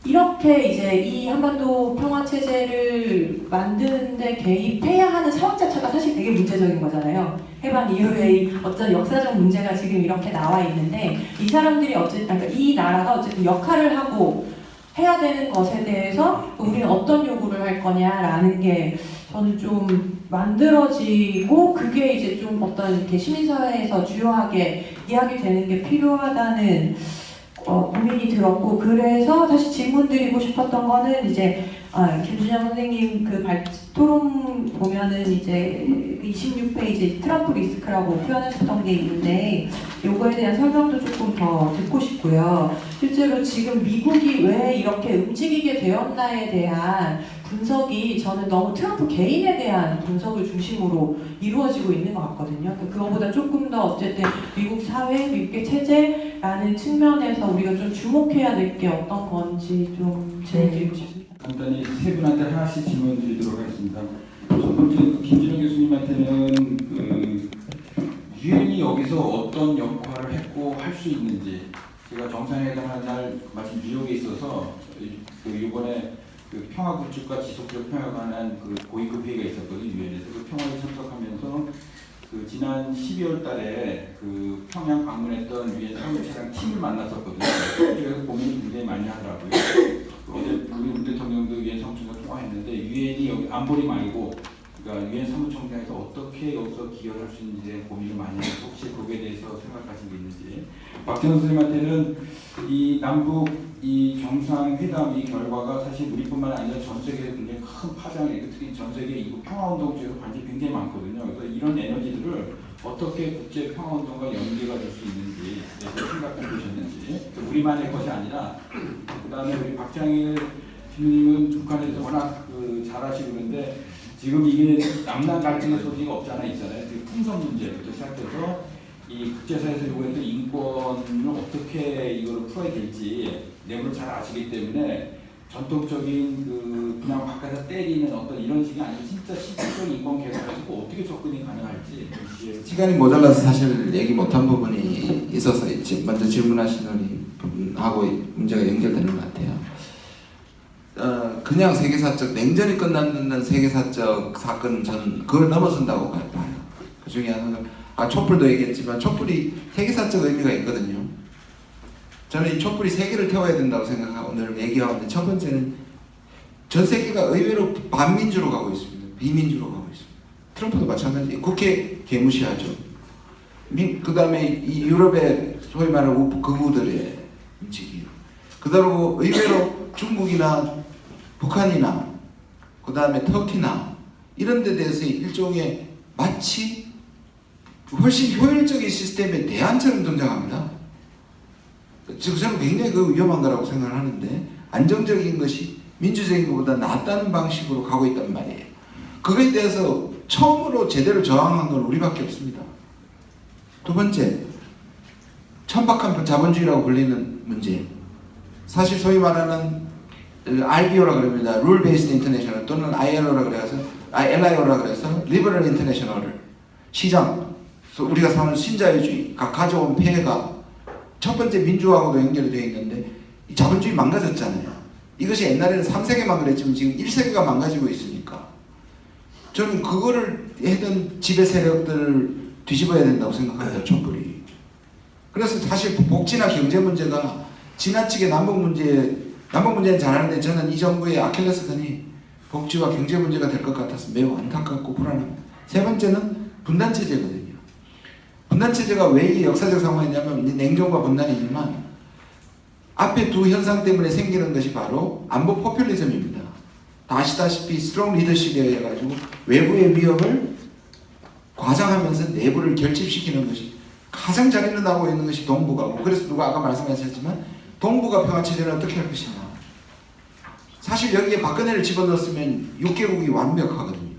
이렇게 이제 이 한반도 평화 체제를 만드는데 개입해야 하는 상황 자체가 사실 되게 문제적인 거잖아요. 해방 이후에 어떤 역사적 문제가 지금 이렇게 나와 있는데 이 사람들이 어쨌든 그러니까 이 나라가 어쨌든 역할을 하고 해야 되는 것에 대해서 우리는 어떤 요구를 할 거냐라는 게 저는 좀 만들어지고 그게 이제 좀 어떤 이렇게 시민사회에서 주요하게 이야기되는 게 필요하다는 고민이 들었고 그래서 사실 질문 드리고 싶었던 거는 이제 김준영 선생님 그 토론 보면은 이제 26페이지 트럼프 리스크라고 표현하셨던 게 있는데 요거에 대한 설명도 조금 더 듣고 싶고요. 실제로 지금 미국이 왜 이렇게 움직이게 되었나에 대한 분석이 저는 너무 트럼프 개인에 대한 분석을 중심으로 이루어지고 있는 것 같거든요. 그거보다 조금 더 어쨌든 미국 사회, 미국의 체제라는 측면에서 우리가 좀 주목해야 될 게 어떤 건지 좀 질문드리고 싶습니다. 간단히 세 분한테 하나씩 질문 드리도록 하겠습니다. 첫 번째 김준영 교수님한테는 유엔이 여기서 어떤 역할을 했고 할 수 있는지 제가 정상회담 하는 날 마침 뉴욕에 있어서 이번에 평화 구축과 지속적 평화에 관한 고위급 회의가 있었거든요. 유엔에서 그 평화에 참석하면서 그 지난 12월 달에 그 평양 방문했던 유엔 사무처장 팀을 만났었거든요. 그래서 고민을 굉장히 많이 하더라고요. 어제 우리 문 대통령도 유엔 사무총장 통화했는데 유엔이 여기 안보리 말고 그러니까 유엔 사무총장에서 어떻게 여기서 기여를 할 수 있는지에 고민을 많이 해서 혹시 거기에 대해서 생각하신 게 있는지. 박태원 선생님한테는 이 남북 이 정상회담 이 결과가 사실 우리뿐만 아니라 전 세계에 굉장히 큰 파장을 일으키고 특히 전 세계 이후 평화운동 쪽에서 관심이 굉장히 많거든요. 그래서 이런 에너지들을 어떻게 국제 평화운동과 연계가 될 수 있는지 생각해 보셨는지 우리만의 것이 아니라 그다음에 우리 박장일 교수님은 북한에서 워낙 잘하시고 그런데 지금 이게 남남 갈등의 소지가 없잖아 있잖아요. 풍선 문제부터 시작해서 이 국제사회에서 요구했던 인권을 어떻게 이걸 풀어야 될지 내부를 잘 아시기 때문에 전통적인 그냥 바깥에서 때리는 어떤 이런 식이 아니고 진짜 실질적인 인권 개선에서 어떻게 접근이 가능할지 시간이 모자라서 사실 얘기 못한 부분이 있어서 먼저 질문하시는 부분하고 문제가 연결되는 것 같아요. 그냥 세계사적 냉전이 끝났는 세계사적 사건은 저는 그걸 넘어선다고 봐요. 그 중에 하나는 촛불도 얘기했지만 촛불이 세계사적 의미가 있거든요. 저는 이 촛불이 세계를 태워야 된다고 생각하고 늘 얘기하는데 첫 번째는 전 세계가 의외로 반민주로 가고 있습니다. 비민주로 가고 있습니다. 트럼프도 마찬가지. 국회 개무시하죠. 그 다음에 이 유럽의 소위 말하는 극우들의 움직임. 그다음에 의외로 중국이나 북한이나 그 다음에 터키나 이런 데 대해서 일종의 마치 훨씬 효율적인 시스템의 대안처럼 등장합니다. 저는 굉장히 위험한 거라고 생각을 하는데 안정적인 것이 민주적인 것보다 낫다는 방식으로 가고 있단 말이에요. 그거에 대해서 처음으로 제대로 저항한 건 우리밖에 없습니다. 두 번째, 천박한 자본주의라고 불리는 문제. 사실 소위 말하는 RBO라 그럽니다. Rule Based International 또는 ILO라 그래서 LIO라 그래서 Liberal International 시장 우리가 사는 신자유주의가 가져온 폐해가 첫 번째 민주화하고도 연결이 되어 있는데 이 자본주의 망가졌잖아요. 이것이 옛날에는 3세계만 그랬지만 지금 1세계가 망가지고 있으니까 저는 그거를 했던 지배 세력들을 뒤집어야 된다고 생각합니다. 촛불이. 그래서 사실 복지나 경제 문제가 지나치게 남북 문제는 잘하는데 저는 이 정부의 아킬레스건이 복지와 경제 문제가 될 것 같아서 매우 안타깝고 불안합니다. 세 번째는 분단체제거든요. 분단체제가 왜 이게 역사적 상황이냐면 냉전과 분단이지만 앞에 두 현상 때문에 생기는 것이 바로 안보 포퓰리즘입니다. 다 아시다시피 스트롱 리더십에 의해 가지고 외부의 위협을 과장하면서 내부를 결집시키는 것이 가장 잘 일어나고 있는 것이 동북아고 그래서 누가 아까 말씀하셨지만 동북아 평화체제는 어떻게 할 것이냐. 사실 여기에 박근혜를 집어넣었으면 6개국이 완벽하거든요.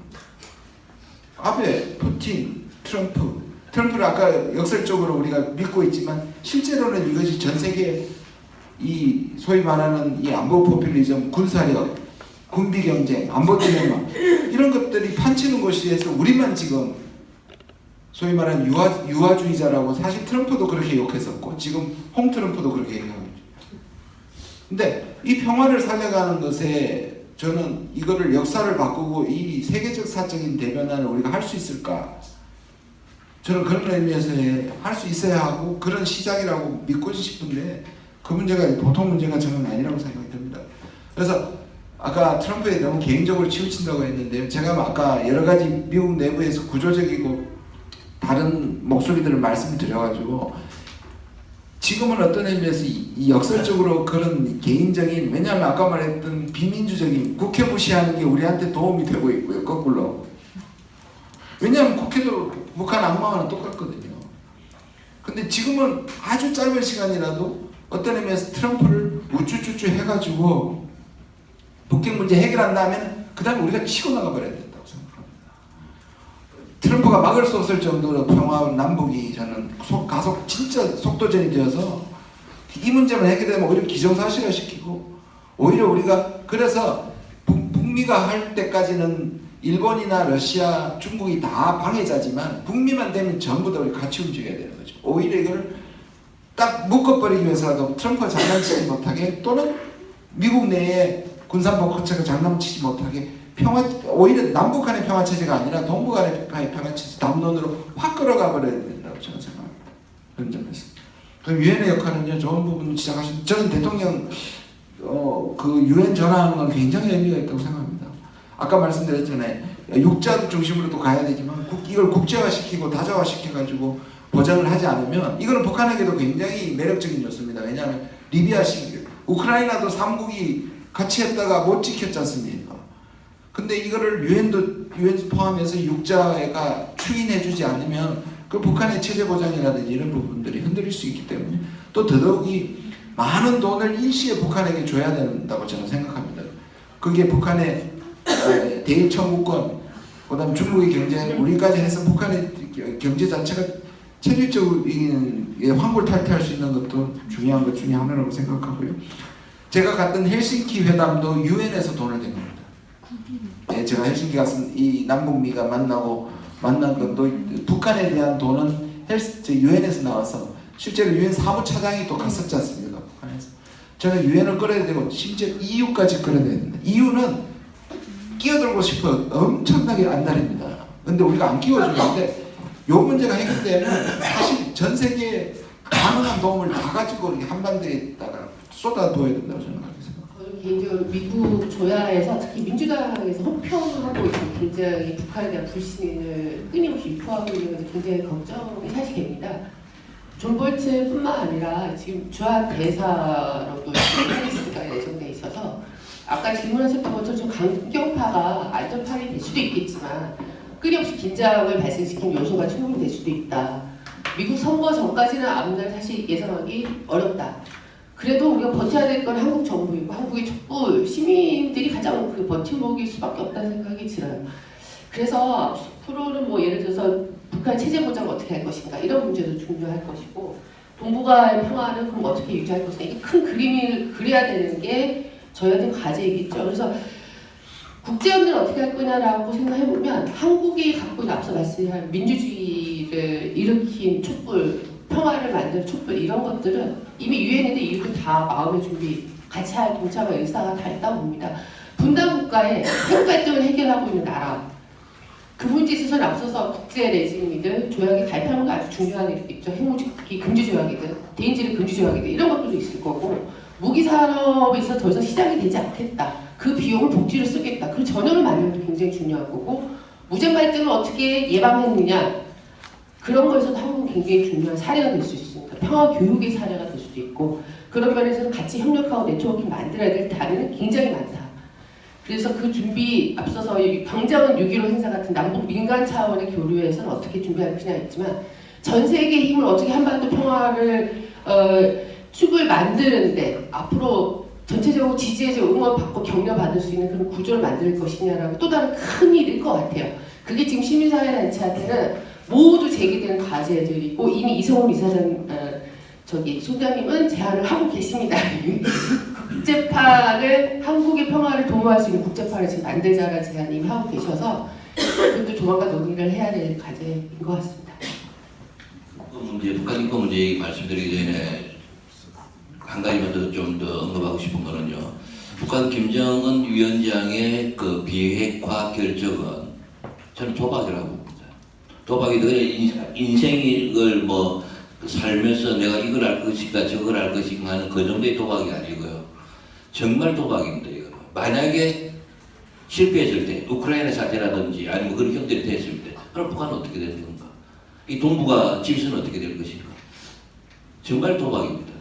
앞에 푸틴, 트럼프를 아까 역설적으로 우리가 믿고 있지만 실제로는 이것이 전 세계 이 소위 말하는 이 안보 포퓰리즘, 군사력, 군비 경쟁, 안보 딜레마 이런 것들이 판치는 곳에서 우리만 지금 소위 말하는 유화주의자라고 사실 트럼프도 그렇게 욕했었고 지금 홍 트럼프도 그렇게 얘기하고 있죠. 근데 이 평화를 살려가는 것에 저는 이거를 역사를 바꾸고 이 세계적 사적인 대변화를 우리가 할 수 있을까? 저는 그런 의미에서 할 수 있어야 하고 그런 시작이라고 믿고 싶은데 그 문제가 보통 문제가 저는 아니라고 생각이 듭니다. 그래서 아까 트럼프에 너무 개인적으로 치우친다고 했는데요. 제가 아까 여러 가지 미국 내부에서 구조적이고 다른 목소리들을 말씀드려가지고 지금은 어떤 의미에서 이 역설적으로 그런 개인적인 왜냐하면 아까 말했던 비민주적인 국회 무시하는 게 우리한테 도움이 되고 있고요. 거꾸로. 왜냐하면 국회도 북한 악마와는 똑같거든요. 근데 지금은 아주 짧은 시간이라도 어떤 의미에서 트럼프를 우쭈쭈쭈 해가지고 북핵 문제 해결한 다음에는 그 다음에 우리가 치고 나가버려야 된다고 생각합니다. 트럼프가 막을 수 없을 정도로 평화 남북이 저는 가속 진짜 속도전이 되어서 이 문제만 해결되면 오히려 기정사실화시키고 오히려 우리가 그래서 북미가 할 때까지는 일본이나 러시아, 중국이 다 방해자지만 북미만 되면 전부 다 우리 같이 움직여야 되는 거죠. 오히려 이걸 딱 묶어버리기 위해서라도 트럼프가 장난치지 못하게 또는 미국 내에 군산복 거쳐가 장난치지 못하게 오히려 남북 간의 평화 체제가 아니라 동북 간의 평화 체제 담론으로 확 끌어가 버려야 된다고 저는 생각합니다. 그런 점에서. 그럼 유엔의 역할은요, 좋은 부분 시작하신. 저는 대통령 그 유엔 전화하는 건 굉장히 의미가 있다고 생각합니다. 아까 말씀드렸잖아요. 육자 중심으로도 가야 되지만 이걸 국제화시키고 다자화시켜가지고 보장을 하지 않으면 이거는 북한에게도 굉장히 매력적인 요소입니다. 왜냐하면 리비아식, 우크라이나도 3국이 같이 했다가 못 지켰지 않습니까? 근데 이거를 유엔 포함해서 육자가 추인해주지 않으면 그 북한의 체제 보장이라든지 이런 부분들이 흔들릴 수 있기 때문에 또 더더욱이 많은 돈을 일시에 북한에게 줘야 된다고 저는 생각합니다. 그게 북한의 대일 청구권, 그다음 중국의 경제, 우리까지 해서 북한의 경제 자체가 체질적인 황골 탈퇴할 수 있는 것도 중요한 것 중에 하나라고 생각하고요. 제가 갔던 헬싱키 회담도 유엔에서 돈을 댄 겁니다. 네, 제가 헬싱키 가서 이 남북미가 만난 것도 북한에 대한 돈은 유엔에서 나와서 실제로 유엔 사무차장이 또 갔었지 않습니까? 북한에서. 저는 유엔을 끌어야 되고 심지어 EU까지 끌어야 됩니다. EU는 끼어들고 싶어 엄청나게 안달입니다. 근데 우리가 안 끼워주는데 요 문제가 해결되면 사실 전 세계에 가능한 도움을 다 가지고 한반도에다가 쏟아부어야 된다고 생각합니다. 저는 개인적으로 미국 조야에서 특히 민주당에서 호평하고 있는 굉장히 북한에 대한 불신을 끊임없이 유포하고 있는 것에 굉장히 걱정이 사실 됩니다. 존 볼튼뿐만 아니라 지금 주한 대사로도 스페이스가 예정돼 있어서 아까 질문하셨던 것처럼 좀 강경파가 안전파이 될 수도 있겠지만 끊임없이 긴장을 발생시킨 요소가 충분히 될 수도 있다. 미국 선거 전까지는 아무나 사실 예상하기 어렵다. 그래도 우리가 버텨야 될 건 한국 정부이고 한국의 촛불 시민들이 가장 그 버팀목일 수밖에 없다는 생각이 들어요. 그래서 앞으로는 뭐 예를 들어서 북한 체제 보장 어떻게 할 것인가 이런 문제도 중요할 것이고 동북아의 평화는 그럼 어떻게 유지할 것인가 이게 큰 그림을 그려야 되는 게 저희한테 과제이겠죠. 그래서 국제연대를 어떻게 할 거냐라고 생각해보면 한국이 갖고 있는 앞서 말씀한 민주주의를 일으킨 촛불, 평화를 만든 촛불 이런 것들은 이미 유엔인데 이유도 다 마음의 준비, 같이 할 동참의 의사가 다 있다고 봅니다. 분단 국가의 핵 갈등을 해결하고 있는 나라 그 문제에 있어서는 앞서서 국제 레짐이든 조약에 가입하는 게 아주 중요한 일이겠죠. 핵무기 금지 조약이든 대인지능 금지 조약이든 이런 것들도 있을 거고 무기 산업에 있어서 더 이상 시장이 되지 않겠다. 그 비용을 복지로 쓰겠다. 그 전형을 만드는 게 굉장히 중요한 거고 무장 갈등을 어떻게 예방했느냐 그런 거에서도 한국은 굉장히 중요한 사례가 될 수 있습니다. 평화 교육의 사례가 될 수도 있고 그런 면에서는 같이 협력하고 네트워킹 만들어야 될 다리는 굉장히 많다. 그래서 그 준비 앞서서 당장은 6.15 행사 같은 남북 민간 차원의 교류에서는 어떻게 준비할 거냐 있지만 전 세계의 힘을 어떻게 한반도 평화를 축을 만드는데 앞으로 전체적으로 지지해서 응원받고 격려받을 수 있는 그런 구조를 만들 것이냐라고 또 다른 큰 일일 것 같아요. 그게 지금 시민사회단체한테는 모두 제기되는 과제들이고 이미 이성훈 이사장 총장님은 제안을 하고 계십니다. 국제파를 한국의 평화를 도모할 수 있는 국제파를 지금 만들자라는 제안을 이미 하고 계셔서 그것도 조만간 논의를 해야 될 과제인 것 같습니다. 문제, 북한 인권 문제 얘기 말씀드리기 전에 한 가지만 좀 더 언급하고 싶은 거는요. 북한 김정은 위원장의 그 비핵화 결정은 저는 도박이라고 봅니다. 도박이 인생을 뭐 살면서 내가 이걸 할 것인가 저걸 할 것인가 하는 그 정도의 도박이 아니고요. 정말 도박입니다. 이거. 만약에 실패했을 때 우크라이나 사태라든지 아니면 그런 형들이 됐을 때 그럼 북한은 어떻게 되는 건가? 이 동북아 질서는 어떻게 될 것인가? 정말 도박입니다.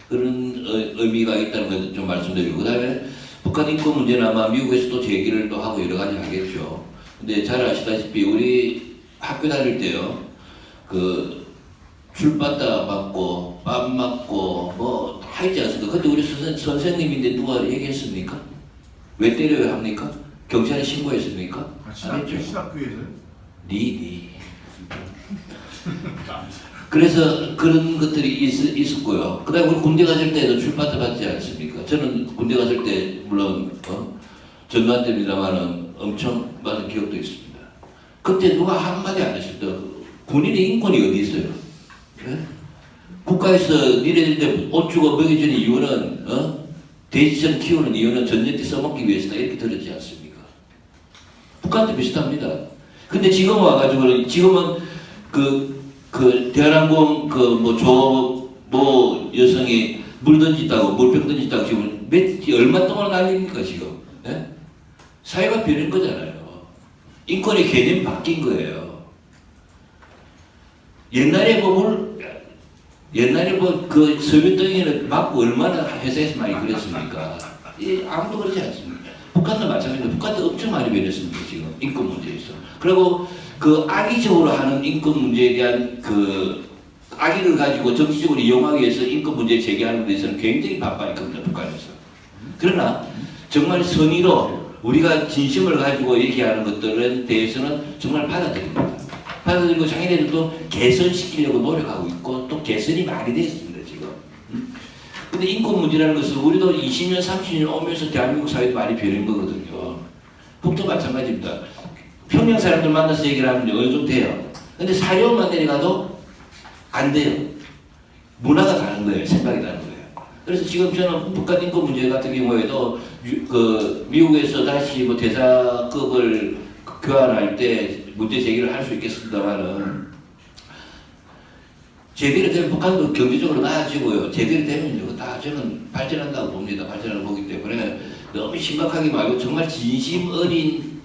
그런 의미가 있다는 것도 좀 말씀드리고 그 다음에 북한 인권 문제는 아마 미국에서도 제기를 또 하고 여러 가지 하겠죠. 근데 잘 아시다시피 우리 학교 다닐 때요. 그 출바다 맞고 밥 맞고 뭐 다 있지 않습니까? 그때 우리 선생님인데 누가 얘기했습니까? 왜 때려야 합니까? 경찰에 신고했습니까? 안 했죠. 신학교에서요? 니. 그래서 그런 것들이 있었고요. 그 다음에 우리 군대 갔을 때도 출바다 받지 않습니까? 저는 군대 갔을 때 물론 전두환 때입니다만은 엄청 많은 기억도 있습니다. 그때 누가 한마디 안 했을 때 군인의 인권이 어디 있어요? 네? 국가에서 니네들 옷 주고 먹여주는 이유는 돼지처럼 키우는 이유는 전쟁 때 써먹기 위해서다 이렇게 들었지 않습니까? 북한도 비슷합니다. 근데 지금 와가지고 지금은 그 대한항공 뭐 여성이 물 던진다고 물병 던진다고 지금 얼마 동안 난립니까 지금? 예? 사회가 변한 거잖아요. 인권의 개념이 바뀐 거예요. 옛날에 그 소변 덩이를 맞고 얼마나 회사에서 많이 그랬습니까? 아무도 그러지 않습니다. 북한도 마찬가지입니다. 북한도 엄청 많이 변했습니다. 지금 인권 문제에서. 그리고 그 악의적으로 하는 인권 문제에 대한 그 악의를 가지고 정치적으로 이용하기 위해서 인권 문제 제기하는 데서는 굉장히 바빠할 겁니다. 북한에서. 그러나 정말 선의로 우리가 진심을 가지고 얘기하는 것들에 대해서는 정말 받아들입니다. 받아들이고 자기네들도 개선시키려고 노력하고 있고 또 개선이 많이 됐습니다. 지금. 근데 인권 문제라는 것은 우리도 20년, 30년 오면서 대한민국 사회도 많이 변한 거거든요. 북도 마찬가지입니다. 평양 사람들 만나서 얘기를 하면 어느 정도 돼요. 근데 사료만 내려가도 안 돼요. 문화가 다른 거예요. 생각이 다른 거예요. 그래서 지금 저는 북한 인권 문제 같은 경우에도 미국에서 다시 뭐 대사급을 교환할 때 문제 제기를 할 수 있겠습니다만은 제대로 되면 북한도 경제적으로 나아지고요. 제대로 되면 다 저는 발전한다고 봅니다. 발전을 보기 때문에 너무 심각하게 말고 정말 진심 어린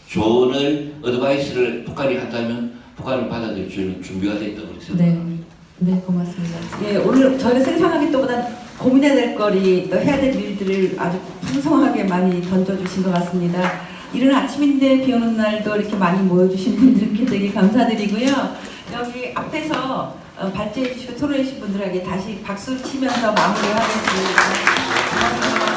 조언을 어드바이스를 북한이 한다면 북한을 받아들일 준비가 돼 있다고 생각합니다. 네, 고맙습니다. 예, 오늘 저희가 생각하기 또보다 고민해야 될 거리, 또 해야 될 일들을 아주 풍성하게 많이 던져주신 것 같습니다. 이른 아침인데 비 오는 날도 이렇게 많이 모여주신 분들께 되게 감사드리고요. 여기 앞에서 발제해 주시고 토론해 주신 분들에게 다시 박수 치면서 마무리하겠습니다.